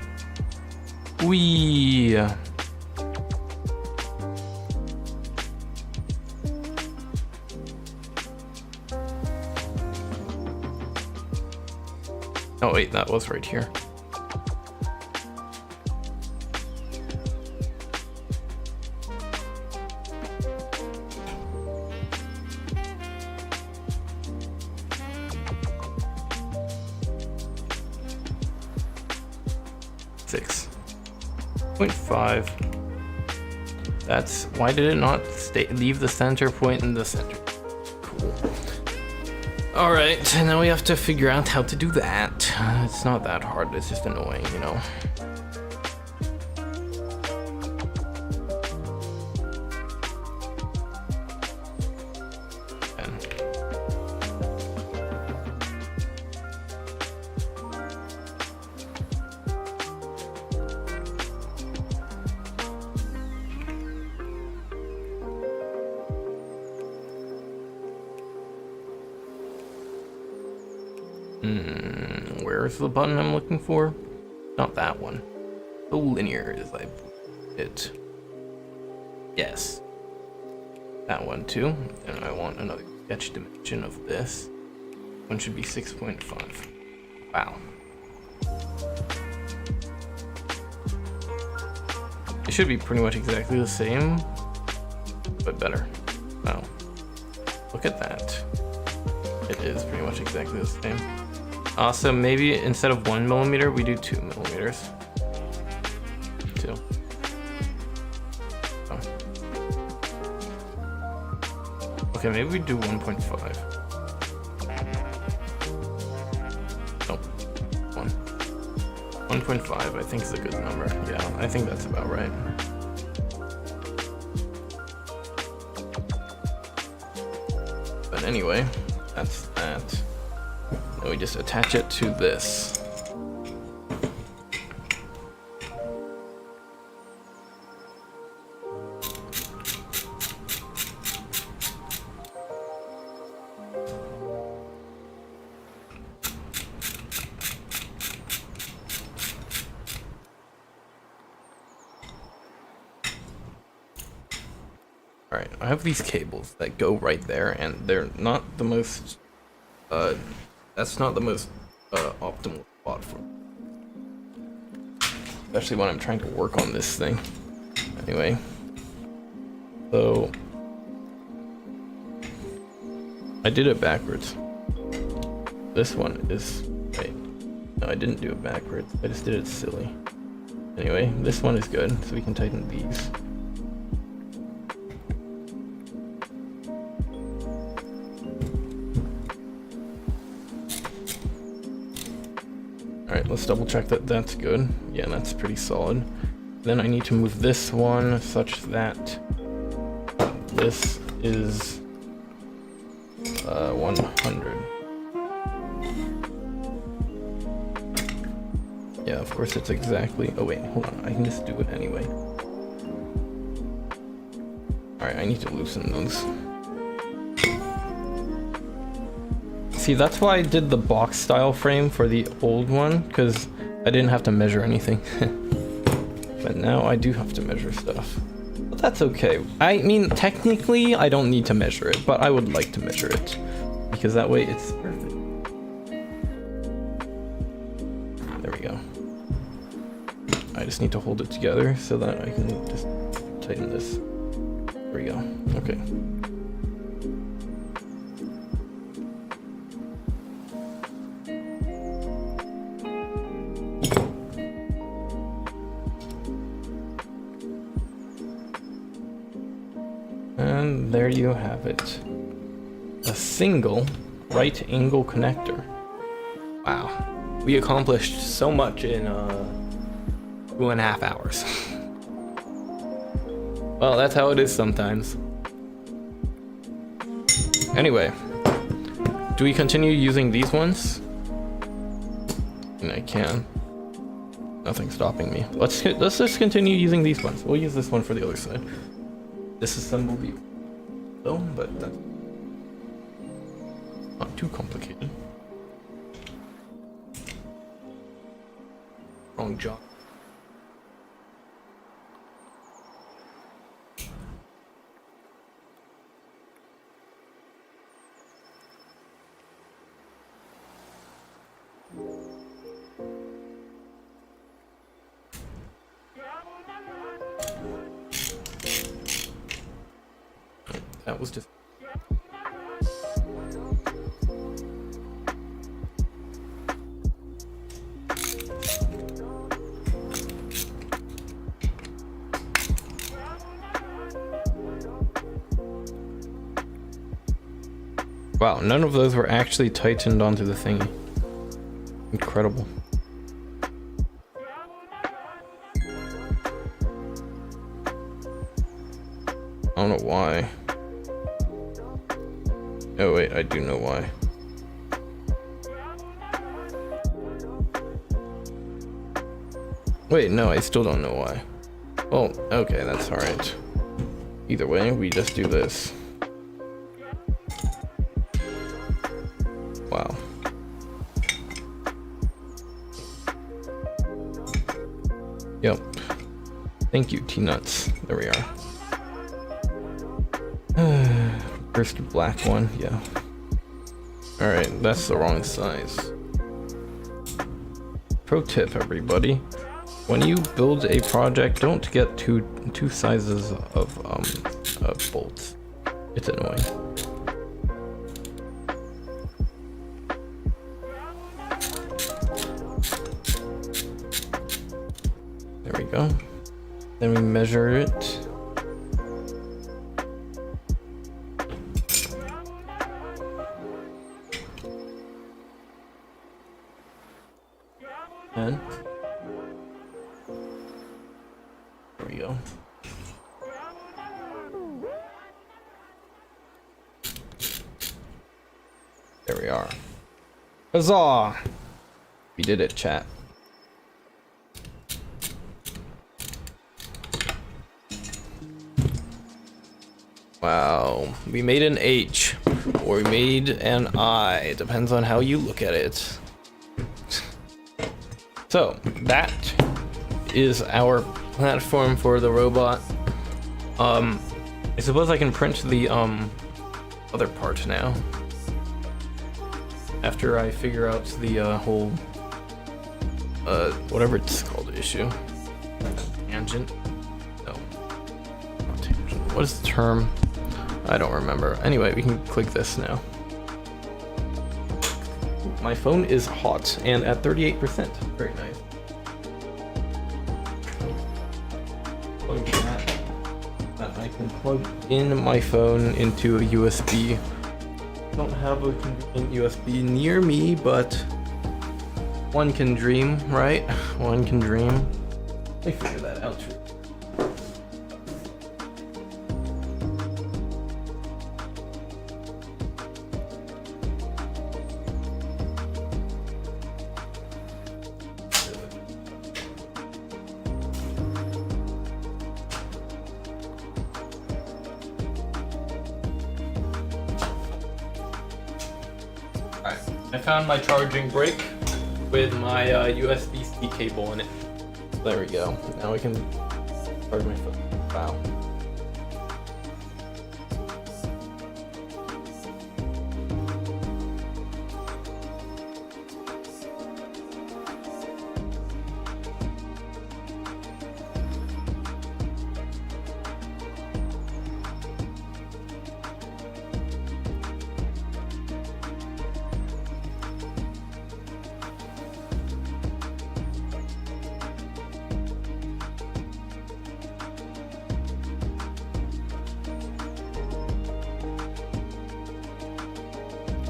Whee! Oh wait, that was right here. Six. 0.5. That's why did it not leave the center point in the center? Cool. All right, now we have to figure out how to do that. It's not that hard. It's just annoying, you know. Where's the button I'm looking for? Not that one. So linear is like it. Yes. That one too. And I want another sketch dimension of this. One should be 6.5. Wow. It should be pretty much exactly the same, but better. Wow. Look at that. It is pretty much exactly the same. So maybe instead of 1 millimeter, we do 2 millimeters. 2. Oh. Okay, maybe we do 1.5. Oh, 1. 1.5, I think is a good number. Yeah, I think that's about right. But anyway, that's that. Now we just attach it to this. Alright, I have these cables that go right there, and they're not the most, that's not the most optimal spot for me. Especially when I'm trying to work on this thing. Anyway. So I did it backwards. This one is, wait, no, I didn't do it backwards. I just did it silly. Anyway, this one is good, so we can tighten these. Alright, let's double check that that's good. Yeah, that's pretty solid. Then I need to move this one such that this is 100. Yeah, of course it's exactly, oh wait, hold on, I can just do it anyway. Alright, I need to loosen those. See, that's why I did the box style frame for the old one, because I didn't have to measure anything. But now I do have to measure stuff. But that's okay. I mean, technically, I don't need to measure it, but I would like to measure it. Because that way it's perfect. There we go. I just need to hold it together so that I can just tighten this. There we go. Okay. there you have it. A single right angle connector. Wow. We accomplished so much in 2.5 hours. Well, that's how it is sometimes. Anyway, do we continue using these ones? And I can. Nothing's stopping me. Let's just continue using these ones. We'll use this one for the other side. Disassemble the film, but that's not too complicated. Wrong job. That was just... Wow, none of those were actually tightened onto the thingy. Incredible. I don't know why. Oh wait, I do know why. Wait, no, I still don't know why. Well, okay, that's alright. Either way, we just do this. Wow. Yep. Thank you, T-Nuts. There we are. First black one, yeah. Alright, that's the wrong size. Pro tip, everybody. When you build a project, don't get two sizes of bolts. It's annoying. There we go. Then we measure it. And there we go. There we are. Huzzah! We did it, chat. Wow, we made an H, or we made an I, depends on how you look at it. So, that is our platform for the robot. I suppose I can print the other part now. After I figure out the whole, whatever it's called, issue. Tangent? No. Not tangent. What is the term? I don't remember. Anyway, we can click this now. My phone is hot and at 38%. Very nice. Plug that I can plug in my phone into a USB. I don't have a convenient USB near me, but one can dream, right? One can dream. I figure that out too. I found my charging brick with my USB-C cable in it. There we go. Now we can charge my phone. Wow.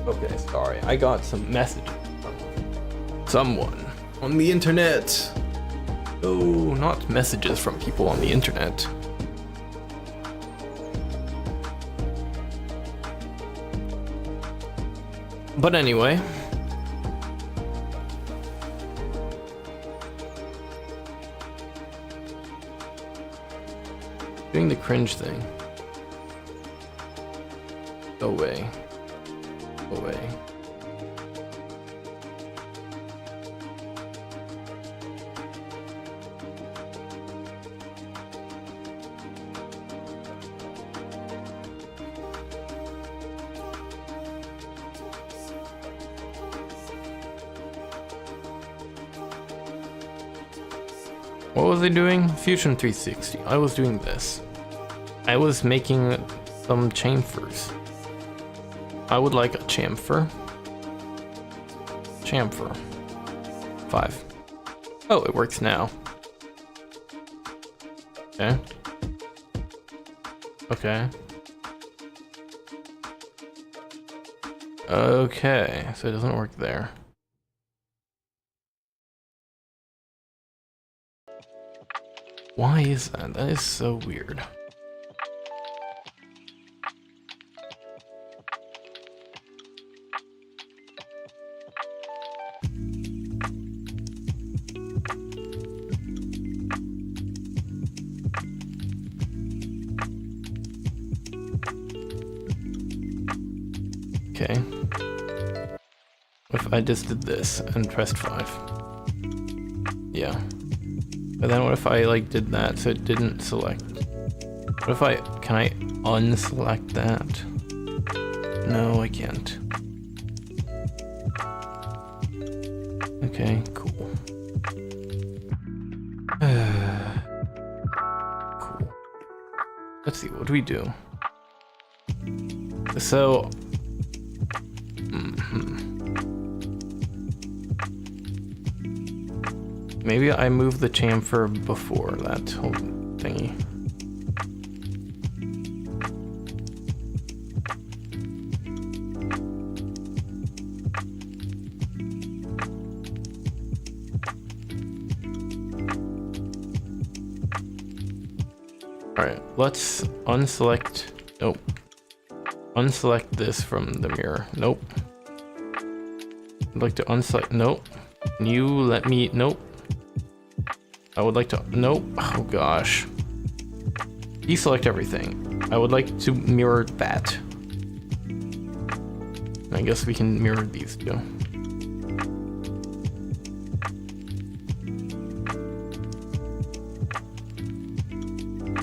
Okay, sorry. I got some messages from someone on the internet. Oh, not messages from people on the internet. But anyway. Doing the cringe thing. Go away. Go away. What was I doing? Fusion 360. I was doing this. I was making some chamfers. I would like a chamfer. Chamfer. 5. Oh, it works now. Okay. Okay. Okay, so it doesn't work there. Why is that? That is so weird. Okay. If I just did this and pressed 5. Yeah. But then what if I like did that so it didn't select? What if I, can I unselect that? No, I can't. Okay, cool. Cool. Let's see, what do we do? So, maybe I move the chamfer before that whole thingy. Alright, let's unselect. Nope. Unselect this from the mirror. Nope. I'd like to unselect. Nope. Can you let me. Nope. I would like to. Nope. Oh gosh. Deselect everything. I would like to mirror that. I guess we can mirror these two.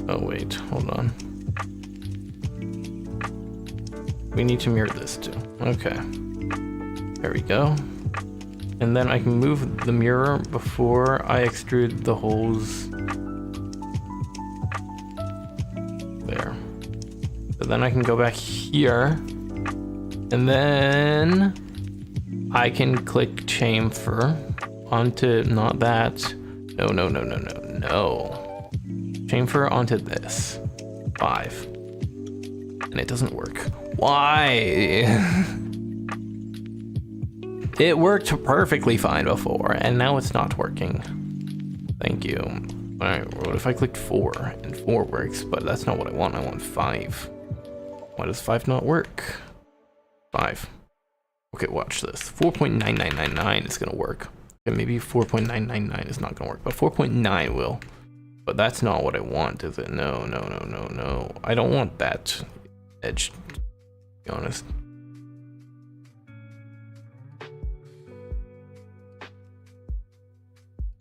Oh wait, hold on. We need to mirror this too. Okay. There we go. And then I can move the mirror before I extrude the holes. There. So then I can go back here. And then I can click chamfer onto, not that. No. Chamfer onto this. 5. And it doesn't work. Why? It worked perfectly fine before, and now it's not working. Thank you. Alright, what if I clicked 4? And 4 works, but that's not what I want. I want 5. Why does 5 not work? 5. Okay, watch this. 4.9999 is gonna work. Okay, maybe 4.999 is not gonna work, but 4.9 will. But that's not what I want, is it? No. I don't want that edge, to be honest.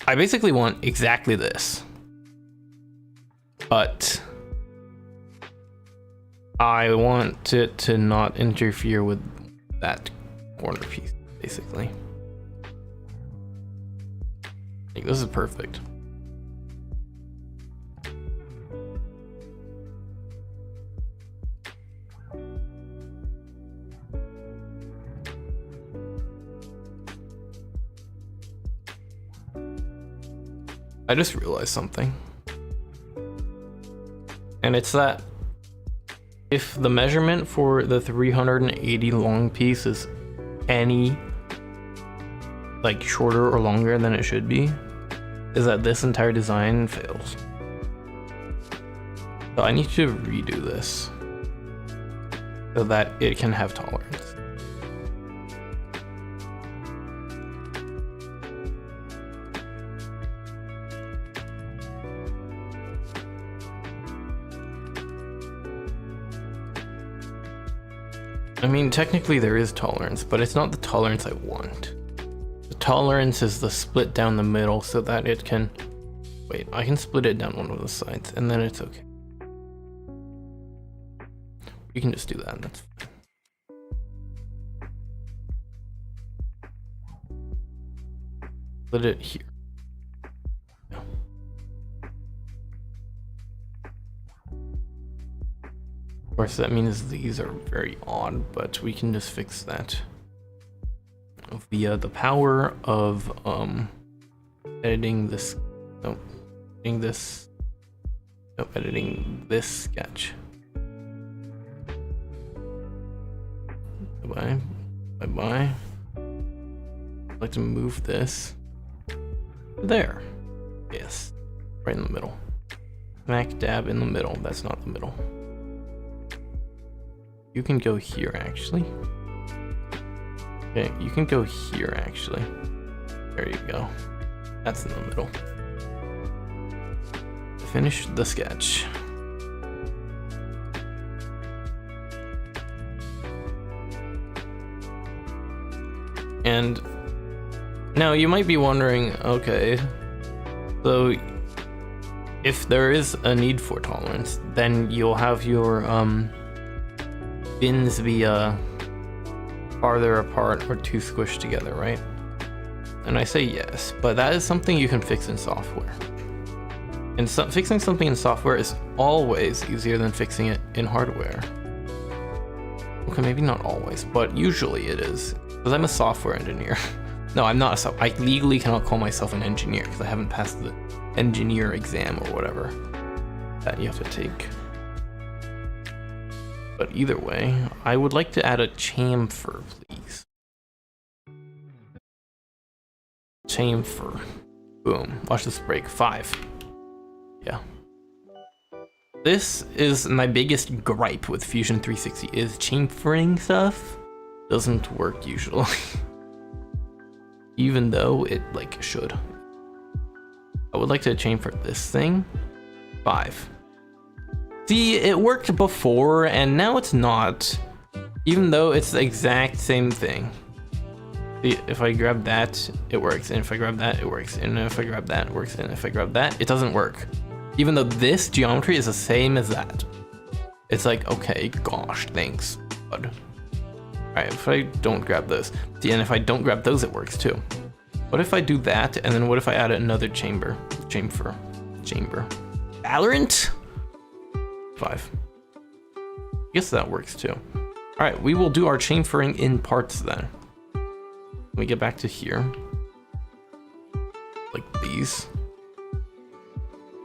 I basically want exactly this. But I want it to not interfere with that corner piece, basically. I think this is perfect. I just realized something. And it's that if the measurement for the 380 long piece is any like shorter or longer than it should be, is that this entire design fails. So I need to redo this so that it can have tolerance. I mean, technically there is tolerance, but it's not the tolerance I want. The tolerance is the split down the middle so that it can... Wait, I can split it down one of the sides and then it's okay. You can just do that, that's fine. Split it here. Yeah. Of course, that means these are very odd, but we can just fix that via the power of editing this. No, editing this. No, editing this sketch. Bye bye. Bye bye. I'd like to move this there. Yes, right in the middle. Smack dab in the middle. That's not the middle. You can go here actually. Okay, you can go here actually. There you go. That's in the middle. Finish the sketch. And now you might be wondering, okay, so if there is a need for tolerance, then you'll have your bins be farther apart or too squished together, right? And I say yes, but that is something you can fix in software. And fixing something in software is always easier than fixing it in hardware. Okay, maybe not always, but usually it is. Because I'm a software engineer. No, I'm not I legally cannot call myself an engineer because I haven't passed the engineer exam or whatever that you have to take. But either way, I would like to add a chamfer, please. Chamfer. Boom. Watch this break. 5. Yeah. This is my biggest gripe with Fusion 360 is chamfering stuff doesn't work usually. Even though it like should. I would like to chamfer this thing. 5. See, it worked before and now it's not. Even though it's the exact same thing. See, if I grab that, it works. And if I grab that, it works. And if I grab that, it works. And if I grab that, it doesn't work. Even though this geometry is the same as that. It's like, okay, gosh, thanks, bud. Alright, if I don't grab those. See, and if I don't grab those, it works too. What if I do that, and then what if I add another chamber? Chamber. Valorant? 5. I guess that works too. Alright, we will do our chamfering in parts then. Let me get back to here. Like these.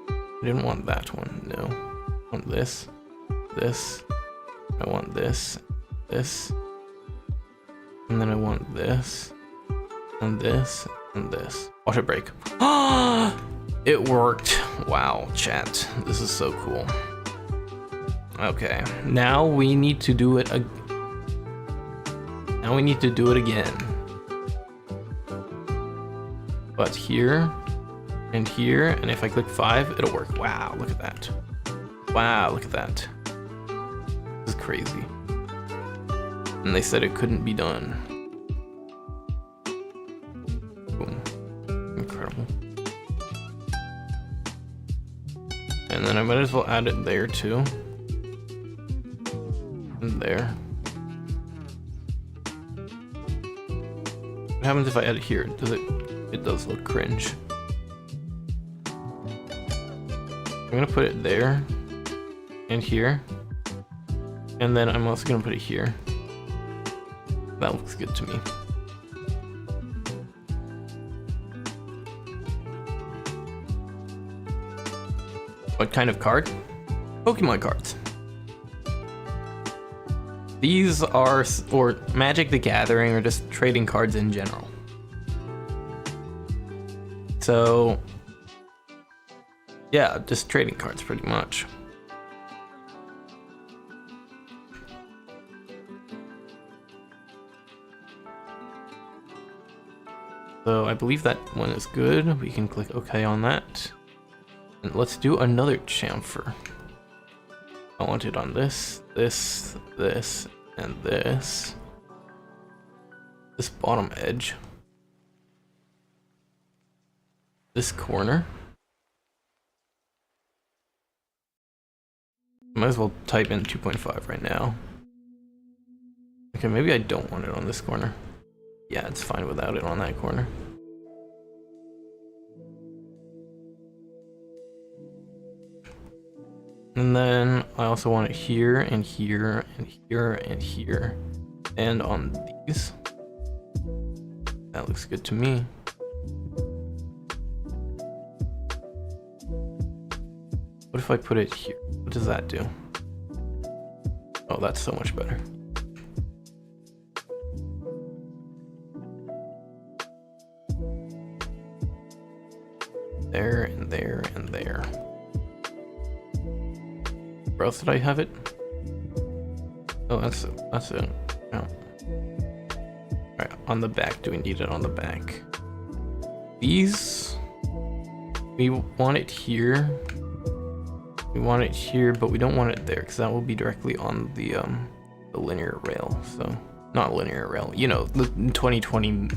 I didn't want that one, no. I want this, this. I want this, this. And then I want this, and this, and this. Watch it break. Ah! It worked. Wow, chat. This is so cool. Okay, now we need to do it again. But here, and here, and if I click 5, it'll work. Wow, look at that. Wow, look at that. This is crazy. And they said it couldn't be done. Boom. Incredible. And then I might as well add it there too. And there. What happens if I add it here? Does it? It does look cringe. I'm gonna put it there and here. And then I'm also gonna put it here. That looks good to me. What kind of card? Pokemon cards. These are, or Magic the Gathering, or just trading cards in general. So, yeah, just trading cards pretty much. So I believe that one is good. We can click OK on that. And let's do another chamfer. I want it on this, this, this, and this. This bottom edge. This corner. Might as well type in 2.5 right now. Okay, maybe I don't want it on this corner. Yeah, it's fine without it on that corner. And then I also want it here and here and here and here. And on these. That looks good to me. What if I put it here? What does that do? Oh, that's so much better. There and there and there. Where else did I have it? Oh, that's it. Oh. Alright, on the back. Do we need it on the back? These, we want it here. We want it here, but we don't want it there because that will be directly on the linear rail. So, not linear rail. You know, the 2020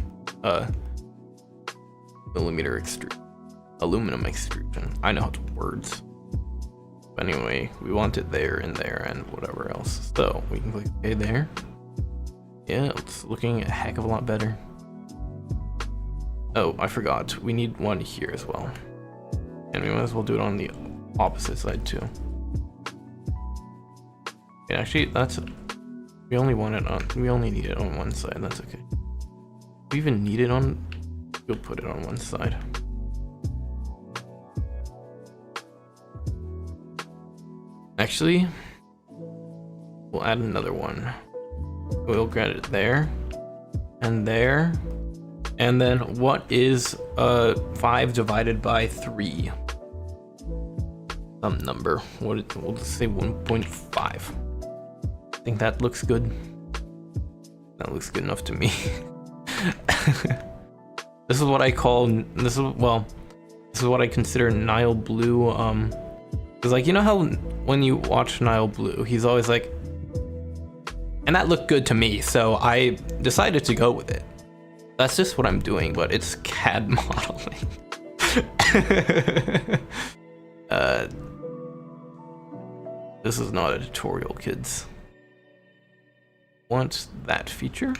millimeter aluminum extrusion. I know how to words. But anyway, we want it there and there and whatever else. So we can click OK there. Yeah, it's looking a heck of a lot better. Oh, I forgot. We need one here as well. And we might as well do it on the opposite side too. Yeah, actually, that's, we only need it on one side. That's okay. We even need it on, we'll put it on one side. Actually, we'll add another one. We'll get it there and there. And then what is 5 divided by 3? Some number. We'll just say 1.5. I think that looks good. That looks good enough to me. This is what I call, this is what I consider Nile Blue. Cause like, you know how when you watch Nile Blue, he's always like, and that looked good to me, so I decided to go with it. That's just what I'm doing, but it's CAD modeling. This is not a tutorial, kids. Want that feature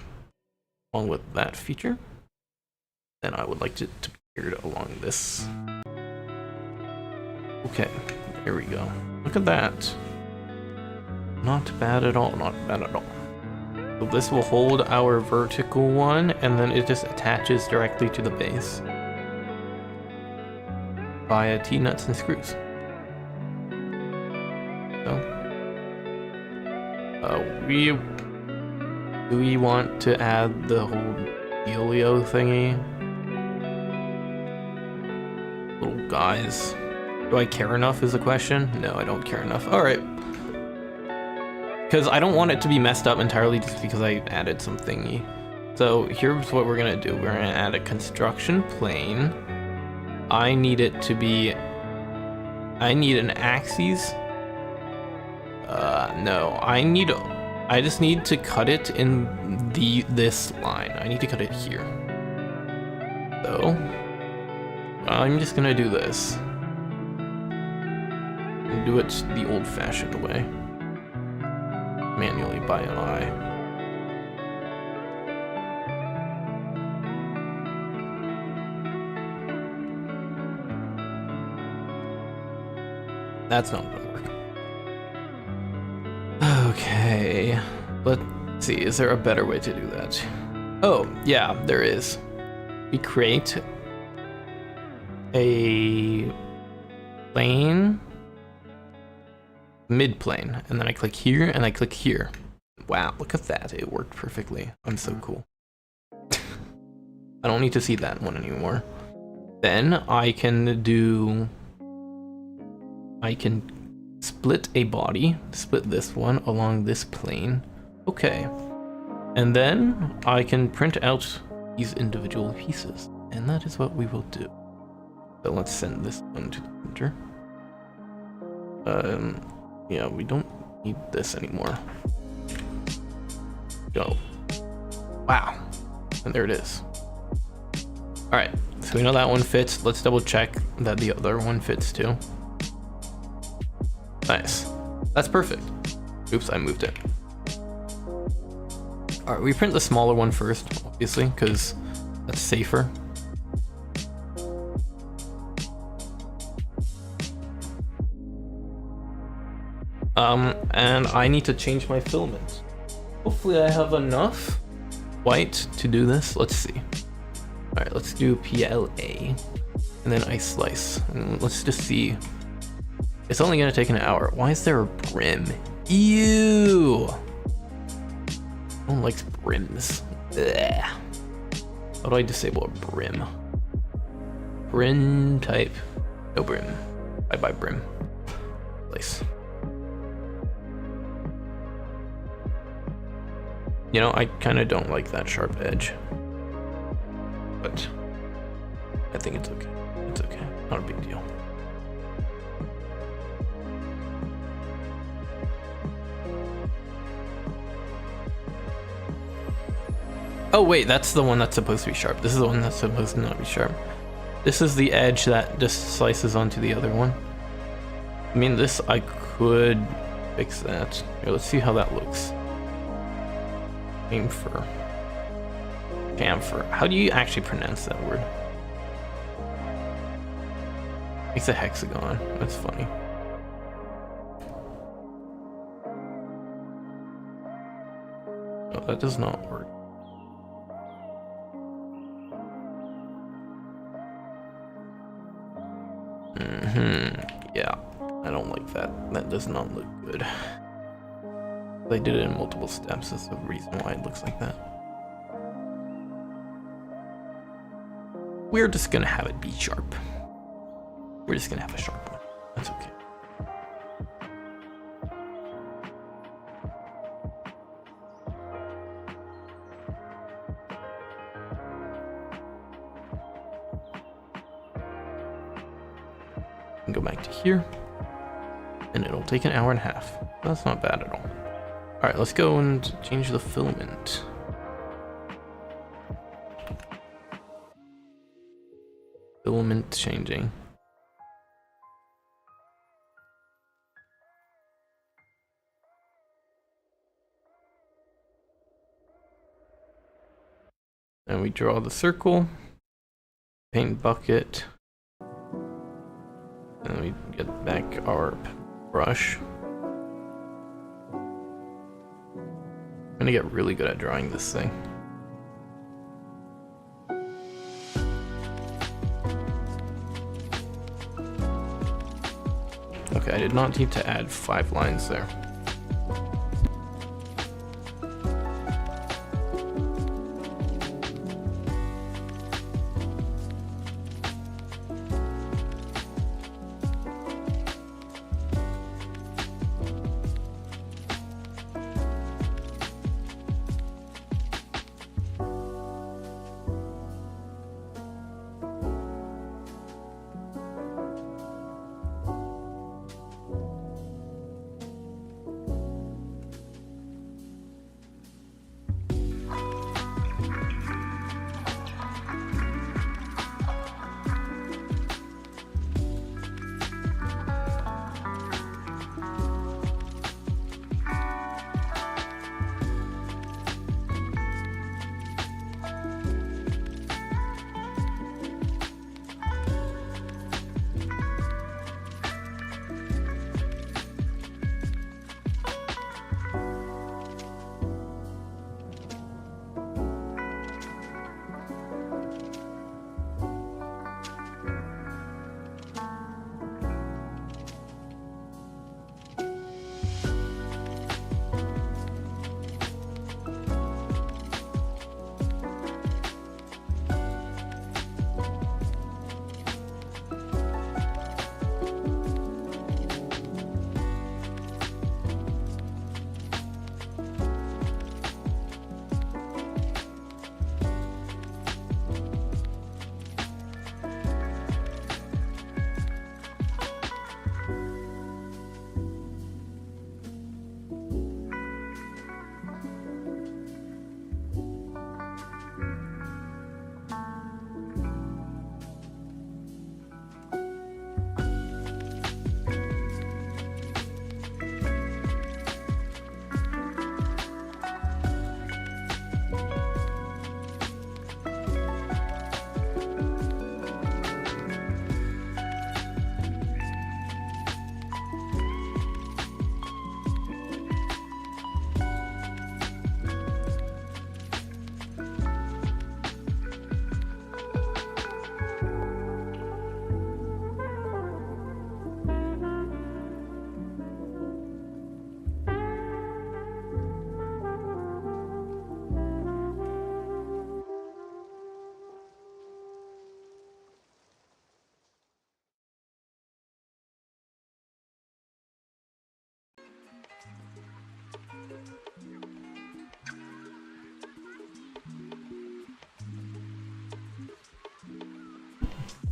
along with that feature, then I would like it to be paired along this. Okay, there we go. Look at that. Not bad at all, not bad at all. So this will hold our vertical one, and then it just attaches directly to the base via T-nuts and screws. So, do we want to add the whole dealio thingy? Little guys. Do I care enough is the question? No, I don't care enough. All right. Because I don't want it to be messed up entirely just because I added some thingy. So here's what we're gonna do. We're gonna add a construction plane. I need it to be, I need an axis. No, I just need to cut it in this line. I need to cut it here. So, I'm just gonna do this. And do it the old-fashioned way. Manually by eye. That's not gonna work. Okay, let's see, is there a better way to do that? Oh, yeah, there is. We create a plane, mid plane, and then I click here and I click here. Wow, look at that. It worked perfectly. I'm so cool. I don't need to see that one anymore. Then I can split a body, split this one along this plane. Okay. And then I can print out these individual pieces. And that is what we will do. So let's send this one to the printer. Yeah, we don't need this anymore. Go. Wow. And there it is. Alright, so we know that one fits. Let's double check that the other one fits too. Nice. That's perfect. Oops, I moved it. Alright, we print the smaller one first, obviously, because that's safer. And I need to change my filament. Hopefully I have enough white to do this. Let's see. Alright, let's do PLA. And then ice slice. And let's just see. It's only gonna take an hour. Why is there a brim? Ew! No one likes brims. Ugh. How do I disable a brim? Brim type. No brim. Bye bye brim. Place. You know, I kind of don't like that sharp edge. But I think it's okay. It's okay. Not a big deal. Oh wait, that's the one that's supposed to be sharp. This is the one that's supposed to not be sharp. This is the edge that just slices onto the other one. I mean, this, I could fix that. Here, let's see how that looks. Chamfer. How do you actually pronounce that word? It's a hexagon. That's funny. No, that does not work. Yeah, I don't like that. That does not look good. They did it in multiple steps. That's the reason why it looks like that. We're just gonna have it be sharp. We're just gonna have a sharp one. That's okay. And go back to here. And it'll take an hour and a half. That's not bad at all. Alright, let's go and change the filament. Filament changing. And we draw the circle. Paint bucket. And then we get back our brush. I'm gonna get really good at drawing this thing. Okay, I did not need to add 5 lines there.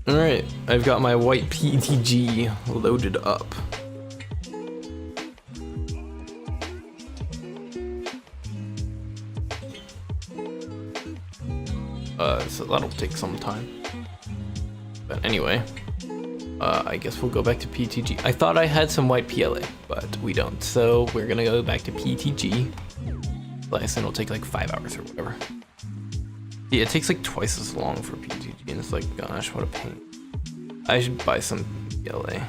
Alright, I've got my white PETG loaded up. So that'll take some time. But anyway, I guess we'll go back to PETG. I thought I had some white PLA, but we don't. So we're gonna go back to PETG. And it'll take like 5 hours or whatever. Yeah, it takes like twice as long for PETG, and it's like, gosh, what a pain. I should buy some PLA.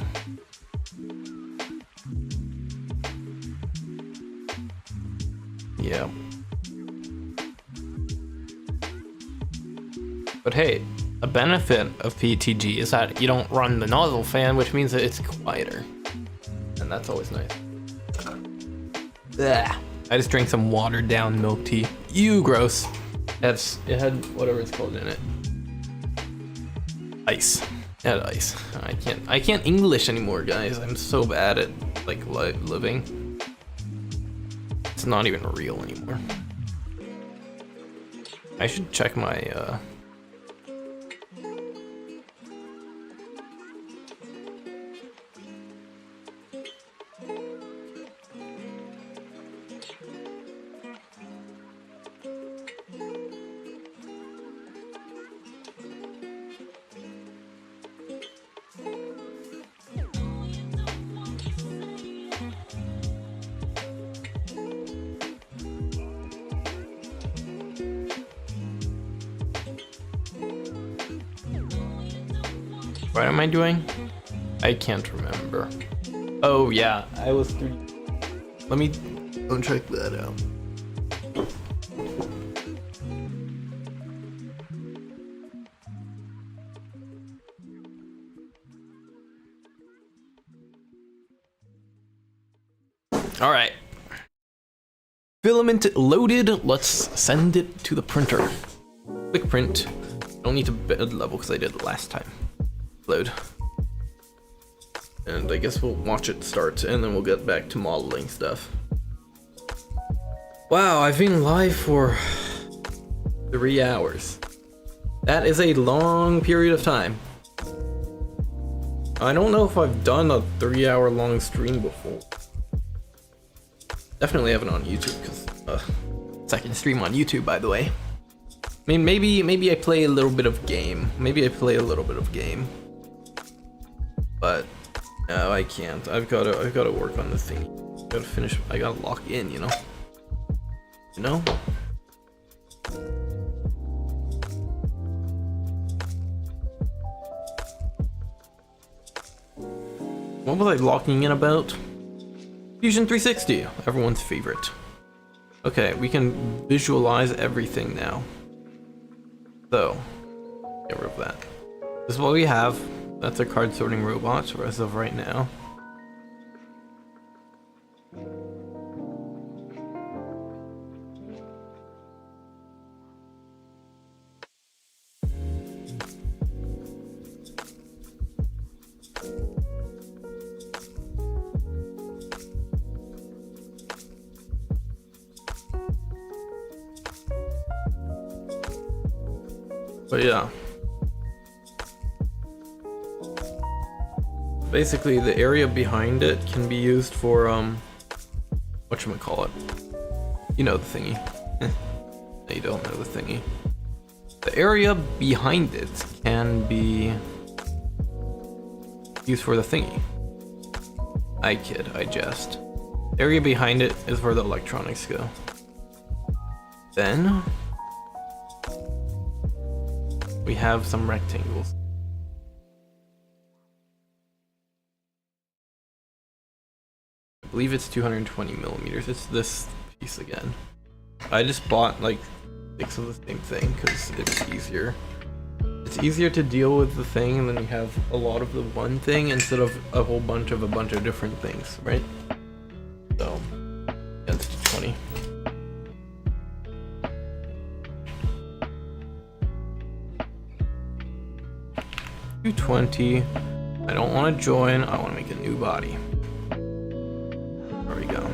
Yeah. But hey, a benefit of PETG is that you don't run the nozzle fan, which means that it's quieter. And that's always nice. Ugh. I just drank some watered down milk tea. Ew, gross. It had whatever it's called in it. Ice. It had ice. I can't English anymore, guys. I'm so bad at like living. It's not even real anymore. I should check my what am I doing? I can't remember. Oh yeah, I was 3. Let me go check that out. All right. Filament loaded. Let's send it to the printer. Quick print. Don't need to bed level because I did it last time. Load. And I guess we'll watch it start and then we'll get back to modeling stuff. Wow, I've been live for 3 hours. That is a long period of time. I don't know if I've done a 3-hour long stream before. Definitely haven't on YouTube because second stream on YouTube, by the way. I mean, maybe I play a little bit of game. But no, I can't. I've got to work on the thing. Gotta finish. I gotta lock in, you know. What was I locking in about? Fusion 360, everyone's favorite. Okay, we can visualize everything now. So, get rid of that. This is what we have. That's a card sorting robot as of right now. But yeah. Basically, the area behind it can be used for, whatchamacallit. You know the thingy. No, you don't know the thingy. The area behind it can be used for the thingy. I kid, I jest. The area behind it is where the electronics go. Then we have some rectangles. I believe it's 220 millimeters. It's this piece again. I just bought like 6 of the same thing because it's easier. It's easier to deal with the thing and then you have a lot of the one thing instead of a whole bunch of a bunch of different things, right? So, yeah, it's 220. I don't want to join, I want to make a new body. There we go.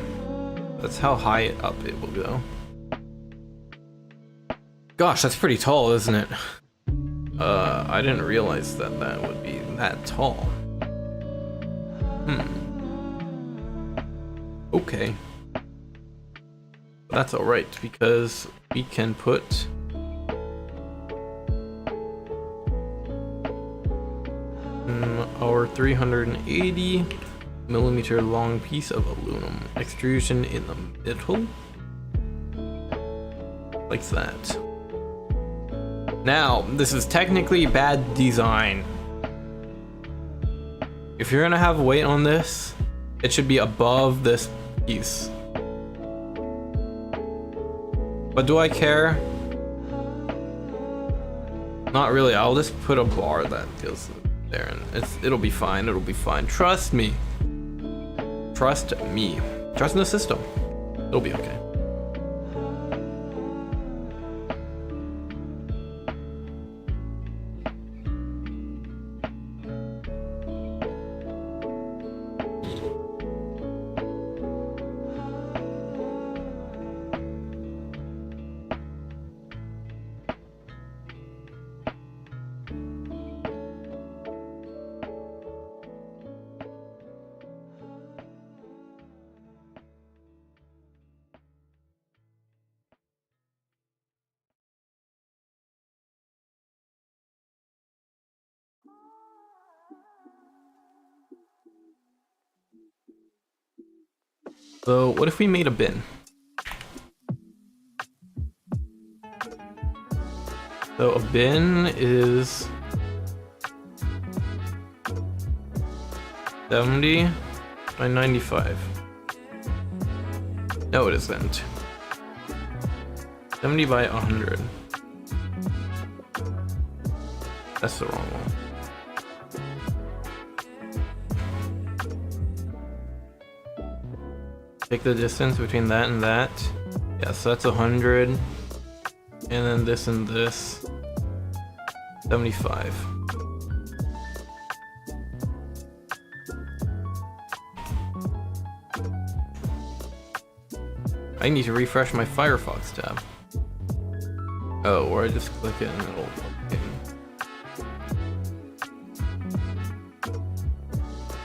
That's how high up it will go. Gosh, that's pretty tall, isn't it? I didn't realize that that would be that tall. Okay. That's alright, because we can put our 380 millimeter long piece of aluminum extrusion in the middle, like that. Now, this is technically bad design. If you're gonna have weight on this, it should be above this piece. But do I care? Not really. I'll just put a bar that goes there, and it'll be fine. It'll be fine. Trust me. Trust me. Trust in the system. It'll be okay. So what if we made a bin? So a bin is 70 by 95. No, it isn't. 70 by 100. That's the wrong one. Take the distance between that and that. Yeah, so that's 100. And then this and this. 75. I need to refresh my Firefox tab. Oh, or I just click it and it'll open.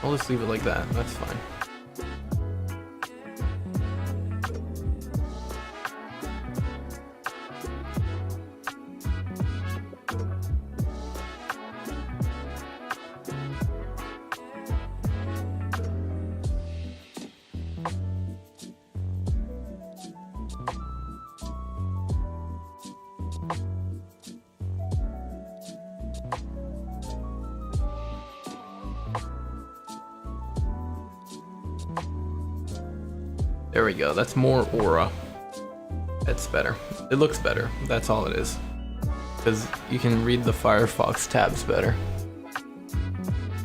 I'll just leave it like that. That's fine. There we go, that's more aura. It's better. It looks better, that's all it is. Because you can read the Firefox tabs better.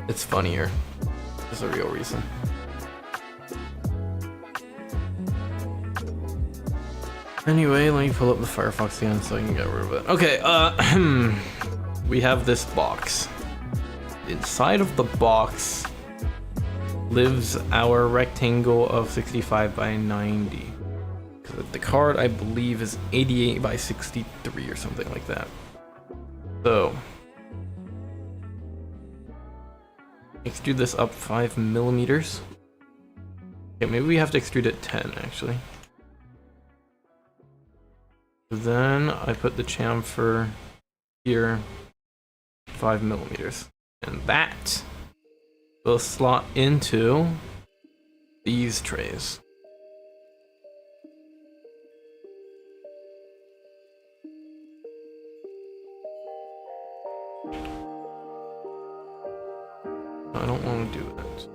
It's funnier. There's a real reason. Anyway, let me pull up the Firefox again so I can get rid of it. Okay, we have this box. Inside of the box lives our rectangle of 65 by 90. The card, I believe, is 88 by 63 or something like that. So, extrude this up 5 millimeters. Okay, maybe we have to extrude it 10 actually. Then I put the chamfer here, 5 millimeters, and that will slot into these trays. I don't want to do that.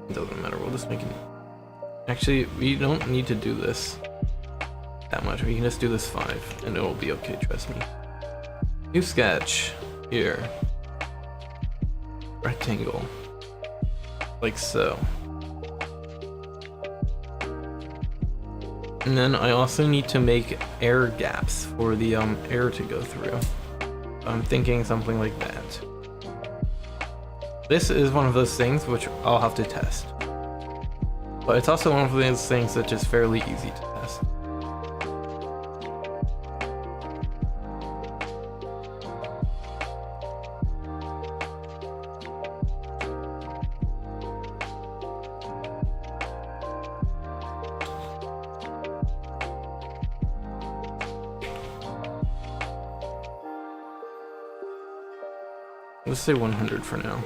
It doesn't matter, we'll just make it. Actually, we don't need to do this that much. We can just do this 5 and it will be okay, trust me. New sketch here. Rectangle. Like so. And then I also need to make air gaps for the air to go through. I'm thinking something like that. This is one of those things which I'll have to test. but it's also one of those things that's just fairly easy to test. Let's say 100 for now.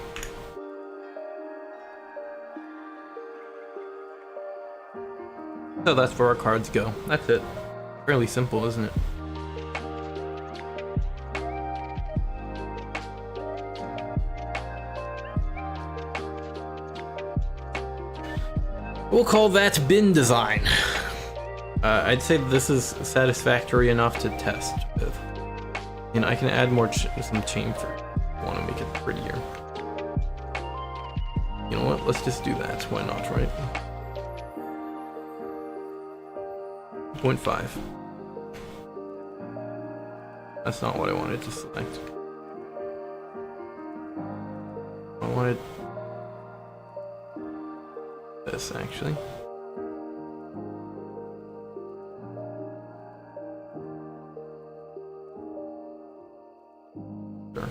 So that's where our cards go. That's it. Fairly simple, isn't it? We'll call that bin design. I'd say this is satisfactory enough to test with. And I can add more some chamfer. I want to make it prettier. You know what? Let's just do that. Why not, right? 0.5. That's not what I wanted to select. I wanted this actually. Sure.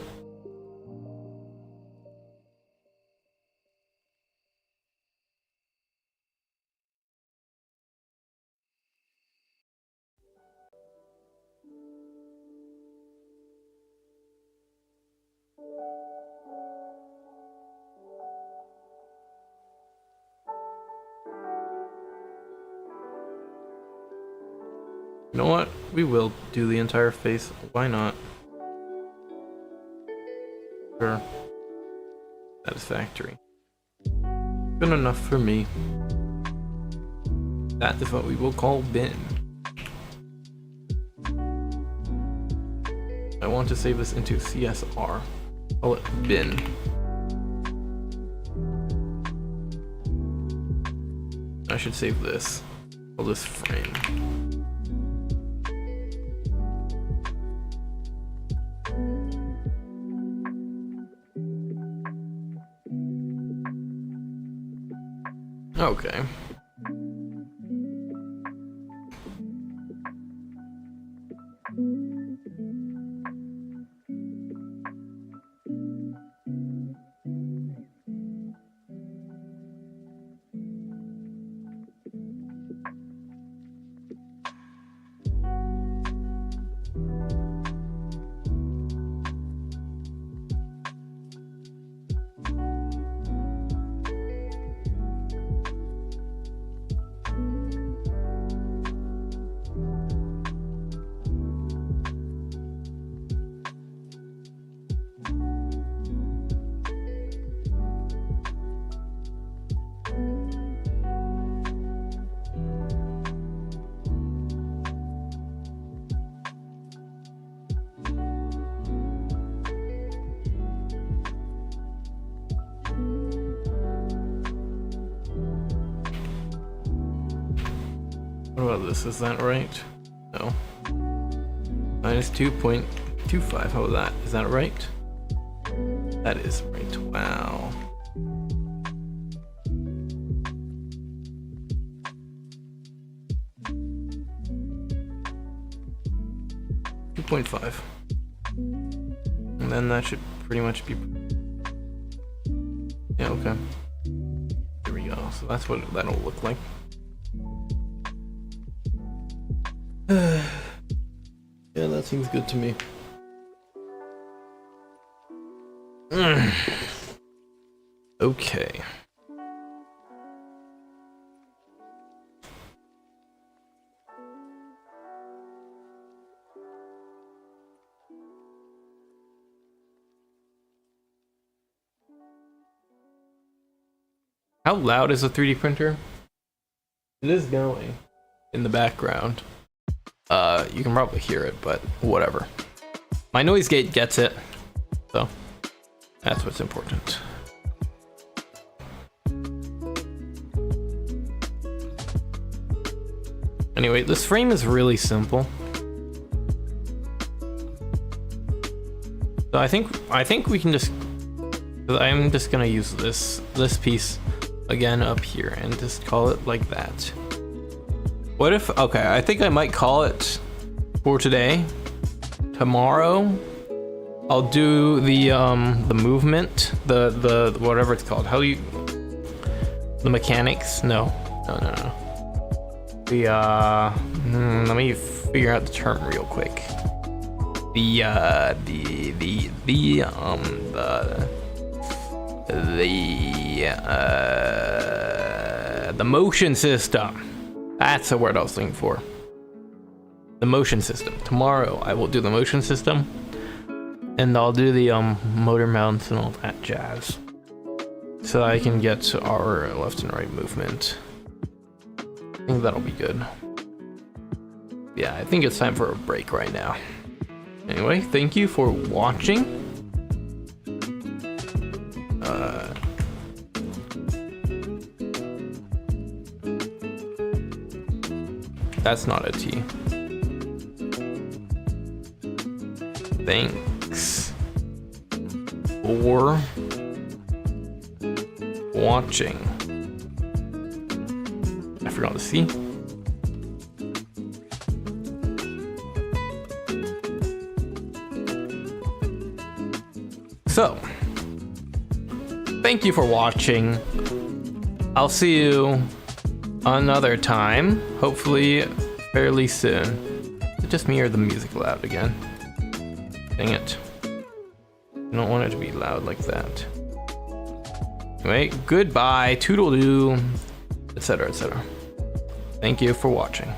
You know what? We will do the entire face. Why not? Sure. Satisfactory. Good enough for me. That is what we will call bin. I want to save this into CSR. Call it bin. I should save this. Call this frame. Okay. What about this? Is that right? No. Minus 2.25. How about that? Is that right? That is right. Wow. .5. And then that should pretty much be. Yeah. Okay. Here we go. So that's what that'll look like. Yeah, that seems good to me. Okay. How loud is a 3D printer? It is going in the background. You can probably hear it, but whatever. My noise gate gets it, so that's what's important. Anyway, this frame is really simple. So I think we can just. I'm just gonna use this piece again up here and just call it like that. What if, okay, I think I might call it for today. Tomorrow, I'll do the movement, the whatever it's called. How do you, the mechanics? No. The let me figure out the term real quick. The motion system. That's the word I was looking for. The motion system. Tomorrow I will do the motion system, and I'll do the motor mounts and all that jazz, so that I can get to our left and right movement. I think that'll be good. Yeah, I think it's time for a break right now. Anyway, thank you for watching. That's not a T. Thanks for watching. I forgot the C. So, thank you for watching. I'll see you another time, hopefully fairly soon. Is it just me or the music loud again? Dang it. I don't want it to be loud like that. Anyway, goodbye, toodle-doo, etc., etc. Thank you for watching.